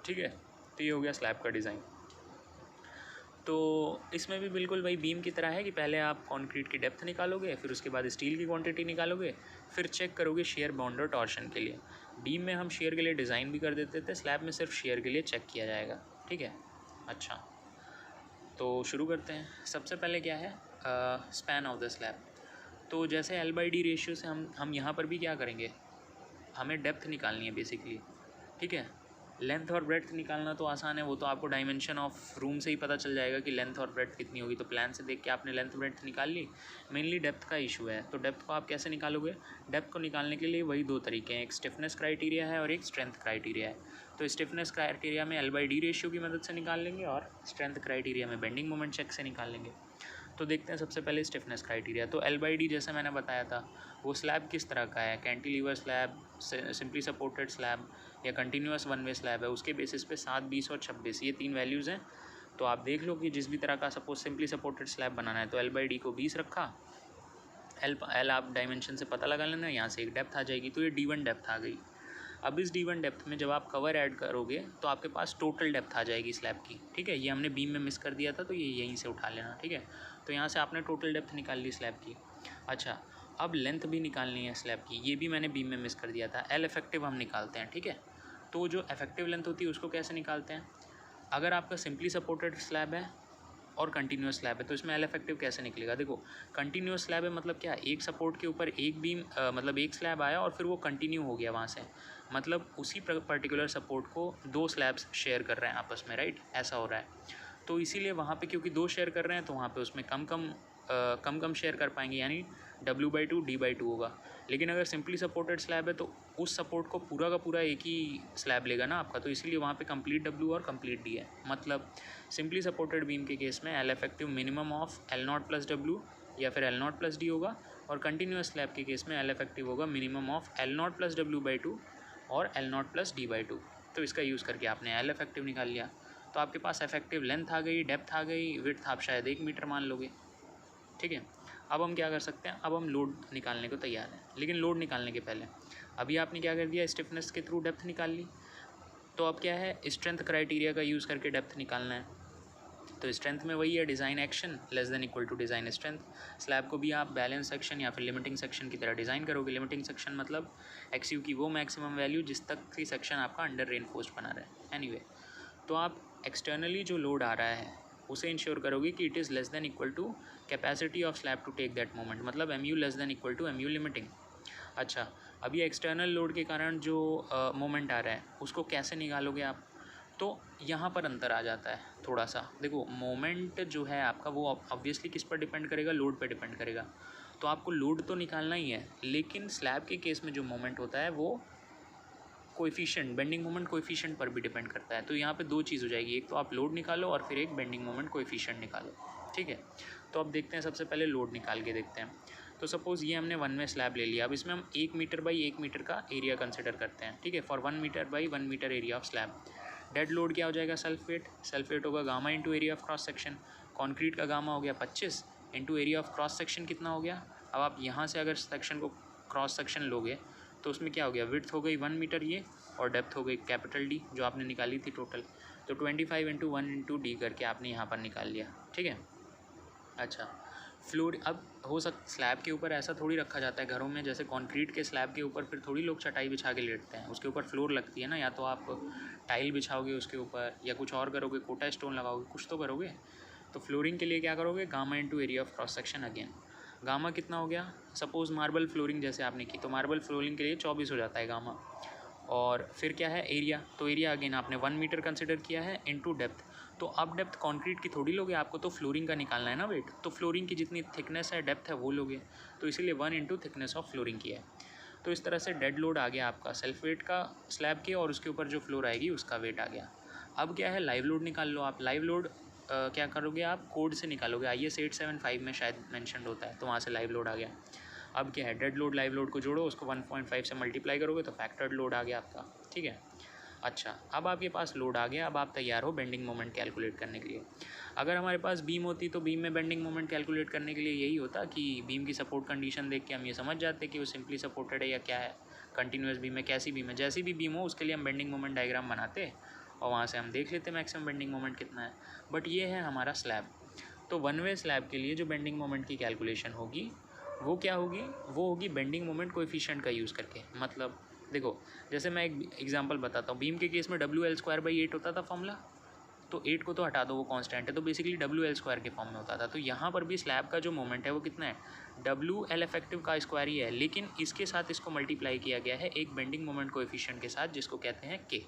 ठीक है। तो ये हो गया स्लैब का डिज़ाइन। तो इसमें भी बिल्कुल वही बीम की तरह है कि पहले आप कंक्रीट की डेप्थ निकालोगे, फिर उसके बाद स्टील की क्वांटिटी निकालोगे, फिर चेक करोगे शेयर बाउंड और टॉर्शन के लिए। बीम में हम शेयर के लिए डिज़ाइन भी कर देते थे, स्लैब में सिर्फ शेयर के लिए चेक किया जाएगा। ठीक है। अच्छा, तो शुरू करते हैं। सबसे पहले क्या है, स्पैन ऑफ द स्लैब। तो जैसे L/D रेशियो से हम यहाँ पर भी क्या करेंगे, हमें डेप्थ निकालनी है बेसिकली। ठीक है। लेंथ और ब्रेड्थ निकालना तो आसान है, वो तो आपको डायमेंशन ऑफ रूम से ही पता चल जाएगा कि लेंथ और ब्रेड्थ कितनी होगी, तो प्लान से देख के आपने लेंथ ब्रेड्थ निकाल ली। मेनली डेप्थ का इशू है, तो डेप्थ को आप कैसे निकालोगे, डेप्थ को निकालने के लिए वही दो तरीके हैं, एक स्टिफनेस क्राइटेरिया है और एक स्ट्रेंथ क्राइटेरिया है। तो स्टिफनेस क्राइटेरिया में L/D रेशियो की मदद से निकाल लेंगे और स्ट्रेंथ क्राइटेरिया में बेंडिंग मोमेंट चेक से निकाल लेंगे। तो देखते हैं सबसे पहले स्टिफनेस क्राइटेरिया। तो L/D जैसे मैंने बताया था, वो स्लैब किस तरह का है, cantilever slab, simply supported slab या कंटिन्यूस वन वे स्लैब है, उसके बेसिस पे 7, 20 और 26 ये 3 वैल्यूज़ हैं। तो आप देख लो कि जिस भी तरह का सपोज सिंपली सपोर्टेड स्लैब बनाना है तो L/D को 20 रखा। L आप डायमेंशन से पता लगा लेना, यहाँ से एक डेप्थ आ जाएगी, तो ये D1 डेप्थ आ गई। अब इस D1 डेप्थ में जब आप कवर ऐड करोगे तो आपके पास टोटल डेप्थ आ जाएगी स्लैब की। ठीक है। ये हमने बीम में मिस कर दिया था, तो ये यहीं से उठा लेना। ठीक है। तो यहाँ से आपने टोटल डेप्थ निकाल ली स्लैब की। अच्छा, अब लेंथ भी निकालनी है स्लैब की, ये भी मैंने बीम में मिस कर दिया था। L इफेक्टिव हम निकालते हैं। ठीक है। तो जो इफेक्टिव लेंथ होती है उसको कैसे निकालते हैं, अगर आपका सिंपली सपोर्टेड स्लैब है और कंटिन्यूस स्लैब है तो इसमें L इफेक्टिव कैसे निकलेगा। देखो, कंटिन्यूस स्लैब है मतलब क्या, एक सपोर्ट के ऊपर एक बीम मतलब एक स्लैब आया और फिर वो कंटिन्यू हो गया वहाँ से, मतलब उसी पर्टिकुलर सपोर्ट को दो स्लैब्स शेयर कर रहे हैं आपस में, राइट, ऐसा हो रहा है। तो इसीलिए वहाँ पे क्योंकि 2 शेयर कर रहे हैं तो वहाँ पे उसमें कम कम शेयर कर पाएंगे, यानी W/2 D/2 होगा। लेकिन अगर सिंपली सपोर्टेड स्लैब है तो उस सपोर्ट को पूरा का पूरा एक ही स्लैब लेगा ना आपका, तो इसीलिए वहाँ पे कंप्लीट W और कंप्लीट D है। मतलब सिंपली सपोर्टेड बीम के केस में L effective minimum of L0 + W या फिर L0 + D होगा, और कंटिन्यूस स्लैब के केस में L इफेक्टिव होगा मिनिमम ऑफ L0 + W/2 और L0 + D/2। तो इसका यूज़ करके आपने L इफेक्टिव निकाल लिया, तो आपके पास इफेक्टिव लेंथ आ गई, डेप्थ आ गई, विड्थ आप शायद 1 मीटर मान लोगे। ठीक है, अब हम क्या कर सकते हैं, अब हम लोड निकालने को तैयार हैं। लेकिन लोड निकालने के पहले अभी आपने क्या कर दिया, स्टिफनेस के थ्रू डेप्थ निकाल ली। तो अब क्या है, स्ट्रेंथ क्राइटेरिया का यूज़ करके डेप्थ निकालना है। तो स्ट्रेंथ में वही है, design action <= design strength. Slab को भी आप बैलेंस सेक्शन या फिर लिमिटिंग सेक्शन की तरह डिज़ाइन करोगे। लिमिटिंग सेक्शन मतलब XU की वो मैक्सिमम वैल्यू जिस तक की सेक्शन आपका अंडर रेनफोर्स्ड बना रहा है। एनीवे, तो आप एक्सटर्नली जो लोड आ रहा है उसे इंश्योर करोगे कि it is <= capacity of slab to take that moment, मतलब MU <= MU लिमिटिंग। अच्छा, अभी एक्सटर्नल लोड के कारण जो मोमेंट आ रहा है उसको कैसे निकालोगे आप, तो यहाँ पर अंतर आ जाता है थोड़ा सा। देखो, मोमेंट जो है आपका वो ऑब्वियसली किस पर डिपेंड करेगा, लोड पर डिपेंड करेगा। तो आपको लोड तो निकालना ही है, लेकिन स्लैब के केस में जो मोमेंट होता है वो कोएफिशिएंट, बेंडिंग मोमेंट कोएफिशिएंट पर भी डिपेंड करता है। तो यहाँ पे 2 चीज़ हो जाएगी, एक तो आप लोड निकालो और फिर एक बेंडिंग मोमेंट कोएफिशिएंट निकालो। ठीक है, तो अब देखते हैं, सबसे पहले लोड निकाल के देखते हैं। तो सपोज़ ये हमने 1 वे स्लैब ले लिया। अब इसमें हम 1 मीटर बाई 1 मीटर का एरिया कंसिडर करते हैं। ठीक है, for 1 metre by 1 metre area of slab. Dead load क्या हो जाएगा, सेल्फ वेट होगा gamma into area of cross section. Concrete का गामा हो गया 25 into area of cross section कितना हो गया। अब आप यहाँ से अगर सेक्शन को क्रॉस सेक्शन लोगे तो उसमें क्या हो गया, विड्थ हो गई 1 मीटर ये, और डेप्थ हो गई D जो आपने निकाली थी टोटल। तो 25 इंटू 1 इंटू D करके आपने यहाँ पर निकाल लिया। ठीक है, अच्छा, फ्लोर अब हो स्लैब के ऊपर ऐसा थोड़ी रखा जाता है घरों में, जैसे कंक्रीट के स्लैब के ऊपर फिर थोड़ी लोग चटाई बिछा के लेटते हैं, उसके ऊपर फ्लोर लगती है ना, या तो आप टाइल बिछाओगे उसके ऊपर या कुछ और करोगे, कोटा स्टोन लगाओगे, कुछ तो करोगे। तो फ्लोरिंग के लिए क्या करोगे, gamma into area of cross section again. Gamma कितना हो गया, सपोज़ मार्बल फ्लोरिंग जैसे आपने की तो मार्बल फ्लोरिंग के लिए 24 हो जाता है गामा। और फिर क्या है, एरिया, तो एरिया अगेन आपने 1 मीटर कंसिडर किया है इंटू डेप्थ। तो अब डेप्थ कंक्रीट की थोड़ी लोगे, आपको तो फ्लोरिंग का निकालना है ना वेट, तो फ्लोरिंग की जितनी थिकनेस है, डेप्थ है, वो लोगे। तो इसीलिए 1 इंटू थिकनेस ऑफ फ्लोरिंग किया है। तो इस तरह से डेड लोड आ गया आपका सेल्फ वेट का स्लैब के, और उसके ऊपर जो फ्लोर आएगी उसका वेट आ गया। अब क्या है, लाइव लोड निकाल लो आप। लाइव लोड क्या करोगे आप, कोड से निकालोगे। IS 875 में शायद मैंशन होता है, तो वहाँ से लाइव लोड आ गया। अब क्या है, डेड लोड लाइव लोड को जोड़ो, उसको 1.5 से मल्टीप्लाई करोगे तो फैक्टर्ड लोड आ गया आपका। ठीक है, अच्छा, अब आपके पास लोड आ गया, अब आप तैयार हो बेंडिंग मोमेंट कैलकुलेट करने के लिए। अगर हमारे पास बीम होती तो बीम में बेंडिंग मोमेंट कैलकुलेट करने के लिए यही होता कि बीम की सपोर्ट कंडीशन देख के हम ये समझ जाते कि वो सिंपली सपोर्टेड है या क्या है, कंटिन्यूस बीम है, कैसी बीम है, जैसी भी बीम हो उसके लिए हम बेंडिंग मोमेंट डायग्राम बनाते और वहाँ से हम देख लेते मैक्सिमम बेंडिंग मोमेंट कितना है। बट ये है हमारा स्लैब। तो 1 वे स्लैब के लिए जो बेंडिंग मोमेंट की कैलकुलेशन होगी वो क्या होगी, वो होगी बेंडिंग मोमेंट कोएफिशिएंट का यूज़ करके। मतलब देखो, जैसे मैं एक एग्जांपल बताता हूँ। बीम के केस में WL²/8 होता था फॉर्मूला, तो 8 को तो हटा दो, वो कांस्टेंट है, तो बेसिकली WL² के फॉर्म में होता था। तो यहाँ पर भी स्लैब का जो मोमेंट है वो कितना है, WL इफेक्टिव का स्क्वायर ही है, लेकिन इसके साथ इसको मल्टीप्लाई किया गया है एक बेंडिंग मोमेंट कोएफिशिएंट के साथ, जिसको कहते हैं K।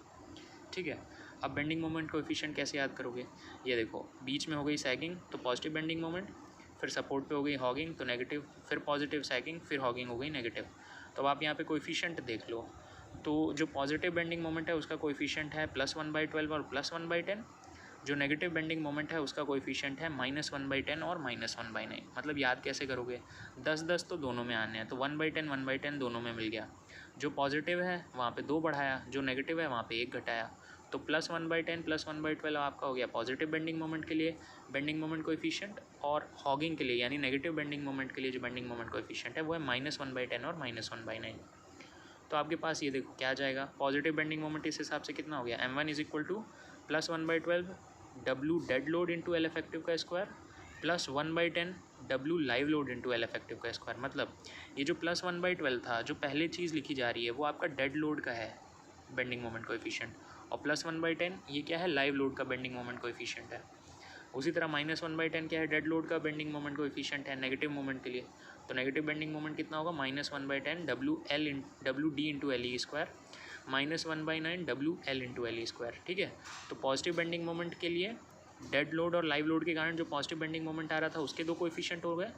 ठीक है, अब बेंडिंग मोमेंट कोएफिशिएंट कैसे याद करोगे, ये देखो, बीच में हो गई सैगिंग तो पॉजिटिव बेंडिंग मोमेंट, फिर सपोर्ट पे हो गई हॉगिंग तो नेगेटिव, फिर पॉजिटिव सैगिंग, फिर हॉगिंग हो गई नेगेटिव। तो अब आप यहाँ पे कोएफिशिएंट देख लो, तो जो पॉजिटिव बेंडिंग मोमेंट है उसका कोएफिशिएंट है +1/12 और +1/10। जो नेगेटिव बेंडिंग मोमेंट है उसका कोएफिशिएंट है -1/10 और -1/9। मतलब याद कैसे करोगे, 10-10 तो दोनों में आने हैं, तो 1/10 1/10 दोनों में मिल गया। जो पॉजिटिव है वहाँ पे 2 बढ़ाया, जो नेगेटिव है वहाँ पे 1 घटाया, तो +1/10 +1/12 आपका हो गया पॉजिटिव बेंडिंग मोमेंट के लिए बेंडिंग मोमेंट कोएफिशिएंट, और हॉगिंग के लिए यानी नेगेटिव बेंडिंग मोमेंट के लिए जो बेंडिंग मोमेंट कोएफिशिएंट है वो है -1/10 और -1/9। तो आपके पास ये देखो क्या आ जाएगा, पॉजिटिव बेंडिंग मोमेंट इस हिसाब से कितना हो गया, M1 = +1/12 W dead load into L effective का square +1/10 W live load into L effective का स्क्वायर। मतलब ये जो +1/12 था, जो पहले चीज़ लिखी जा रही है वो आपका डेड लोड का है बेंडिंग मोमेंट कोएफिशिएंट, और +1/10 ये क्या है, लाइव लोड का बेंडिंग मोमेंट कोएफिशिएंट है। उसी तरह -1/10 क्या है, डेड लोड का बेंडिंग मोमेंट कोएफिशिएंट है नेगेटिव मोमेंट के लिए। तो नेगेटिव बेंडिंग मोमेंट कितना होगा, -1/10 WD into LE square -1/9 WL into LE square. ठीक है, तो पॉजिटिव बेंडिंग मोमेंट के लिए डेड लोड और लाइव लोड के कारण जो पॉजिटिव बेंडिंग मोमेंट आ रहा था उसके दो कोएफिशिएंट हो गए,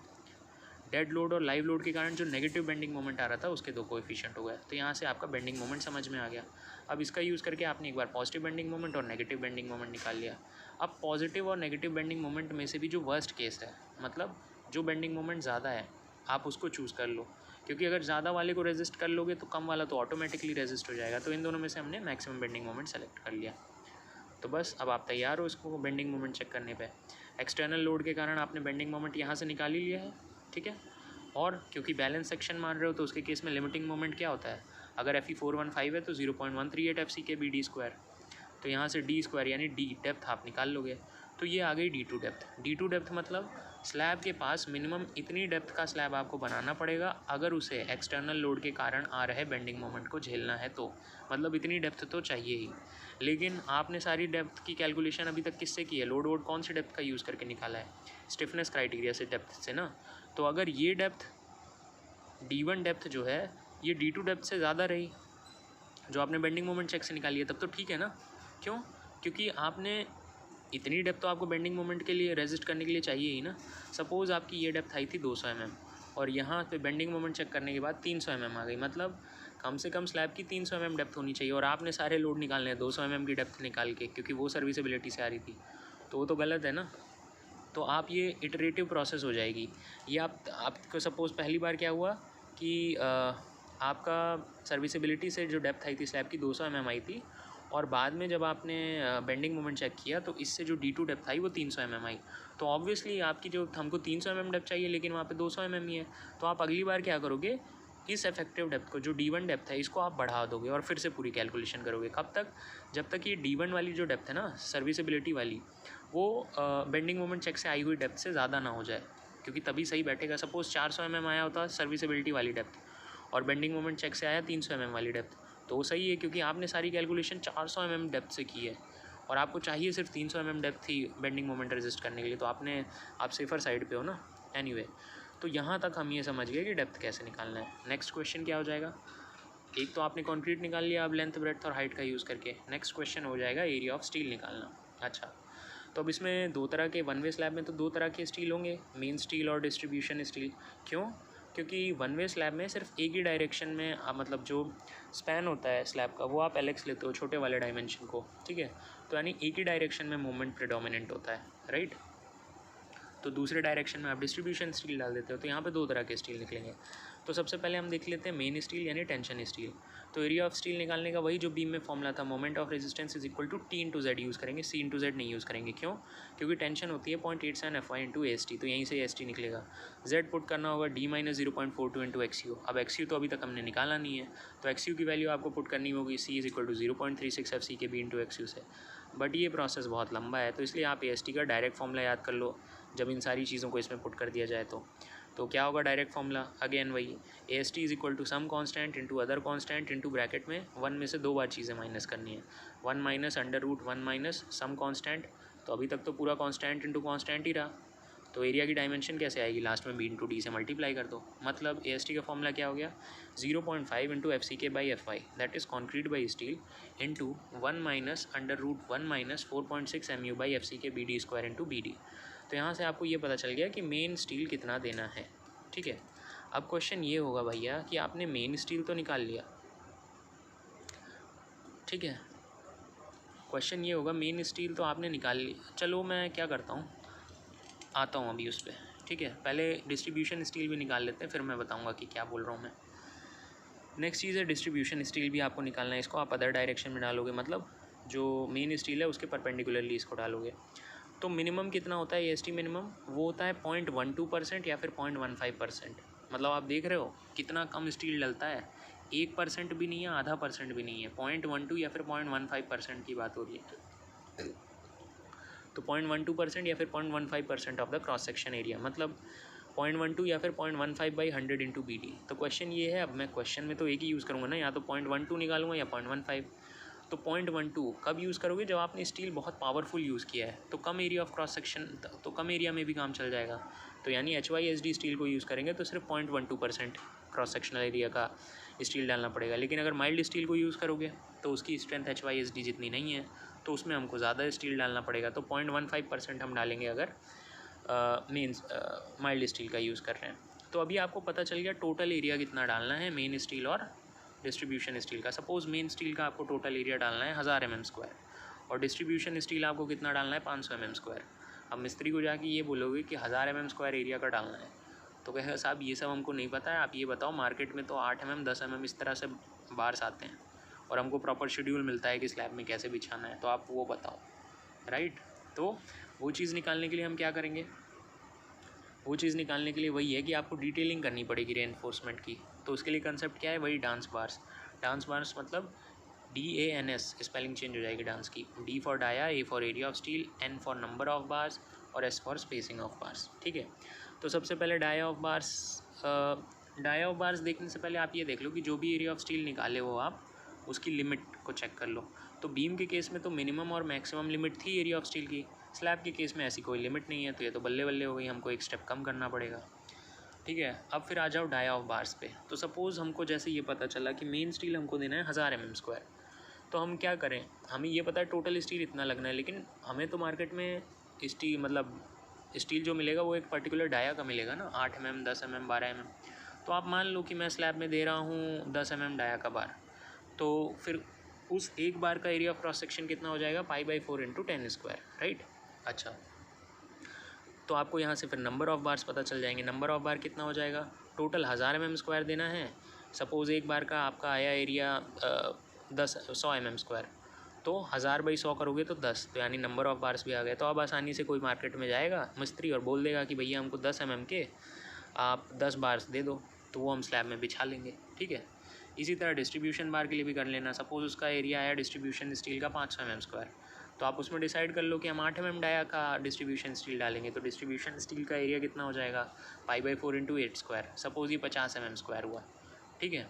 डेड लोड और लाइव लोड के कारण जो नेगेटिव बेंडिंग मोमेंट आ रहा था उसके दो कोएफिशिएंट हो गए। तो यहाँ से आपका बेंडिंग मोमेंट समझ में आ गया। अब इसका यूज़ करके आपने एक बार पॉजिटिव बेंडिंग मोमेंट और नेगेटिव बेंडिंग मोमेंट निकाल लिया। अब पॉजिटिव और नेगेटिव बेंडिंग मोमेंट में से भी जो वर्स्ट केस है, मतलब जो बेंडिंग मोमेंट ज़्यादा है, आप उसको चूज़ कर लो, क्योंकि अगर ज़्यादा वाले को रेजिस्ट कर लोगे तो कम वाला तो ऑटोमेटिकली रेजिस्ट हो जाएगा। तो इन दोनों में से हमने मैक्सिमम बेंडिंग मोमेंट सेलेक्ट कर लिया। तो बस अब आप तैयार हो इसको बेंडिंग मोमेंट चेक करने पे। एक्सटर्नल लोड के कारण आपने बेंडिंग मोमेंट यहाँ से निकाल ही लिया है, ठीक है। और क्योंकि बैलेंस सेक्शन मान रहे हो तो उसके केस में लिमिटिंग मोमेंट क्या होता है, अगर Fe415 है तो 0.138 FCK BD स्क्वायर, तो यहाँ से डी स्क्वायर यानी डी डेप्थ आप निकाल लोगे। तो ये आ गई D2 डेप्थ। D2 डेप्थ मतलब स्लैब के पास मिनिमम इतनी डेप्थ का स्लैब आपको बनाना पड़ेगा अगर उसे एक्सटर्नल लोड के कारण आ रहे बेंडिंग मोमेंट को झेलना है, तो मतलब इतनी डेप्थ तो चाहिए ही। लेकिन आपने सारी डेप्थ की कैलकुलेशन अभी तक किससे की है, लोड वोड कौन सी डेप्थ का यूज़ करके निकाला है, स्टिफनेस क्राइटेरिया से, डेप्थ से ना। तो अगर ये डेप्थ D1 डेप्थ जो है ये D2 डेप्थ से ज़्यादा रही जो आपने बेंडिंग मोमेंट चेक से निकाली है, तब तो ठीक है ना। क्यों? क्योंकि आपने इतनी डेप्थ तो आपको बेंडिंग मोमेंट के लिए रेजिस्ट करने के लिए चाहिए ही ना। सपोज़ आपकी ये डेप्थ आई थी 200 mm और यहाँ पे बेंडिंग मोमेंट चेक करने के बाद 300 mm आ गई, मतलब कम से कम स्लैब की 300 mm डेप्थ होनी चाहिए और आपने सारे लोड निकालने हैं 200 mm की डेप्थ निकाल के, क्योंकि वो सर्विसिबिलिटी से आ रही थी, तो वो तो गलत है ना। तो आप ये इटरेटिव प्रोसेस हो जाएगी। ये आपको सपोज़ पहली बार क्या हुआ कि आपका सर्विसिबिलिटी से जो डेप्थ आई थी स्लैब की 200 mm आई थी, और बाद में जब आपने बेंडिंग मोमेंट चेक किया तो इससे जो D2 डेप्थ आई वो 300 mm आई। तो ऑब्वियसली आपकी जो हमको 300 mm डेप्थ चाहिए लेकिन वहाँ पे 200 mm ही है, तो आप अगली बार क्या करोगे, इस इफेक्टिव डेप्थ को जो D1 डेप्थ है इसको आप बढ़ा दोगे और फिर से पूरी कैलकुलेशन करोगे। कब तक? जब तक ये D1 वाली जो डेप्थ है ना, सर्विसिबिलिटी वाली, वो बेंडिंग मोमेंट चेक से आई हुई डेप्थ से ज़्यादा ना हो जाए, क्योंकि तभी सही बैठेगा। सपोज़ 400 mm आया होता सर्विसिबिलिटी वाली डेप्थ और बेंडिंग मोमेंट चेक से आया 300 mm वाली डेप्थ, तो वो सही है क्योंकि आपने सारी कैलकुलेशन 400 mm डेप्थ से की है और आपको चाहिए सिर्फ 300 mm डेप्थ थी बेंडिंग मोमेंट रेजिस्ट करने के लिए, तो आप सेफर साइड पे हो ना। एनीवे, तो यहाँ तक हम ये समझ गए कि डेप्थ कैसे निकालना है। नेक्स्ट क्वेश्चन क्या हो जाएगा, एक तो आपने कंक्रीट निकाल लिया अब लेंथ ब्रेड्थ और हाइट का यूज़ करके। नेक्स्ट क्वेश्चन हो जाएगा एरिया ऑफ स्टील निकालना। अच्छा, तो अब इसमें दो तरह के, वन वे स्लैब में तो दो तरह के स्टील होंगे, मेन स्टील और डिस्ट्रीब्यूशन स्टील। क्यों? क्योंकि वन वे स्लैब में सिर्फ एक ही डायरेक्शन में मतलब जो स्पैन होता है स्लैब का वो आप LX लेते हो, छोटे वाले डायमेंशन को, ठीक है। तो यानी एक ही डायरेक्शन में मूवमेंट प्रेडोमिनेंट होता है, राइट। तो दूसरे डायरेक्शन में आप डिस्ट्रीब्यूशन स्टील डाल देते हो, तो यहाँ पे दो तरह के स्टील निकलेंगे। तो सबसे पहले हम देख लेते हैं मेन स्टील यानी टेंशन स्टील। तो एरिया ऑफ स्टील निकालने का वही जो बीम में फॉर्मूला था, moment of resistance is equal to T/Z use करेंगे, C/Z नहीं यूज़ करेंगे। क्यों? क्योंकि टेंशन होती है 0.87 FY/AST, तो यहीं से ST निकलेगा। Z पुट करना होगा D - 0.42 XU। अब XU तो अभी तक हमने निकाला नहीं है, तो XU की वैल्यू आपको पुट करनी होगी C is equal to 0.36 FCK B/XU से। बट ये प्रोसेस बहुत लंबा है, तो इसलिए आप AST का डायरेक्ट फॉर्मूला याद कर लो जब इन सारी चीज़ों को इसमें पुट कर दिया जाए। तो क्या होगा डायरेक्ट फॉर्मूला, अगेन वही AST is equal to some constant into other constant into bracket में 1 में से दो बार चीज़ें माइनस करनी है, 1 माइनस √1 माइनस सम कांस्टेंट। तो अभी तक तो पूरा कांस्टेंट इंटू कांस्टेंट ही रहा, तो एरिया की डायमेंशन कैसे आएगी, लास्ट में B/D से मल्टीप्लाई कर दो। मतलब AST का फॉर्मूला क्या हो गया, 0.5 into FCK/FY that is concrete by steel into 1 minus √1 minus 4.6 MU/FCK BD square into BD। तो यहाँ से आपको ये पता चल गया कि मेन स्टील कितना देना है, ठीक है। अब क्वेश्चन ये होगा भैया कि आपने मेन स्टील तो निकाल लिया, ठीक है। क्वेश्चन ये होगा मेन स्टील तो आपने निकाल लिया, चलो मैं क्या करता हूँ, आता हूँ अभी उस पर, ठीक है। पहले डिस्ट्रीब्यूशन स्टील भी निकाल लेते हैं, फिर मैं बताऊँगा कि क्या बोल रहा हूँ मैं। नेक्स्ट चीज़ है डिस्ट्रीब्यूशन स्टील भी आपको निकालना है। इसको आप अदर डायरेक्शन में डालोगे, मतलब जो मेन स्टील है उसके परपेंडिकुलरली इसको डालोगे। तो मिनिमम कितना होता है AST मिनिमम, वो होता है 0.12% या फिर 0.15%। मतलब आप देख रहे हो कितना कम स्टील डलता है, 1% भी नहीं है, आधा % भी नहीं है, 0.12 या फिर 0.15% की बात हो रही है। तो 0.12% या फिर 0.15% of the cross section area, मतलब 0.12 या फिर 0.15/100 इंटू BD। तो क्वेश्चन ये है, अब मैं क्वेश्चन में तो एक ही यूज़ करूँगा ना, या तो 0.12 निकालूंगा या 0.15। तो 0.12 कब यूज़ करोगे, जब आपने स्टील बहुत पावरफुल यूज़ किया है, तो कम एरिया ऑफ क्रॉस सेक्शन, तो कम एरिया में भी काम चल जाएगा। तो यानी HYSD स्टील को यूज़ करेंगे तो सिर्फ 0.12% क्रॉस सेक्शनल एरिया का स्टील डालना पड़ेगा। लेकिन अगर माइल्ड स्टील को यूज़ करोगे तो उसकी स्ट्रेंथ HYSD जितनी नहीं है, तो उसमें हमको ज़्यादा स्टील डालना पड़ेगा, तो 0.15% हम डालेंगे अगर मेन माइल्ड स्टील का यूज़ कर रहे हैं। तो अभी आपको पता चल गया टोटल एरिया कितना डालना है मेन स्टील और डिस्ट्रीब्यूशन स्टील का। सपोज़ मेन स्टील का आपको टोटल एरिया डालना है 1000 mm² और डिस्ट्रीब्यूशन स्टील आपको कितना डालना है 500 mm²। अब मिस्त्री को जाके ये बोलोगे कि 1000 mm² एरिया का डालना है, तो कहेगा साहब ये सब हमको नहीं पता है, आप ये बताओ मार्केट में तो 8 mm 10 mm इस तरह से बार्स आते हैं और हमको प्रॉपर शेड्यूल मिलता है कि स्लैब में कैसे बिछाना है, तो आप वो बताओ, राइट। तो वो चीज़ निकालने के लिए हम क्या करेंगे, वो चीज़ निकालने के लिए वही है कि आपको डिटेलिंग करनी पड़ेगी रेनफोर्समेंट की। तो उसके लिए कंसेप्ट क्या है, वही डांस बार्स। डांस बार्स मतलब DANS, स्पेलिंग चेंज हो जाएगी डांस की। D for dia, A for area of steel, N for number of bars और S for spacing of bars, ठीक है। तो सबसे पहले डाया ऑफ बार्स देखने से पहले आप ये देख लो कि जो भी एरिया ऑफ स्टील निकाले हो आप उसकी लिमिट को चेक कर लो। तो बीम के केस में तो मिनिमम और मैक्सिमम लिमिट थी एरिया ऑफ स्टील की, स्लैब के केस में ऐसी कोई लिमिट नहीं है, तो ये तो बल्ले बल्ले हो गई, हमको एक स्टेप कम करना पड़ेगा, ठीक है। अब फिर आ जाओ डाया ऑफ बार्स पे। तो सपोज़ हमको जैसे ये पता चला कि मेन स्टील हमको देना है 1000 mm², तो हम क्या करें, हमें ये पता है टोटल स्टील इतना लगना है, लेकिन हमें तो मार्केट में स्टील मतलब स्टील जो मिलेगा वो एक पर्टिकुलर डाया का मिलेगा ना, 8 mm 10 mm 12 mm। तो आप मान लो कि मैं स्लैब में दे रहा हूँ 10 mm डाया का बार, तो फिर उस एक बार का एरिया ऑफ क्रॉस सेक्शन कितना हो जाएगा, π/4 × 10², राइट। अच्छा, तो आपको यहाँ से फिर नंबर ऑफ़ बार्स पता चल जाएंगे। नंबर ऑफ़ बार कितना हो जाएगा, टोटल 1000 mm² देना है। सपोज़ एक बार का आपका आया एरिया 100 mm², तो 1000/100 करोगे तो 10, तो यानी नंबर ऑफ़ बार्स भी आ गए। तो अब आसानी से कोई मार्केट में जाएगा मिस्त्री और बोल देगा कि भैया हमको 10 mm के आप 10 बार्स दे दो, तो वो हम स्लैब में बिछा लेंगे, ठीक है। इसी तरह डिस्ट्रीब्यूशन बार के लिए भी कर लेना। सपोज़ उसका एरिया आया डिस्ट्रीब्यूशन स्टील का 500 mm², तो आप उसमें डिसाइड कर लो कि हम 8 mm डाया का डिस्ट्रीब्यूशन स्टील डालेंगे, तो डिस्ट्रीब्यूशन स्टील का एरिया कितना हो जाएगा, π/4 × 8²। सपोज़ ये 50 mm² हुआ, ठीक है।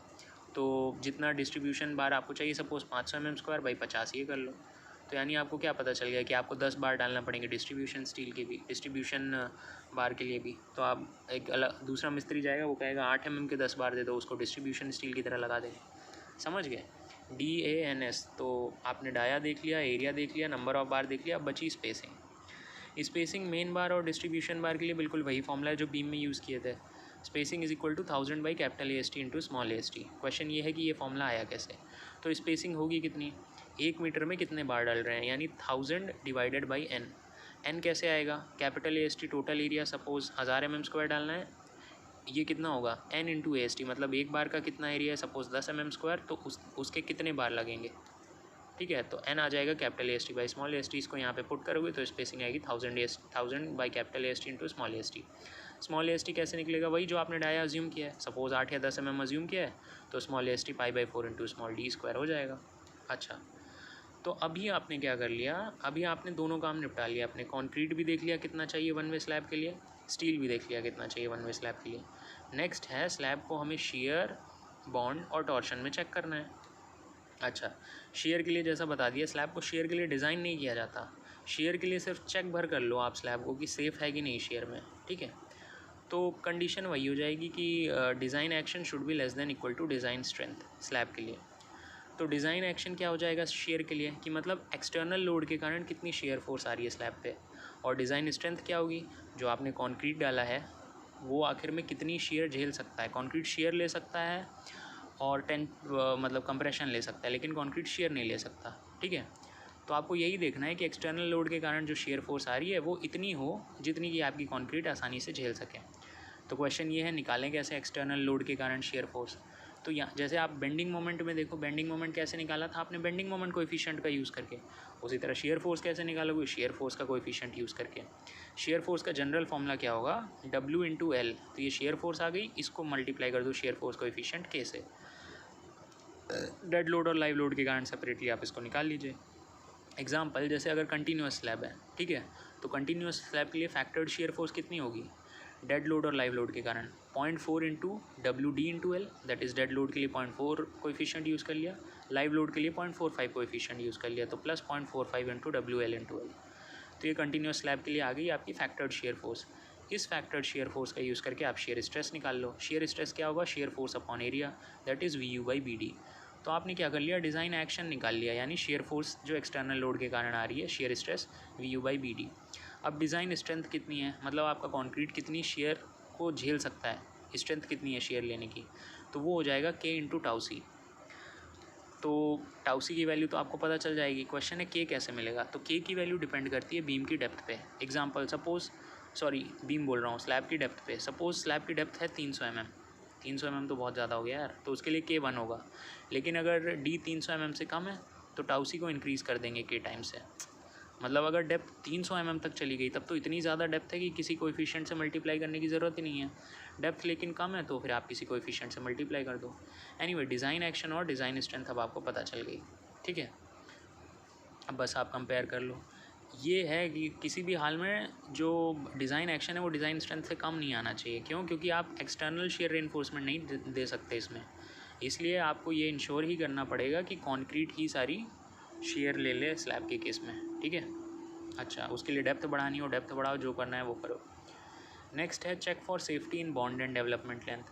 तो जितना डिस्ट्रीब्यूशन बार आपको चाहिए, सपोज़ 500 mm² बाई 50 ये कर लो। तो यानी आपको क्या पता चल गया कि आपको 10 बार डालना पड़ेंगे डिस्ट्रीब्यूशन स्टील के भी, डिस्ट्रीब्यूशन बार के लिए भी। तो आप एक अलग दूसरा मिस्त्री जाएगा, वो कहेगा 8 mm के 10 बार दे दो, उसको डिस्ट्रीब्यूशन स्टील की तरह लगा देंगे, समझ गए। DANS। तो आपने डाया देख लिया, एरिया देख लिया, नंबर ऑफ बार देख लिया, अब बची स्पेसिंग। स्पेसिंग मेन बार और डिस्ट्रीब्यूशन बार के लिए बिल्कुल वही फॉर्मूला है जो बीम में यूज़ किए थे। Spacing is equal to 1000/AST × small AST। Question ये है कि ये फॉर्मूला आया कैसे। तो स्पेसिंग होगी कितनी, 1 मीटर में कितने बार डाल रहे हैं, यानी 1000 डिवाइडेड बाई n। n कैसे आएगा, capital AST total area, suppose 1000 mm² डालना है, ये कितना होगा n × AST, मतलब एक बार का कितना एरिया है, सपोज़ 10 mm², तो उसके कितने बार लगेंगे, ठीक है। तो n आ जाएगा capital AST by small AST। इसको यहाँ पे पुट करोगे तो स्पेसिंग आएगी 1000 by capital AST × small AST। Small AST कैसे निकलेगा, वही जो आपने डाया अज्यूम किया है, सपोज़ 8 या 10 mm अज्यूम किया है, तो स्मॉल AST π/4 × स्मॉल d² हो जाएगा। अच्छा, तो अभी आपने क्या कर लिया, अभी आपने दोनों काम निपटा लिया। आपने कॉन्क्रीट भी देख लिया कितना चाहिए 1 वे स्लैब के लिए, स्टील भी देख लिया कितना चाहिए 1 वे स्लैब के लिए। नेक्स्ट है स्लैब को हमें शियर, बॉन्ड और टॉर्शन में चेक करना है। अच्छा, शेयर के लिए जैसा बता दिया, स्लैब को शेयर के लिए डिज़ाइन नहीं किया जाता, शेयर के लिए सिर्फ चेक भर कर लो आप स्लैब को कि सेफ़ है कि नहीं शेयर में, ठीक है। तो कंडीशन वही हो जाएगी कि design action should be less than equal to design strength slab के लिए। तो डिज़ाइन एक्शन क्या हो जाएगा शेयर के लिए, कि मतलब एक्सटर्नल लोड के कारण कितनी शेयर फोर्स आ रही है स्लैब पे, और डिज़ाइन स्ट्रेंथ क्या होगी, जो आपने कंक्रीट डाला है वो आखिर में कितनी शेयर झेल सकता है। कंक्रीट शेयर ले सकता है और मतलब कंप्रेशन ले सकता है, लेकिन कंक्रीट शेयर नहीं ले सकता, ठीक है। तो आपको यही देखना है कि एक्सटर्नल लोड के कारण जो शेयर फोर्स आ रही है वो इतनी हो जितनी कि आपकी कंक्रीट आसानी से झेल सके। तो क्वेश्चन ये है, निकालें कैसे एक्सटर्नल लोड के कारण शेयर फोर्स। तो यहाँ जैसे आप बेंडिंग मोमेंट में देखो, बेंडिंग मोमेंट कैसे निकाला था आपने, बेंडिंग मोमेंट कोएफिशिएंट का यूज़ करके। उसी तरह शेयर फोर्स कैसे निकालोगे, शेयर फोर्स का कोएफिशिएंट यूज़ करके। शेयर फोर्स का जनरल फॉर्मूला क्या होगा, W × L। तो ये शेयर फोर्स आ गई, इसको मल्टीप्लाई कर दो शेयर फोर्स कोएफिशिएंट K से। डेड लोड और लाइव लोड के कारण सेपरेटली आप इसको निकाल लीजिए। एग्जाम्पल, जैसे अगर कंटिन्यूस स्लैब है, ठीक है, तो कंटिन्यूस स्लैब के लिए फैक्टर्ड शेयर फोर्स कितनी होगी, डेड लोड और लाइव लोड के कारण 0.4 × WD × L, that is dead load के लिए 0.4 कोएफिशिएंट यूज़ कर लिया, लाइव लोड के लिए 0.45 कोएफिशिएंट यूज़ कर लिया, तो प्लस 0.45 × WL × L। तो ये कंटिन्यूस स्लैब के लिए आ गई आपकी फैक्टर्ड शेयर फोर्स। इस फैक्टर्ड शेयर फोर्स का यूज़ करके आप शेयर स्ट्रेस निकाल लो। शेयर स्ट्रेस क्या होगा, shear force upon area, that is VU/BD। तो आपने क्या कर लिया, डिज़ाइन एक्शन निकाल लिया, यानी शेयर फोर्स जो एक्सटर्नल लोड के कारण आ रही है, शेयर स्ट्रेस VU/BD। अब डिज़ाइन स्ट्रेंथ कितनी है, मतलब आपका कॉन्क्रीट कितनी शेयर को झेल सकता है, स्ट्रेंथ कितनी है शेयर लेने की, तो वो हो जाएगा K × τC। तो τC की वैल्यू तो आपको पता चल जाएगी। क्वेश्चन है K कैसे मिलेगा, तो K की वैल्यू डिपेंड करती है बीम की डेप्थ पे। एग्जांपल बीम बोल रहा हूँ, स्लैब की डेप्थ पे। सपोज स्लैब की डेप्थ है 300 mm। 300 mm तो बहुत ज़्यादा हो गया यार, तो उसके लिए K1 होगा। लेकिन अगर D 300 mm से कम है तो τC को इंक्रीज़ कर देंगे K टाइम से। मतलब अगर डेप्थ 300 mm तक चली गई तब तो इतनी ज़्यादा डेप्थ है कि किसी कोएफिशिएंट से मल्टीप्लाई करने की ज़रूरत ही नहीं है। डेप्थ लेकिन कम है तो फिर आप किसी कोएफिशिएंट से मल्टीप्लाई कर दो। एनीवे, डिज़ाइन एक्शन और डिज़ाइन स्ट्रेंथ अब आपको पता चल गई, ठीक है। अब बस आप कंपेयर कर लो। ये है कि किसी भी हाल में जो डिज़ाइन एक्शन है वो डिज़ाइन स्ट्रेंथ से कम नहीं आना चाहिए। क्यों? क्योंकि आप एक्सटर्नल शेयर रेनफोर्समेंट नहीं दे सकते इसमें, इसलिए आपको ये इंश्योर ही करना पड़ेगा कि कॉन्क्रीट ही सारी शेयर ले ले स्लैब के केस में, ठीक है। अच्छा, उसके लिए डेप्थ बढ़ानी हो डेप्थ बढ़ाओ, जो करना है वो करो। नेक्स्ट है check for safety in bond and development length.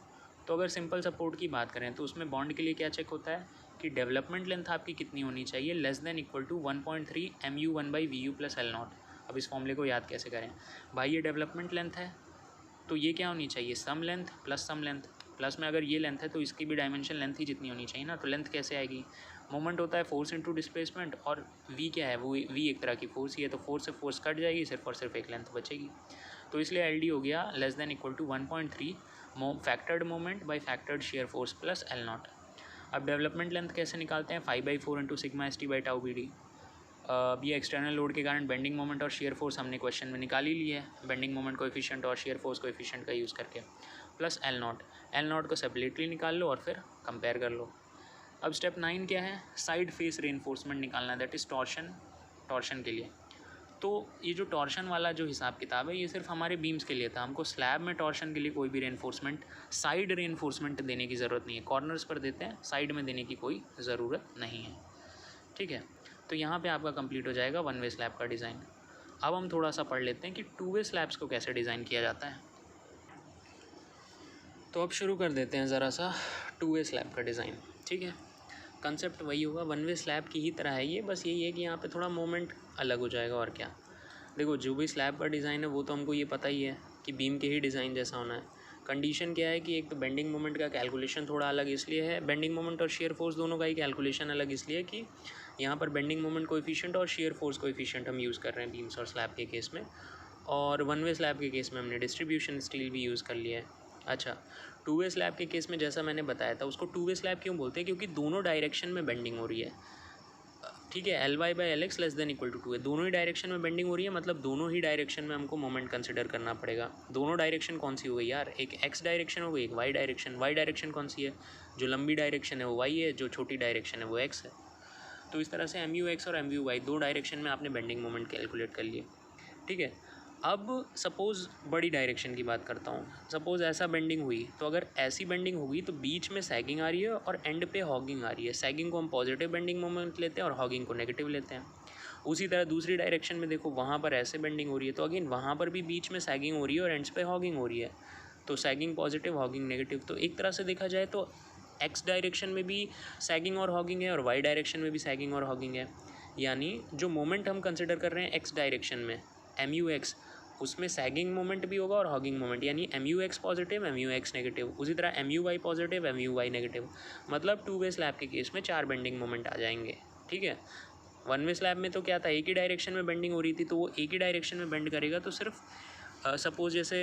तो अगर सिंपल सपोर्ट की बात करें तो उसमें बॉन्ड के लिए क्या चेक होता है कि डेवलपमेंट लेंथ आपकी कितनी होनी चाहिए, <= 1.3 mu1/vu + L0। अब इस फॉर्मूले को याद कैसे करें भाई, ये डेवलपमेंट लेंथ है तो ये क्या होनी चाहिए, सम लेंथ प्लस सम लेंथ। प्लस में अगर ये लेंथ है तो इसकी भी डायमेंशन लेंथ ही जितनी होनी चाहिए ना। तो लेंथ कैसे आएगी, मोमेंट होता है फोर्स इनटू डिस्प्लेसमेंट, और वी क्या है, वो वी एक तरह की फोर्स ही है, तो फोर्स से फोर्स कट जाएगी, सिर्फ और सिर्फ एक लेंथ बचेगी। तो इसलिए LD हो गया <= 1.3 factored moment by factored shear force plus L0। अब डेवलपमेंट लेंथ कैसे निकालते हैं, 5/4 × σ/ST/τBD। अब ये एक्सटर्नल लोड के कारण बेंडिंग मोमेंट और शेयर फोर्स हमने क्वेश्चन में निकाल ही ली है, बेंडिंग मोमेंट कोएफिशिएंट और शेयर फोर्स कोएफिशिएंट का यूज़ करके, प्लस L0 को सेपरेटली निकाल लो और फिर कंपेयर कर लो। अब स्टेप 9 क्या है, साइड फेस रेनफोर्समेंट निकालना, दैट इज़ टॉर्शन के लिए। तो ये जो टॉर्शन वाला जो हिसाब किताब है ये सिर्फ हमारे बीम्स के लिए था, हमको स्लैब में टॉर्शन के लिए कोई भी रेनफोर्समेंट, साइड रेनफोर्समेंट देने की ज़रूरत नहीं है। कॉर्नर्स पर देते हैं, साइड में देने की कोई ज़रूरत नहीं है, ठीक है। तो यहाँ पे आपका कंप्लीट हो जाएगा 1 वे स्लैब का डिज़ाइन। अब हम थोड़ा सा पढ़ लेते हैं कि 2 वे स्लैब्स को कैसे डिज़ाइन किया जाता है। तो अब शुरू कर देते हैं ज़रा सा 2 वे स्लैब का डिज़ाइन, ठीक है। कंसेप्ट वही होगा, 1 वे स्लैब की ही तरह है ये, बस यही है कि यहाँ पे थोड़ा मोमेंट अलग हो जाएगा और क्या। देखो, जो भी स्लैब का डिज़ाइन है वो तो हमको ये पता ही है कि बीम के ही डिज़ाइन जैसा होना है। कंडीशन क्या है कि एक तो बेंडिंग मोमेंट का कैलकुलेशन थोड़ा अलग इसलिए है, बेंडिंग मोमेंट और शेयर फोर्स दोनों का ही कैलकुलेशन अलग इसलिए कि यहाँ पर बेंडिंग मोमेंट कोएफिशिएंट और शेयर फोर्स कोएफिशिएंट हम यूज़ कर रहे हैं बीम्स और स्लैब के केस में, और 1 वे स्लैब के केस में हमने डिस्ट्रीब्यूशन स्टील भी यूज़ कर लिया है। अच्छा, 2 वे स्लैब के केस में जैसा मैंने बताया था, उसको 2 वे स्लैब क्यों बोलते हैं, क्योंकि दोनों डायरेक्शन में बेंडिंग हो रही है, ठीक है। Ly/Lx <= 2 है, दोनों ही डायरेक्शन में बेंडिंग हो रही है, मतलब दोनों ही डायरेक्शन में हमको मोमेंट कंसिडर करना पड़ेगा। दोनों डायरेक्शन कौन सी हो गई यार, एक x डायरेक्शन हो गई, एक y डायरेक्शन। y डायरेक्शन कौन सी है, जो लंबी डायरेक्शन है वो y है, जो छोटी डायरेक्शन है वो x है। तो इस तरह से MUX और MUY दो डायरेक्शन में आपने बेंडिंग मोमेंट कैलकुलेट कर लिए, ठीक है। अब सपोज़ बड़ी डायरेक्शन की बात करता हूँ, सपोज़ ऐसा बेंडिंग हुई, तो अगर ऐसी बेंडिंग होगी तो बीच में सैगिंग आ रही है और एंड पे हॉगिंग आ रही है। सैगिंग को हम पॉजिटिव बेंडिंग मोमेंट लेते हैं और हॉगिंग को नेगेटिव लेते हैं। उसी तरह दूसरी डायरेक्शन में देखो, वहाँ पर ऐसे बेंडिंग हो रही है तो अगेन वहाँ पर भी बीच में सैगिंग हो रही है और एंड्स पे हॉगिंग हो रही है, तो सैगिंग पॉजिटिव हॉगिंग नेगेटिव। तो एक तरह से देखा जाए तो एक्स डायरेक्शन में भी सैगिंग और हॉगिंग है और वाई डायरेक्शन में भी सैगिंग और हॉगिंग है। यानी जो मोमेंट हम कंसिडर कर रहे हैं एक्स डायरेक्शन में MUX, उसमें सैगिंग मोमेंट भी होगा और हॉगिंग मोमेंट, यानी MUX पॉजिटिव MUX नेगेटिव। उसी तरह MUY पॉजिटिव MUY नेगेटिव। मतलब 2 वे स्लैब के केस में 4 बेंडिंग मोमेंट आ जाएंगे, ठीक है। 1 वे स्लैब में तो क्या था, एक ही डायरेक्शन में बेंडिंग हो रही थी, तो वो एक ही डायरेक्शन में बेंड करेगा। तो सिर्फ सपोज जैसे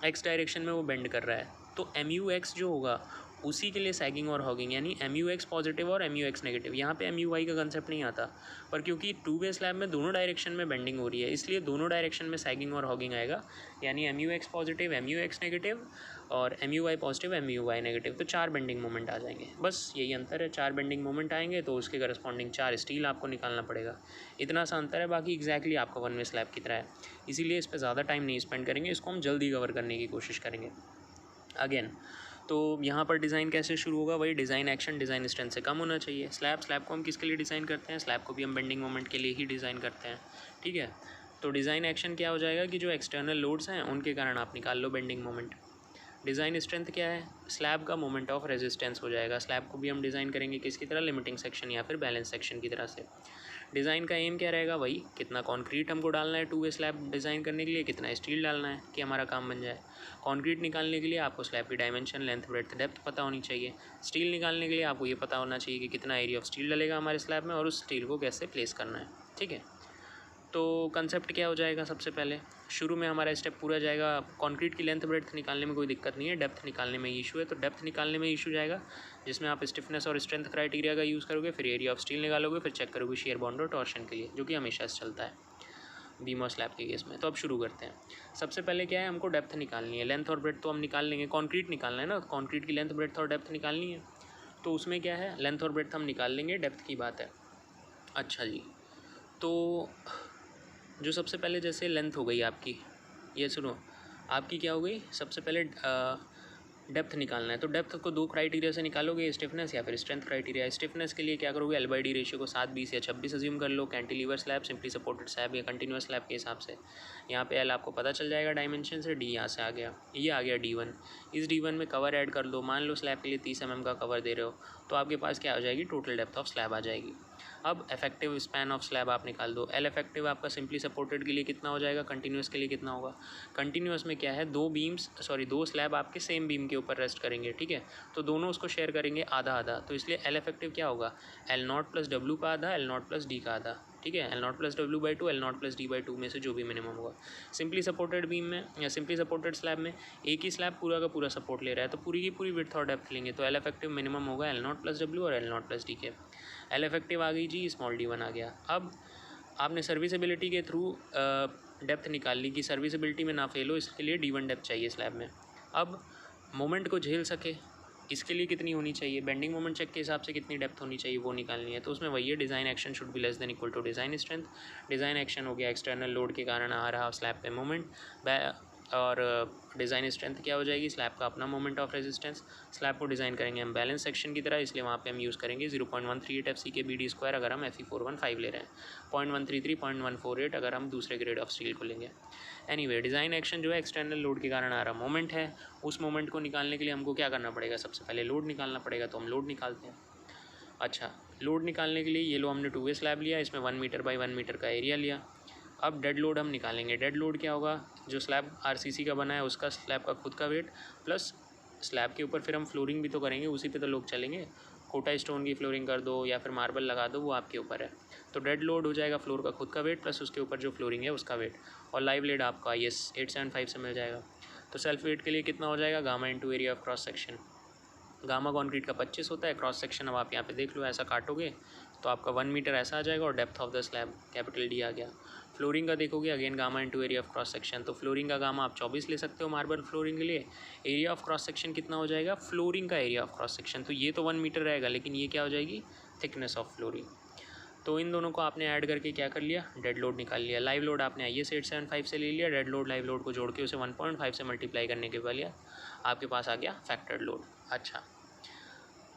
एक्स डायरेक्शन में वो बेंड कर रहा है तो MUX जो होगा उसी के लिए सैगिंग और हॉगिंग, यानी MUX पॉजिटिव और MUX नेगेटिव। यहाँ पे MUY का कंसेप्ट नहीं आता, पर क्योंकि 2 वे स्लैब में दोनों डायरेक्शन में बेंडिंग हो रही है इसलिए दोनों डायरेक्शन में सैगिंग और हॉगिंग आएगा, यानी MUX पॉजिटिव MUX नेगेटिव और MUY पॉजिटिव MUY नेगेटिव। तो 4 बेंडिंग मोमेंट आ जाएंगे, बस यही अंतर है। 4 बेंडिंग मोमेंट आएंगे तो उसके करस्पॉन्डिंग 4 स्टील आपको निकालना पड़ेगा। इतना सा अंतर है, बाकी एग्जैक्टली आपका 1 वे स्लैब की तरह है, इसीलिए इस पर ज़्यादा टाइम नहीं स्पेंड करेंगे, इसको हम जल्दी कवर करने की कोशिश करेंगे। अगेन, तो यहाँ पर डिज़ाइन कैसे शुरू होगा, वही डिज़ाइन एक्शन डिज़ाइन स्ट्रेंथ से कम होना चाहिए। स्लैब को हम किसके लिए डिज़ाइन करते हैं, स्लैब को भी हम बेंडिंग मोमेंट के लिए ही डिज़ाइन करते हैं, ठीक है। तो डिज़ाइन एक्शन क्या हो जाएगा कि जो एक्सटर्नल लोड्स हैं उनके कारण आप निकाल लो बेंडिंग मोमेंट। डिज़ाइन स्ट्रेंथ क्या है, स्लैब का मोमेंट ऑफ रेजिस्टेंस हो जाएगा। स्लैब को भी हम डिज़ाइन करेंगे किसकी तरह, लिमिटिंग सेक्शन या फिर बैलेंस सेक्शन की तरह से। डिज़ाइन का एम क्या रहेगा, वही कितना कंक्रीट हमको डालना है 2 वे स्लैब डिज़ाइन करने के लिए, कितना स्टील डालना है कि हमारा काम बन जाए। कंक्रीट निकालने के लिए आपको स्लैब की डायमेंशन, लेंथ, ब्रेड्थ, डेप्थ पता होनी चाहिए। स्टील निकालने के लिए आपको ये पता होना चाहिए कि कितना एरिया ऑफ स्टील डलेगा हमारे स्लैब में और उस स्टील को कैसे प्लेस करना है। ठीक है, तो कंसेप्ट क्या हो जाएगा, सबसे पहले शुरू में हमारा स्टेप पूरा जाएगा। कंक्रीट की लेंथ ब्रेड्थ निकालने में कोई दिक्कत नहीं है, डेप्थ निकालने में इशू है, तो डेप्थ निकालने में इशू जाएगा, जिसमें आप स्टिफनेस और स्ट्रेंथ क्राइटेरिया का यूज़ करोगे, फिर एरिया ऑफ स्टील निकालोगे, फिर चेक करोगे शियर बॉन्ड और टॉर्शन के लिए, जो कि हमेशा से चलता है बीम और स्लैब के केस में। तो अब शुरू करते हैं। सबसे पहले क्या है, हमको डेप्थ निकालनी है। लेंथ और ब्रेड्थ तो हम निकाल लेंगे, कॉन्क्रीट निकालना है ना, कॉन्क्रीट की लेंथ ब्रेड्थ और डेप्थ निकालनी है, तो उसमें क्या है, लेंथ और ब्रेड्थ हम निकाल लेंगे, डेप्थ की बात है। अच्छा जी, तो जो सबसे पहले जैसे लेंथ हो गई आपकी, ये सुनो, आपकी क्या हो गई, सबसे पहले डेप्थ निकालना है। तो डेप्थ को 2 क्राइटेरिया से निकालोगे, स्टिफनेस या फिर स्ट्रेंथ क्राइटेरिया। स्टिफनेस के लिए क्या करोगे, L/D रेशियो को 7/20 या 26 अज्यूम कर लो, cantilever slab, simply supported slab या कंटिन्यूस स्लैब के हिसाब से। यहाँ पे L आपको पता चल जाएगा डायमेंशन से, D यहाँ से आ गया, ये आ गया D1। इस D1 में कवर ऐड कर दो, मान लो स्लैब के लिए 30 mm का कवर दे रहे हो, तो आपके पास क्या आ जाएगी, टोटल डेप्थ ऑफ स्लैब आ जाएगी। अब इफेक्टिव स्पैन ऑफ स्लैब आप निकाल दो। L इफेक्टिव आपका सिंपली सपोर्टेड के लिए कितना हो जाएगा, कंटिन्यूस के लिए कितना होगा। कंटिन्यूस में क्या है, 2 स्लैब आपके सेम बीम के ऊपर रेस्ट करेंगे, ठीक है, तो दोनों उसको शेयर करेंगे आधा आधा, तो इसलिए L इफेक्टिव क्या होगा, L0 + W का आधा, L0 + D का आधा, ठीक है, L0 + W/2, L0 + D/2 में से जो भी मिनिमम होगा। सिंपली सपोर्टेड बीम में या सिंपली सपोर्टेड स्लैब में एक ही स्लैब पूरा का पूरा सपोर्ट ले रहा है, तो पूरी की पूरी विड्थ और डेप्थ लेंगे, तो L इफेक्टिव मिनिमम होगा L0 + W और L0 + D के। L इफेक्टिव आ गई जी, स्मॉल d1 आ गया। अब आपने सर्विसेबिलिटी के थ्रू डेप्थ निकाल ली कि सर्विसेबिलिटी में ना फेल हो, इसके लिए D1 डेप्थ चाहिए स्लैब में। अब मोमेंट को झेल सके, इसके लिए कितनी होनी चाहिए, बेंडिंग मोमेंट चेक के हिसाब से कितनी डेप्थ होनी चाहिए वो निकालनी है। तो उसमें वही है, design action should be less than equal to design strength. Design action हो गया एक्सटर्नल लोड के कारण आ रहा स्लैब पे मोमेंट, और डिज़ाइन स्ट्रेंथ क्या हो जाएगी, स्लैब का अपना मोमेंट ऑफ रेजिस्टेंस। स्लैब को डिज़ाइन करेंगे हम बैलेंस सेक्शन की तरह, इसलिए वहाँ पे हम यूज़ करेंगे 0.138 FC के BD² अगर हम Fe415 ले रहे हैं, 0.133 0.148 अगर हम दूसरे ग्रेड ऑफ स्टील को लेंगे। एनीवे, डिज़ाइन एक्शन जो है एक्सटर्नल लोड के कारण आ रहा मोमेंट है, उस मोमेंट को निकालने के लिए हमको क्या करना पड़ेगा, सबसे पहले लोड निकालना पड़ेगा, तो हम लोड निकालते हैं। अच्छा, लोड निकालने के लिए ये लो हमने 2 वे स्लैब लिया, इसमें 1 मीटर बाई 1 मीटर का एरिया लिया। अब डेड लोड हम निकालेंगे। डेड लोड क्या होगा, जो स्लैब RCC का बना है उसका स्लैब का खुद का वेट, प्लस स्लैब के ऊपर फिर हम फ्लोरिंग भी तो करेंगे, उसी पे तो लोग चलेंगे। कोटा स्टोन की फ्लोरिंग कर दो या फिर मार्बल लगा दो, वो आपके ऊपर है। तो डेड लोड हो जाएगा फ्लोर का खुद का वेट प्लस उसके ऊपर जो फ्लोरिंग है उसका वेट, और लाइव लेड आपका IS 875 से मिल जाएगा। तो सेल्फ वेट के लिए कितना हो जाएगा, gamma into area of cross section. Gamma concrete का 25 होता है, क्रॉस सेक्शन अब आप यहाँ पे देख लो, ऐसा काटोगे तो आपका 1 मीटर ऐसा आ जाएगा, और depth of the slab capital D आ गया। फ्लोरिंग का देखोगे again gamma into area of cross section, तो फ्लोरिंग का गामा आप 24 ले सकते हो मार्बल फ्लोरिंग के लिए। एरिया ऑफ क्रॉस सेक्शन कितना हो जाएगा, फ्लोरिंग का एरिया ऑफ क्रॉस सेक्शन, तो ये तो 1 मीटर रहेगा, लेकिन ये क्या हो जाएगी, थिकनेस ऑफ फ्लोरिंग। तो इन दोनों को आपने ऐड करके क्या कर लिया, डेड लोड निकाल लिया। लाइव लोड आपने IS 875 से ले लिया, डेड लोड लाइव लोड को जोड़ के उसे 1.5 से मल्टीप्लाई करने के बाद आपके पास आ गया फैक्टर्ड लोड। अच्छा,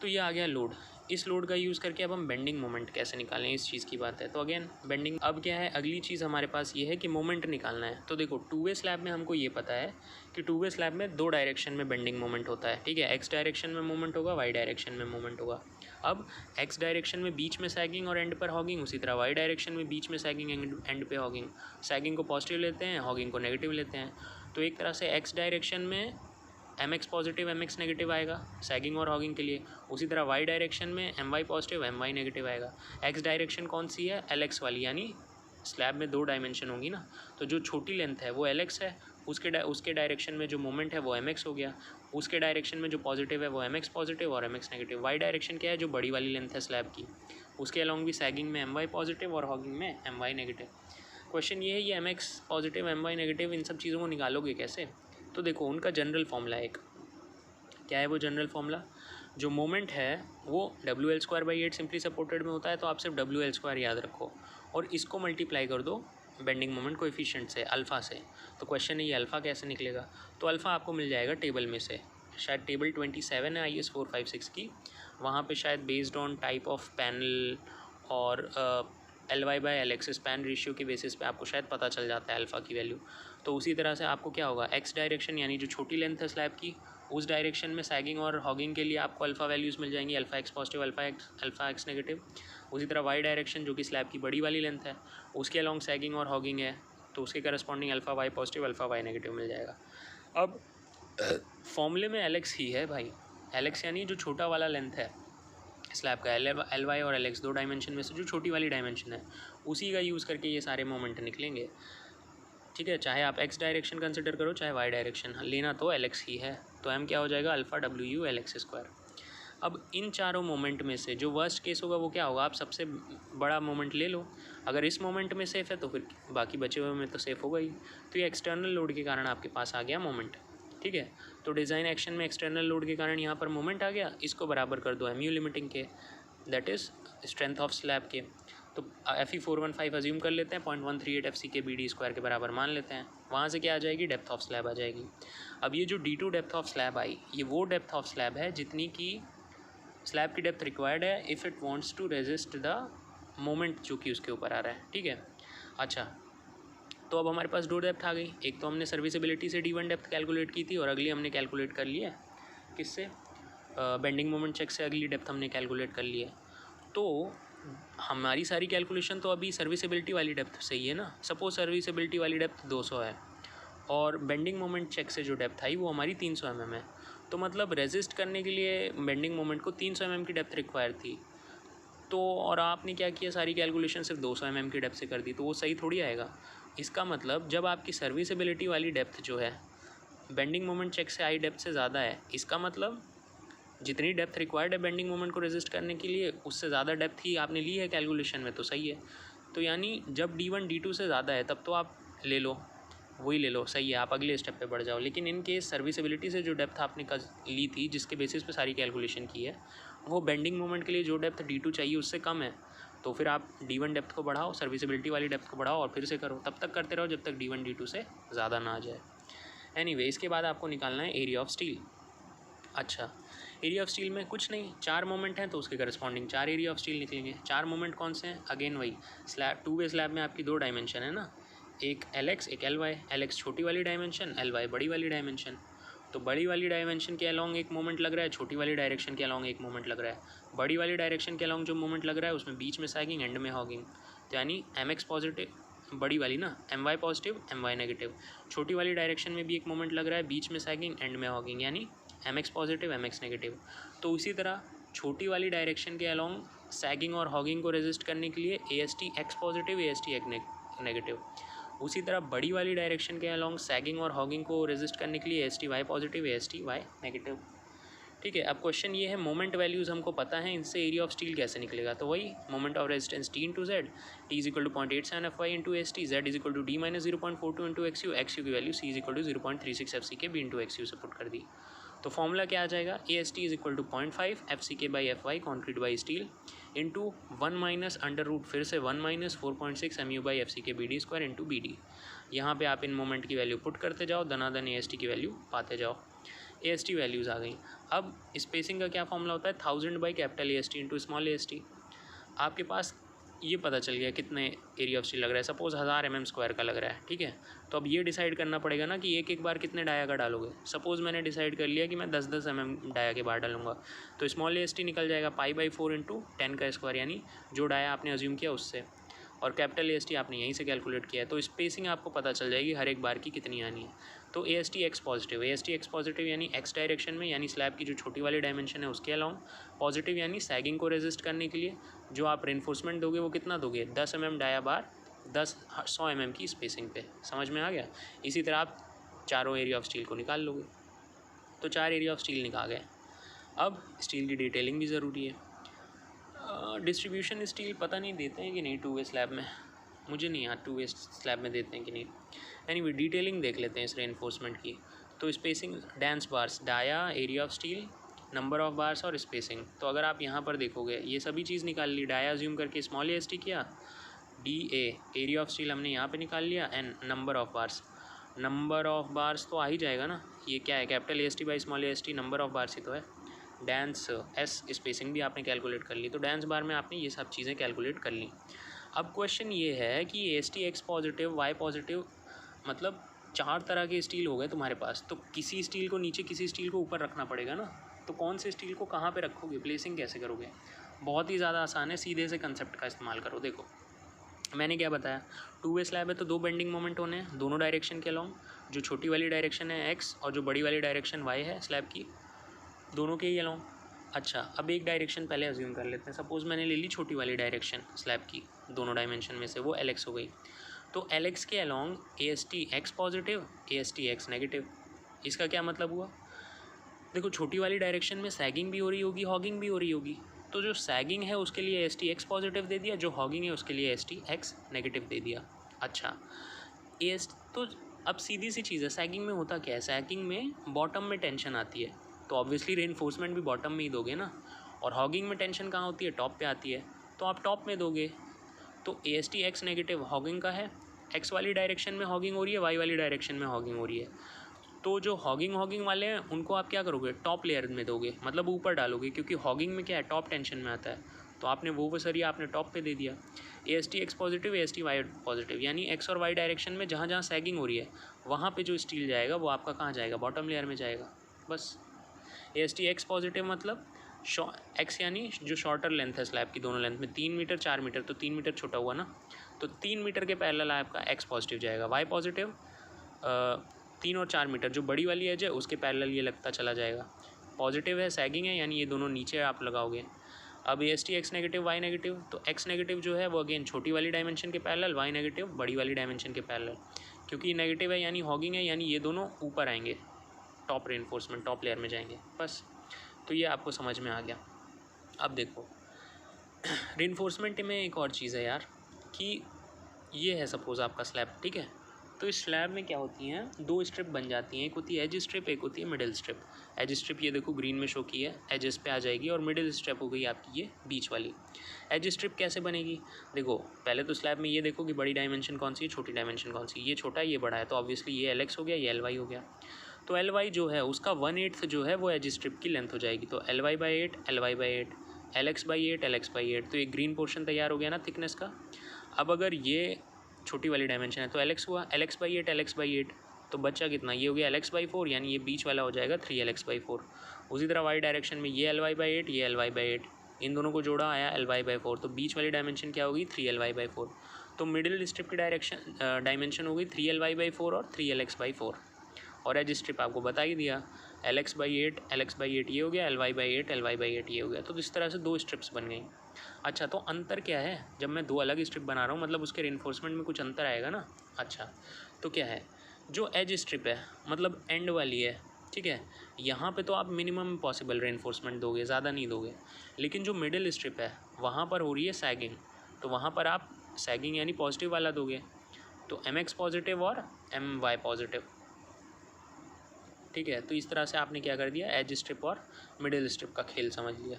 तो ये आ गया लोड। इस लोड का यूज़ करके अब हम बेंडिंग मोमेंट कैसे निकालें, इस चीज़ की बात है। तो अगेन बेंडिंग, अब क्या है, अगली चीज़ हमारे पास ये है कि मोमेंट निकालना है। तो देखो 2 वे स्लैब में हमको ये पता है कि 2 वे स्लैब में 2 डायरेक्शन में बेंडिंग मोमेंट होता है, ठीक है, X डायरेक्शन में मोमेंट होगा, Y डायरेक्शन में मोमेंट होगा। अब X डायरेक्शन में बीच में सैगिंग और एंड पर हॉगिंग, उसी तरह Y डायरेक्शन में बीच में सैगिंग एंड पे हॉगिंग। सैगिंग को पॉजिटिव लेते हैं, हॉगिंग को नेगेटिव लेते हैं। तो एक तरह से X डायरेक्शन में MX पॉजिटिव MX नेगेटिव आएगा सैगिंग और हॉगिंग के लिए, उसी तरह Y डायरेक्शन में MY पॉजिटिव MY नेगेटिव आएगा। X डायरेक्शन कौन सी है, LX वाली, यानी स्लैब में 2 डायमेंशन होंगी ना, तो जो छोटी लेंथ है वो LX है, उसके डायरेक्शन में जो मोमेंट है वो MX हो गया, उसके डायरेक्शन में जो पॉजिटिव है वो MX पॉजिटिव और MX नेगेटिव। Y डायरेक्शन क्या है, जो बड़ी वाली लेंथ है स्लैब की, उसके अलॉन्ग भी सैगिंग में MY पॉजिटिव और हॉगिंग में MY नेगेटिव। क्वेश्चन ये है, ये MX पॉजिटिव MY नेगेटिव इन सब चीज़ों को निकालोगे कैसे। तो देखो उनका जनरल फॉर्मूला एक क्या है, वो जनरल फॉर्मूला, जो मोमेंट है वो WL²/8 सिंपली सपोर्टेड में होता है, तो आप सिर्फ WL² याद रखो और इसको मल्टीप्लाई कर दो बेंडिंग मोमेंट कोएफिशिएंट से, अल्फ़ा से। तो क्वेश्चन है ये अल्फ़ा कैसे निकलेगा, तो अल्फ़ा आपको मिल जाएगा टेबल में से, शायद टेबल 27 है IS 456 की, वहाँ पे शायद based on type of panel और LY/LX स्पैन रेशियो के बेसिस पे आपको शायद पता चल जाता है अल्फ़ा की वैल्यू। तो उसी तरह से आपको क्या होगा, एक्स डायरेक्शन यानी जो छोटी लेंथ है स्लैब की, उस डायरेक्शन में सैगिंग और हॉगिंग के लिए आपको अल्फ़ा वैल्यूज़ मिल जाएंगी, alpha x positive, alpha x negative. उसी तरह वाई डायरेक्शन जो कि स्लैब की बड़ी वाली लेंथ है, उसके अलॉन्ग सैगिंग और हॉगिंग है, तो उसके corresponding alpha y positive, alpha y negative मिल जाएगा। अब फॉर्मूले में LX ही है भाई, LX यानी जो छोटा वाला लेंथ है स्लैब का, LY और LX दो डायमेंशन में से जो छोटी वाली डायमेंशन है, उसी का यूज़ करके ये सारे मोमेंट निकलेंगे। ठीक है, चाहे आप एक्स डायरेक्शन कंसिडर करो चाहे वाई डायरेक्शन, लेना तो LX ही है। तो M क्या हो जाएगा, अल्फ़ा WU LX स्क्वायर। अब इन चारों मोमेंट में से जो वर्स्ट केस होगा वो क्या होगा, आप सबसे बड़ा मोमेंट ले लो। अगर इस मोमेंट में सेफ़ है तो फिर बाकी बचे हुए में तो सेफ़ होगा ही। तो ये एक्सटर्नल लोड के कारण आपके पास आ गया मोमेंट। ठीक है, तो डिज़ाइन एक्शन में एक्सटर्नल लोड के कारण यहाँ पर मोमेंट आ गया, इसको बराबर कर दो MU लिमिटिंग के, that is strength of slab के। तो Fe415 अज्यूम कर लेते हैं, 0.138 FCK BD स्क्वायर के बराबर मान लेते हैं। वहाँ से क्या आ जाएगी, डेप्थ ऑफ स्लैब आ जाएगी। अब ये जो D2 डेप्थ ऑफ स्लैब आई, ये वो डेप्थ ऑफ स्लैब है जितनी की स्लैब की डेप्थ रिक्वायर्ड है if it wants to resist the moment जो कि उसके ऊपर आ रहा है। ठीक है, अच्छा, तो अब हमारे पास दो डेप्थ आ गई। एक तो हमने सर्विसिबिलिटी से D1 डेप्थ कैलकुलेट की थी और अगली हमने कैलकुलेट कर ली है किससे, बेंडिंग मोमेंट चेक से अगली डेप्थ हमने कैलकुलेट कर ली है। तो हमारी सारी कैलकुलेशन तो अभी सर्विसिबिलिटी वाली डेप्थ से ही है ना। सपोज सर्विसिबिलिटी वाली डेप्थ 200 है और बेंडिंग मोमेंट चेक से जो डेप्थ आई वो हमारी 300 mm है। तो मतलब रेजिस्ट करने के लिए बेंडिंग मोमेंट को 300 mm की डेप्थ रिक्वायर थी। तो और आपने क्या किया, सारी कैलकुलेशन सिर्फ 200 mm की डेप्थ से कर दी, तो वो सही थोड़ी आएगा। इसका मतलब जब आपकी सर्विसिबिलिटी वाली डेप्थ जो है बेंडिंग मोमेंट चेक से आई डेप्थ से ज़्यादा है, इसका मतलब जितनी डेप्थ रिक्वायर्ड है बेंडिंग मोमेंट को रेजिस्ट करने के लिए उससे ज़्यादा डेप्थ ही आपने ली है कैलकुलेशन में, तो सही है। तो यानी जब D1 D2 से ज़्यादा है तब तो आप ले लो, वही ले लो, सही है, आप अगले स्टेप पे बढ़ जाओ। लेकिन इन केस सर्विसिबिलिटी से जो डेप्थ आपने ली थी जिसके बेसिस पे सारी कैलकुलेशन की है, वो बेंडिंग मोमेंट के लिए जो डेप्थ D2 चाहिए उससे कम है, तो फिर आप D1 डेप्थ को बढ़ाओ, सर्विसिबिलिटी वाली डेप्थ को बढ़ाओ और फिर से करो, तब तक करते रहो जब तक D1 D2 से ज़्यादा ना आ जाए। एनीवे, इसके बाद आपको निकालना है एरिया ऑफ स्टील। अच्छा, एरिया ऑफ स्टील में कुछ नहीं, 4 मोमेंट हैं तो उसके करस्पॉन्डिंग 4 एरिया ऑफ स्टील निकलेंगे। 4 मोमेंट कौन से हैं, अगेन वही स्लैब, 2 वे स्लैब में आपकी 2 डायमेंशन है ना, एक LX एक LY, LX छोटी वाली डायमेंशन, LY बड़ी वाली डायमेंशन। तो बड़ी वाली डायमेंशन के अलॉन्ग एक मोमेंट लग रहा है, छोटी वाली डायरेक्शन के अलॉन्ग एक मोमेंट लग रहा है। बड़ी वाली डायरेक्शन के अलॉन्ग जो मोमेंट लग रहा है उसमें बीच में सैगिंग, एंड में हॉगिंग, तो यानी MX पॉजिटिव, बड़ी वाली ना, MY पॉजिटिव MY नेगेटिव। छोटी वाली डायरेक्शन में भी एक मोमेंट लग रहा है, बीच में सैगिंग, एंड में हॉगिंग, यानी MX पॉजिटिव MX नेगेटिव। तो उसी तरह छोटी वाली डायरेक्शन के अलॉन्ग सैगिंग और हॉगिंग को रेजिस्ट करने के लिए AST X positive AST X negative. उसी तरह बड़ी वाली डायरेक्शन के अलॉन्ग सैगिंग और हॉगिंग को रेजिस्ट करने के लिए AST Y positive AST Y negative. ठीक है, अब क्वेश्चन ये है, मोमेंट वैल्यूज़ हमको पता है, इनसे एरिया ऑफ स्टील कैसे निकलेगा। तो वही moment of resistance T into Z, T is equal to 0.87 FY into ST, Z is equal to D minus 0.42 into XU, XU की वैल्यू C is equal to 0.36 FCK B into XU से put कर दी। तो formula क्या आ जाएगा, AST is equal to 0.5 FCK by FY concrete by steel into 1 minus under root फिर से 1 minus 4.6 MU by FCK BD square into BD। यहाँ पे आप इन मोमेंट की वैल्यू पुट करते जाओ, दनादन AST की वैल्यू पाते जाओ। AST वैल्यूज़ आ गई। अब स्पेसिंग का क्या फॉर्मूला होता है, 1000 by capital AST into small AST। आपके पास ये पता चल गया कितने एरिया ऑफ स्टील लग रहा है, सपोज 1000 mm स्क्वायर का लग रहा है। ठीक है, तो अब ये डिसाइड करना पड़ेगा ना कि एक एक बार कितने डाया का डालोगे। सपोज़ मैंने डिसाइड कर लिया कि मैं 10-10 mm डाया के बार डालूंगा, तो स्मॉल AST निकल जाएगा π/4 इंटू 10 का स्क्वायर, यानी जो डाया आपने अज्यूम किया उससे, और कैपिटल AST आपने यहीं से कैलकुलेट किया है। तो स्पेसिंग आपको पता चल जाएगी हर एक बार की कितनी आनी है। तो AST X पॉजिटिव यानी X डायरेक्शन में, यानी स्लैब की जो छोटी वाली डायमेंशन है उसके अलॉन्ग, पॉजिटिव यानी सैगिंग को रेजिस्ट करने के लिए जो आप रेनफोर्समेंट दोगे वो कितना दोगे, 10 mm डाया बार 100 mm की स्पेसिंग पे। समझ में आ गया। इसी तरह आप चारों एरिया ऑफ स्टील को निकाल लोगे। तो 4 एरिया ऑफ स्टील निकाल गए। अब स्टील की डिटेलिंग भी ज़रूरी है। डिस्ट्रीब्यूशन स्टील पता नहीं देते हैं कि नहीं 2 वे स्लैब में, मुझे नहीं यार 2 वे स्लैब में देते हैं कि नहीं। एनीवे डिटेलिंग देख लेते हैं इस रेनफोर्समेंट की। तो spacing, dense bars, dia, area of steel, number of bars और स्पेसिंग। तो अगर आप यहाँ पर देखोगे ये सभी चीज़ निकाल ली, डाया अज्यूम करके स्मॉल AST किया, DA एरिया ऑफ स्टील हमने यहाँ पे निकाल लिया, एंड नंबर ऑफ बार्स तो आ ही जाएगा ना, ये क्या है, capital AST by small AST, number of bars ही तो है। डांस S स्पेसिंग भी आपने कैलकुलेट कर ली, तो डांस बार में आपने ये सब चीज़ें कैलकुलेट कर ली। अब क्वेश्चन ये है कि S T X positive Y positive मतलब 4 तरह के स्टील हो गए तुम्हारे पास, तो किसी स्टील को नीचे किसी स्टील को ऊपर रखना पड़ेगा ना। तो कौन से स्टील को कहाँ पे रखोगे, प्लेसिंग कैसे करोगे? बहुत ही ज़्यादा आसान है, सीधे से कंसेप्ट का इस्तेमाल करो। देखो मैंने क्या बताया, 2 वे स्लैब है तो 2 बेंडिंग मोमेंट होने हैं दोनों डायरेक्शन के अलॉन्ग। जो छोटी वाली डायरेक्शन है एक्स और जो बड़ी वाली डायरेक्शन वाई है स्लैब की, दोनों के ही अलॉन्ग। अच्छा, अब एक डायरेक्शन पहले अज्यूम कर लेते हैं। सपोज़ मैंने ले ली छोटी वाली डायरेक्शन स्लैब की, दोनों डायमेंशन में से वो एल एक्स हो गई। तो एल एक्स के along A S T X positive, A S T X negative. इसका क्या मतलब हुआ? देखो छोटी वाली डायरेक्शन में सैगिंग भी हो रही होगी, हॉगिंग भी हो रही होगी। तो जो सैगिंग है उसके लिए एस टी एक्स पॉजिटिव दे दिया, जो हॉगिंग है उसके लिए एस टी एक्स नेगेटिव दे दिया। अच्छा, एस तो अब सीधी सी चीज़ है, सैगिंग में होता क्या है, सैगिंग में बॉटम में टेंशन आती है, तो ऑब्वियसली रेनफोर्समेंट भी बॉटम में ही दोगे ना। और हॉगिंग में टेंशन कहाँ होती है, टॉप पे आती है, तो आप टॉप में दोगे। तो ए S T X negative hugging का है, एक्स वाली डायरेक्शन में हॉगिंग हो रही है, वाई वाली डायरेक्शन में हॉगिंग हो रही है। तो जो हॉगिंग वाले हैं उनको आप क्या करोगे, टॉप लेयर में दोगे, मतलब ऊपर डालोगे, क्योंकि हॉगिंग में क्या है, टॉप टेंशन में आता है। तो आपने वो सरिया आपने टॉप पे दे दिया। A S T X positive, A S T Y positive, यानी एक्स और वाई डायरेक्शन में जहाँ जहाँ सैगिंग हो रही है वहाँ पे जो स्टील जाएगा वो आपका कहाँ जाएगा, बॉटम लेयर में जाएगा। बस ए एस टी एक्स पॉजिटिव मतलब एक्स यानी जो शॉर्टर लेंथ है स्लैब की, दोनों लेंथ में 3 मीटर 4 मीटर, तो 3 मीटर छोटा हुआ ना, तो 3 मीटर के पैरेलल आपका एक्स पॉजिटिव जाएगा। वाई पॉजिटिव 3 और 4 मीटर, जो बड़ी वाली एज है उसके पैरेलल ये लगता चला जाएगा। पॉजिटिव है, सैगिंग है, यानी ये दोनों नीचे आप लगाओगे। अब A S T X negative Y negative, तो एक्स नेगेटिव जो है वो अगेन छोटी वाली डायमेंशन के पैरेलल, वाई नेगेटिव बड़ी वाली डायमेंशन के पैरेलल। क्योंकि नेगेटिव है यानी हॉगिंग है, यानी ये दोनों ऊपर आएंगे, टॉप रेनफोर्समेंट टॉप लेयर में जाएंगे। बस, तो ये आपको समझ में आ गया। अब देखो रेनफोर्समेंट में एक और चीज़ है यार, कि ये है सपोज़ आपका स्लैब, ठीक है। तो इस स्लैब में क्या होती हैं, 2 स्ट्रिप बन जाती हैं, एक होती है एज स्ट्रिप, एक होती है मिडिल स्ट्रिप। एज स्ट्रिप ये देखो ग्रीन में शो की है, एजेस पे आ जाएगी, और मिडिल स्ट्रिप हो गई आपकी ये बीच वाली। एज स्ट्रिप कैसे बनेगी, देखो पहले तो स्लैब में ये देखो कि बड़ी डायमेंशन कौन सी है, छोटी डायमेंशन कौन सी, ये छोटा है ये बड़ा है, तो ऑब्वियसली ये एल एक्स हो गया, ये एल वाई हो गया। तो एल वाई जो है उसका 1/8 जो है वो एज स्ट्रिप की लेंथ हो जाएगी, तो L Y by 8, L Y by 8, L X by 8, L X by 8, तो ये ग्रीन पोर्शन तैयार हो गया ना थिकनेस का। अब अगर ये छोटी वाली डायमेंशन है तो एल एक्स हुआ, L X by 8, L X by 8, तो बच्चा कितना, ये हो गया एल एक्स बाई 4, यानी ये बीच वाला हो जाएगा 3 एल एक्स बाई 4। उसी तरह वाई डायरेक्शन में ये एल वाई बाई 8, ये एल वाई बाई 8, इन दोनों को जोड़ा आया एल वाई बाई 4, तो बीच वाली डायमेंशन क्या होगी, 3 एल वाई बाई 4। तो मिडिल स्ट्रिप की डायमेंशन हो गई 3 एल वाई बाई 4 और 3 एल एक्स बाई 4। और एज स्ट्रिप आपको बता ही दिया, L X by 8, L X by 8 ये हो गया, L Y by 8, L Y by 8 ये हो गया। तो इस तरह से 2 स्ट्रिप्स बन गई। अच्छा, तो अंतर क्या है, जब मैं 2 अलग स्ट्रिप बना रहा हूँ मतलब उसके रेनफोर्समेंट में कुछ अंतर आएगा ना। अच्छा, तो क्या है, जो एज स्ट्रिप है मतलब एंड वाली है, ठीक है, यहाँ पे तो आप मिनिमम पॉसिबल रेनफोर्समेंट दोगे, ज़्यादा नहीं दोगे। लेकिन जो मिडिल स्ट्रिप है वहाँ पर हो रही है सैगिंग, तो वहाँ पर आप सैगिंग यानी पॉजिटिव वाला दोगे, तो एम एक्स पॉजिटिव और एम वाई पॉजिटिव, ठीक है। तो इस तरह से आपने क्या कर दिया, एज स्ट्रिप और मिडिल स्ट्रिप का खेल समझ लिया।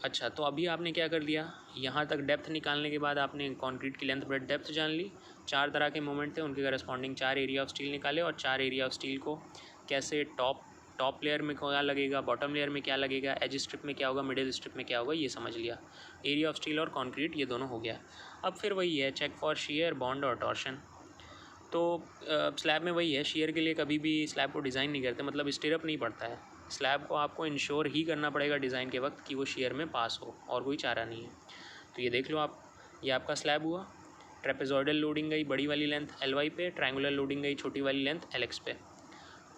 अच्छा, तो अभी आपने क्या कर लिया, यहाँ तक डेप्थ निकालने के बाद आपने कंक्रीट की लेंथ ब्रेड्थ डेप्थ जान ली। 4 तरह के मोमेंट थे, उनके करस्पॉन्डिंग 4 एरिया ऑफ स्टील निकाले, और 4 एरिया ऑफ स्टील को कैसे टॉप लेयर में क्या लगेगा, बॉटम लेयर में क्या लगेगा, एज स्ट्रिप में क्या होगा, मिडिल स्ट्रिप में क्या होगा, ये समझ लिया। एरिया ऑफ स्टील और कॉन्क्रीट ये दोनों हो गया। अब फिर वही है, चेक फॉर शियर, बॉन्ड और टॉर्शन। तो स्लैब में वही है, शियर के लिए कभी भी स्लैब को डिज़ाइन नहीं करते, मतलब स्टिरअप नहीं पड़ता है। स्लैब को आपको इंश्योर ही करना पड़ेगा डिज़ाइन के वक्त कि वो शियर में पास हो, और कोई चारा नहीं है। तो ये देख लो आप, ये आपका स्लैब हुआ, ट्रेपेजॉइडल लोडिंग गई बड़ी वाली लेंथ एल वाई पे, ट्रायंगुलर लोडिंग गई छोटी वाली लेंथ एल एक्स पे।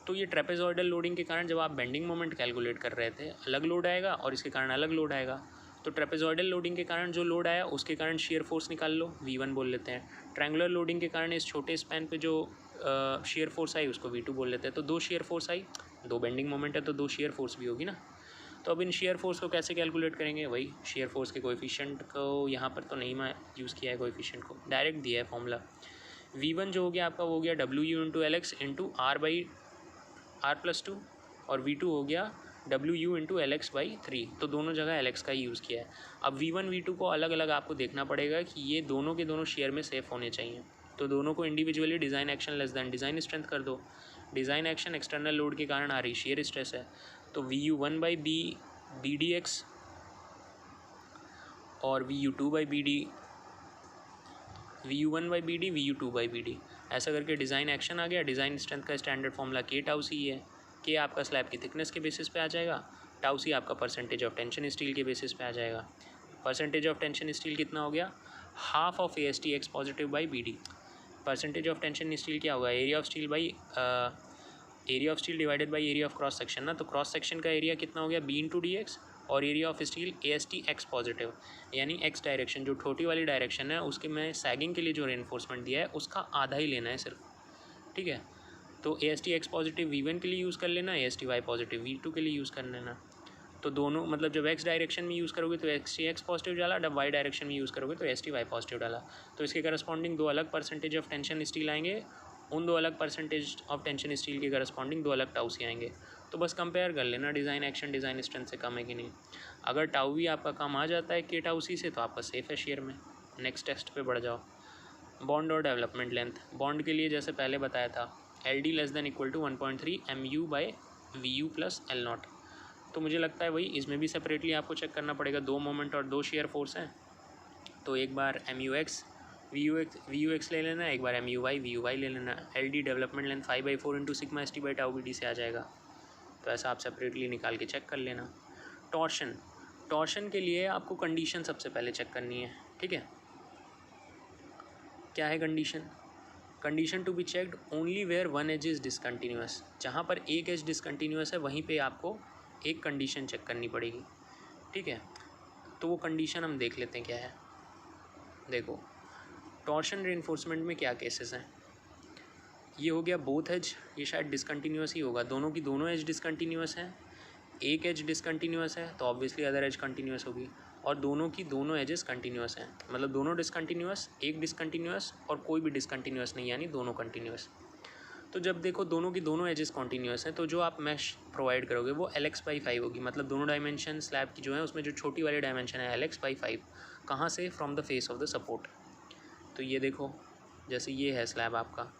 तो ये ट्रेपेजॉइडल लोडिंग के कारण जब आप बेंडिंग मोमेंट कैलकुलेट कर रहे थे, अलग लोड आएगा और इसके कारण अलग लोड आएगा। तो ट्रेपेजॉइडल लोडिंग के कारण जो लोड आया उसके कारण शियर फोर्स निकाल लो, V1 बोल लेते हैं। ट्रायंगुलर लोडिंग के कारण इस छोटे स्पैन पे जो शियर फोर्स आई उसको V2 बोल लेते हैं। तो 2 शियर फोर्स आई, 2 बेंडिंग मोमेंट है तो 2 शियर फोर्स भी होगी ना। तो अब इन शेयर फोर्स को कैसे कैलकुलेट करेंगे, वही शेयर फोर्स के कोएफिशिएंट को यहाँ पर तो नहीं मैं यूज़ किया है, कोएफिशिएंट को डायरेक्ट दिया है फॉर्मूला। V1 जो हो गया आपका वो हो गया WU into L x into R/R+2, और V2 हो गया WU into L X by 3, तो दोनों जगह एल एक्स का ही यूज़ किया है। अब V1 V2 को अलग अलग आपको देखना पड़ेगा कि ये दोनों के दोनों शेयर में सेफ होने चाहिए, तो दोनों को individually design action less than design strength कर दो। डिज़ाइन एक्शन एक्सटर्नल लोड के कारण आ रही शेयर स्ट्रेस है, तो VU1/B BDX और VU2/BD VU1/BD, VU2/BD, ऐसा करके डिज़ाइन एक्शन आ गया। डिज़ाइन स्ट्रेंथ का स्टैंडर्ड फॉर्मूला K टाउ सी है। K आपका स्लैब की थिकनेस के बेसिस पे आ जाएगा, टाउ सी आपका परसेंटेज ऑफ टेंशन स्टील के बेसिस पे आ जाएगा। परसेंटेज ऑफ टेंशन स्टील कितना हो गया, half of AST X positive by BD। Percentage of tension steel क्या होगा, area of steel by area of steel divided by area of cross section ना। तो क्रॉस सेक्शन का एरिया कितना हो गया, B/dx, और area of steel AST X positive, यानी X डायरेक्शन जो छोटी वाली डायरेक्शन है उसके में सैगिंग के लिए जो रेनफोर्समेंट दिया है उसका आधा ही लेना है सिर्फ, ठीक है। तो AST X पॉजिटिव V1 के लिए यूज़ कर लेना, AST Y पॉजिटिव V2 के लिए यूज़ कर लेना। तो दोनों मतलब जब X डायरेक्शन में यूज़ करोगे तो AST X पॉजिटिव डाला, जब Y डायरेक्शन में यूज़ करोगे तो AST Y पॉजिटिव डाला। तो इसके करस्पॉन्डिंग दो अलग परसेंटेज ऑफ टेंशन स्टील आएंगे, उन दो अलग परसेंटेज ऑफ टेंशन स्टील के करस्पॉन्डिंग दो अलग टाउ सी आएंगे। तो बस कंपेयर कर लेना डिज़ाइन एक्शन डिज़ाइन स्ट्रेंथ से कम है कि नहीं। अगर टाउ भी आपका कम आ जाता है K टाउ सी से तो आपका सेफ है शेयर में। नेक्स्ट टेस्ट पे बढ़ जाओ। बॉन्ड और डेवलपमेंट लेंथ। बॉन्ड के लिए जैसे पहले बताया था LD <= 1.3 MU/VU + L0। तो मुझे लगता है वही इसमें भी सेपरेटली आपको चेक करना पड़ेगा। दो मोमेंट और दो शेयर फोर्स हैं, तो एक बार MUX VUX ले लेना, एक बार MUY VUY ले लेना। LD development length 5/4 × sigma ST/τ/BD से आ जाएगा। तो ऐसा आप सेपरेटली निकाल के चेक कर लेना। टॉर्शन के लिए आपको कंडीशन सबसे पहले चेक करनी है, ठीक है। क्या है condition to be checked only where one edge is discontinuous. जहाँ पर एक एज डिसकंटिन्यूअस है वहीं पे आपको एक कंडीशन चेक करनी पड़ेगी, ठीक है। तो वो कंडीशन हम देख लेते हैं क्या है। देखो टॉर्शन रेनफोर्समेंट में क्या केसेस हैं। ये हो गया बोथ एज, ये शायद डिसकंटिन्यूअस ही होगा, दोनों की दोनों एज डिसकंटिन्यूअस हैं। एक एज डिसकंटिन्यूअस है तो ऑब्वियसली अदर एज कंटिन्यूअस होगी, और दोनों की दोनों एजेस कंटिन्यूअस हैं, मतलब दोनों डिसकंटिन्यूअस, एक डिसकंटिन्यूअस और कोई भी डिसकंटिन्यूअस नहीं, यानी दोनों कंटिन्यूअस। तो जब देखो दोनों की दोनों एजेस कॉन्टीन्यूअस हैं तो जो आप मैश प्रोवाइड करोगे वो LX/5 होगी, मतलब दोनों डायमेंशन स्लैब की जो है उसमें जो छोटी वाली डायमेंशन है LX/5, कहाँ से, from the face of the support. तो ये देखो जैसे ये है स्लैब आपका,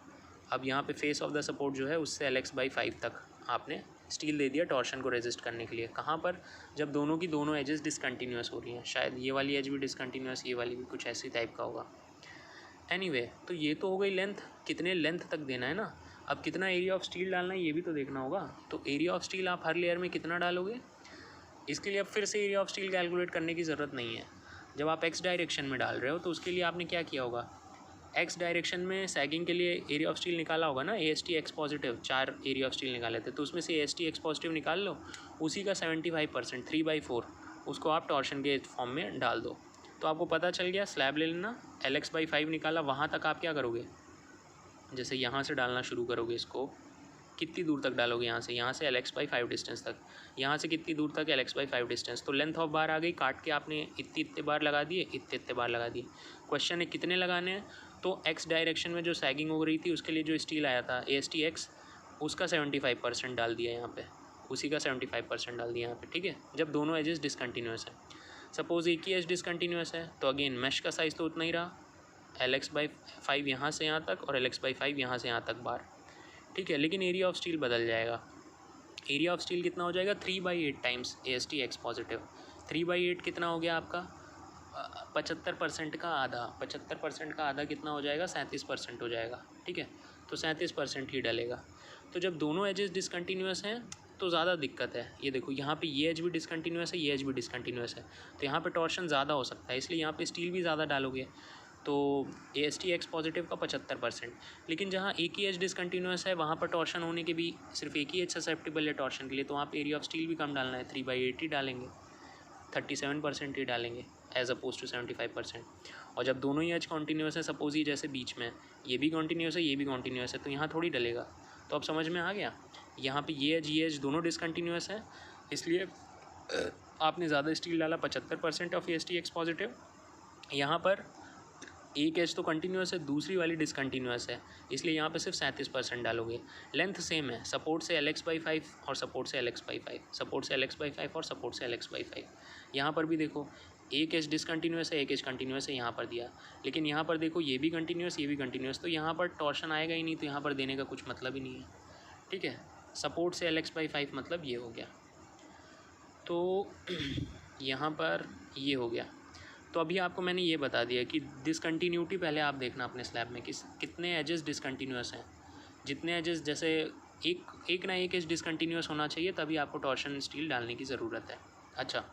अब यहाँ पे फेस ऑफ द सपोर्ट जो है उससे LX/5 तक आपने स्टील दे दिया टॉर्शन को रेजिस्ट करने के लिए। कहाँ पर, जब दोनों की दोनों एजेस डिसकंटिन्यूअस हो रही हैं, शायद ये वाली एज भी डिसकंटिन्यूअस, ये वाली भी कुछ ऐसी टाइप का होगा। एनीवे, तो ये तो हो गई लेंथ, कितने लेंथ तक देना है ना। अब कितना एरिया ऑफ स्टील डालना है ये भी तो देखना होगा। तो एरिया ऑफ स्टील आप हर लेयर में कितना डालोगे, इसके लिए अब फिर से एरिया ऑफ स्टील कैलकुलेट करने की ज़रूरत नहीं है। जब आप X डायरेक्शन में डाल रहे हो तो उसके लिए आपने क्या किया होगा, X डायरेक्शन में सैगिंग के लिए एरिया ऑफ स्टील निकाला होगा ना, AST X positive, 4 area of steel निकाले थे, तो उसमें से AST X पॉजिटिव निकाल लो, उसी का 75% 3/4 उसको आप टॉर्शन के फॉर्म में डाल दो। तो आपको पता चल गया, स्लैब ले लेना, LX/5 निकाला, वहाँ तक आप क्या करोगे, जैसे यहाँ से डालना शुरू करोगे इसको, कितनी दूर तक डालोगे, यहाँ से LX/5 डिस्टेंस तक, यहाँ से कितनी दूर तक LX/5 डिस्टेंस, तो लेंथ ऑफ बार आ गई, काट के आपने इतने बार लगा दिए, इतने बार लगा दिए। क्वेश्चन है कितने लगाने हैं, तो X डायरेक्शन में जो सैगिंग हो रही थी उसके लिए जो स्टील आया था AST X, उसका 75% डाल दिया यहाँ पे, उसी का 75% डाल दिया यहाँ पे, ठीक है। जब दोनों एजेस डिसकंटिन्यूअस है, सपोज एक ही एज डिसकंटिन्यूअस है तो अगेन मैश का साइज़ तो उतना ही रहा, LX/5 यहाँ से यहाँ तक और LX/5 यहाँ से यहाँ तक बार, ठीक है। लेकिन एरिया ऑफ स्टील बदल जाएगा। एरिया ऑफ स्टील कितना हो जाएगा, 3/8 टाइम्स AST X पॉजिटिव। 3/8 कितना हो गया आपका, 75% का आधा, 75% का आधा कितना हो जाएगा, 37% हो जाएगा, ठीक है। तो 37% ही डलेगा। तो जब दोनों एजेस डिसकंटिन्यूअस हैं तो ज़्यादा दिक्कत है। ये देखो यहाँ पे ये एज भी डिसकंटिन्यूअस है, ये एज भी डिसकंटिन्यूअस है, तो यहाँ पे टॉर्शन ज़्यादा हो सकता है, इसलिए यहाँ पे स्टील भी ज़्यादा डालोगे। तो AST X पॉजिटिव का 75%, लेकिन जहाँ एक ही एज डिसकंटिन्यूअस है वहाँ पर टॉर्शन होने के भी सिर्फ एक ही एज ससेप्टेबल है टॉर्शन के लिए, तो वहाँ पे एरिया ऑफ स्टील भी कम डालना है, 3/8 ही डालेंगे, 37% ही डालेंगे एज अपोज टू 75%। और जब दोनों ही एज कॉन्टीन्यूअस है, सपोज ही जैसे बीच में ये भी कॉन्टीन्यूअस है ये भी कॉन्टीन्यूअस है, तो यहाँ थोड़ी डलेगा। तो अब समझ में आ गया, यहाँ पे ये एज दोनों डिसकंटिन्यूअस है, इसलिए आपने ज़्यादा स्टील डाला, 75% ऑफ AST X पॉजिटिव। यहाँ पर एक एज तो कंटिन्यूअस है, दूसरी वाली डिसकंटिन्यूअस है, इसलिए यहाँ पे सिर्फ 37% डालोगे। लेंथ सेम है, सपोर्ट से LX/5 और सपोर्ट से LX/5, सपोर्ट से LX/5 और सपोर्ट से LX/5। यहाँ पर भी देखो एक एज डिसकंटिन्यूअस है, एक एज कंटिन्यूअस है, यहाँ पर दिया, लेकिन यहाँ पर देखो ये भी कंटिन्यूअस ये भी कंटिन्यूअस, तो यहाँ पर टॉर्शन आएगा ही नहीं, तो यहाँ पर देने का कुछ मतलब ही नहीं है, ठीक है। सपोर्ट से LX/5 मतलब ये हो गया। तो यहाँ पर ये हो गया। तो अभी आपको मैंने ये बता दिया कि डिसकंटिन्यूटी पहले आप देखना अपने स्लैब में कि कितने एजेस डिसकंटिन्यूस हैं। जितने एजेस, जैसे एक ना एक एज डिसकंटिन्यूस होना चाहिए, तभी आपको टॉर्शन स्टील डालने की ज़रूरत है। अच्छा,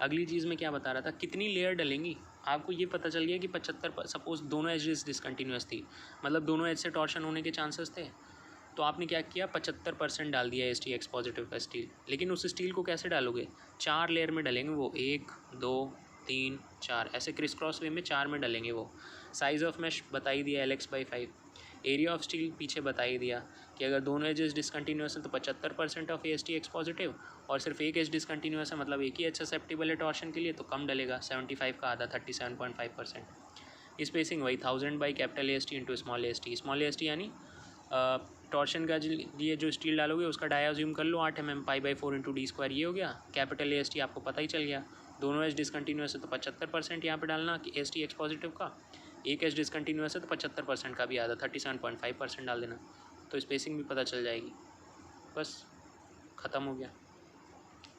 अगली चीज़ में क्या बता रहा था, कितनी लेयर डलेंगी। आपको ये पता चल गया कि 75, सपोज दोनों एजेस डिसकंटिन्यूस थी, मतलब दोनों एज से टॉर्शन होने के चांसेस थे, तो आपने क्या किया, 75% डाल दिया STX पॉजिटिव का स्टील। लेकिन उस स्टील को कैसे डालोगे, 4 लेयर में डलेंगे वो, 1 2 3 4, ऐसे क्रिस क्रॉस वे में 4 में डलेंगे वो। साइज़ ऑफ मैश बता ही दिया, LX/5। एरिया ऑफ स्टील पीछे बता ही दिया कि अगर दोनों एजेस डिसकंटिन्यूस हैं तो 75% ऑफ STX पॉजिटिव, और सिर्फ एक एज डिसकंटिन्यूस है, मतलब एक ही एज ससेप्टेबल है टॉर्शन के लिए, तो कम डलेगा, 75 का आधा, 37.5%। स्पेसिंग वही 1000/कैपिटल AST इंटू स्मॉल AST यानी टॉर्शन का ये जो स्टील डालोगे उसका डाया अज्यूम कर लो 8 mm, π/4 इंटू D², ये हो गया। कैपिटल AST आपको पता ही चल गया, दोनों एज डिसकंटिन्यूस है तो 75% यहाँ पे डालना कि STX पॉजिटिव का, एक एज डिसकंटिन्यूस है तो 75% का भी आधा, 37.5% डाल देना, तो स्पेसिंग भी पता चल जाएगी। बस ख़त्म हो गया।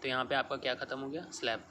तो यहाँ पे आपका क्या ख़त्म हो गया, स्लैब।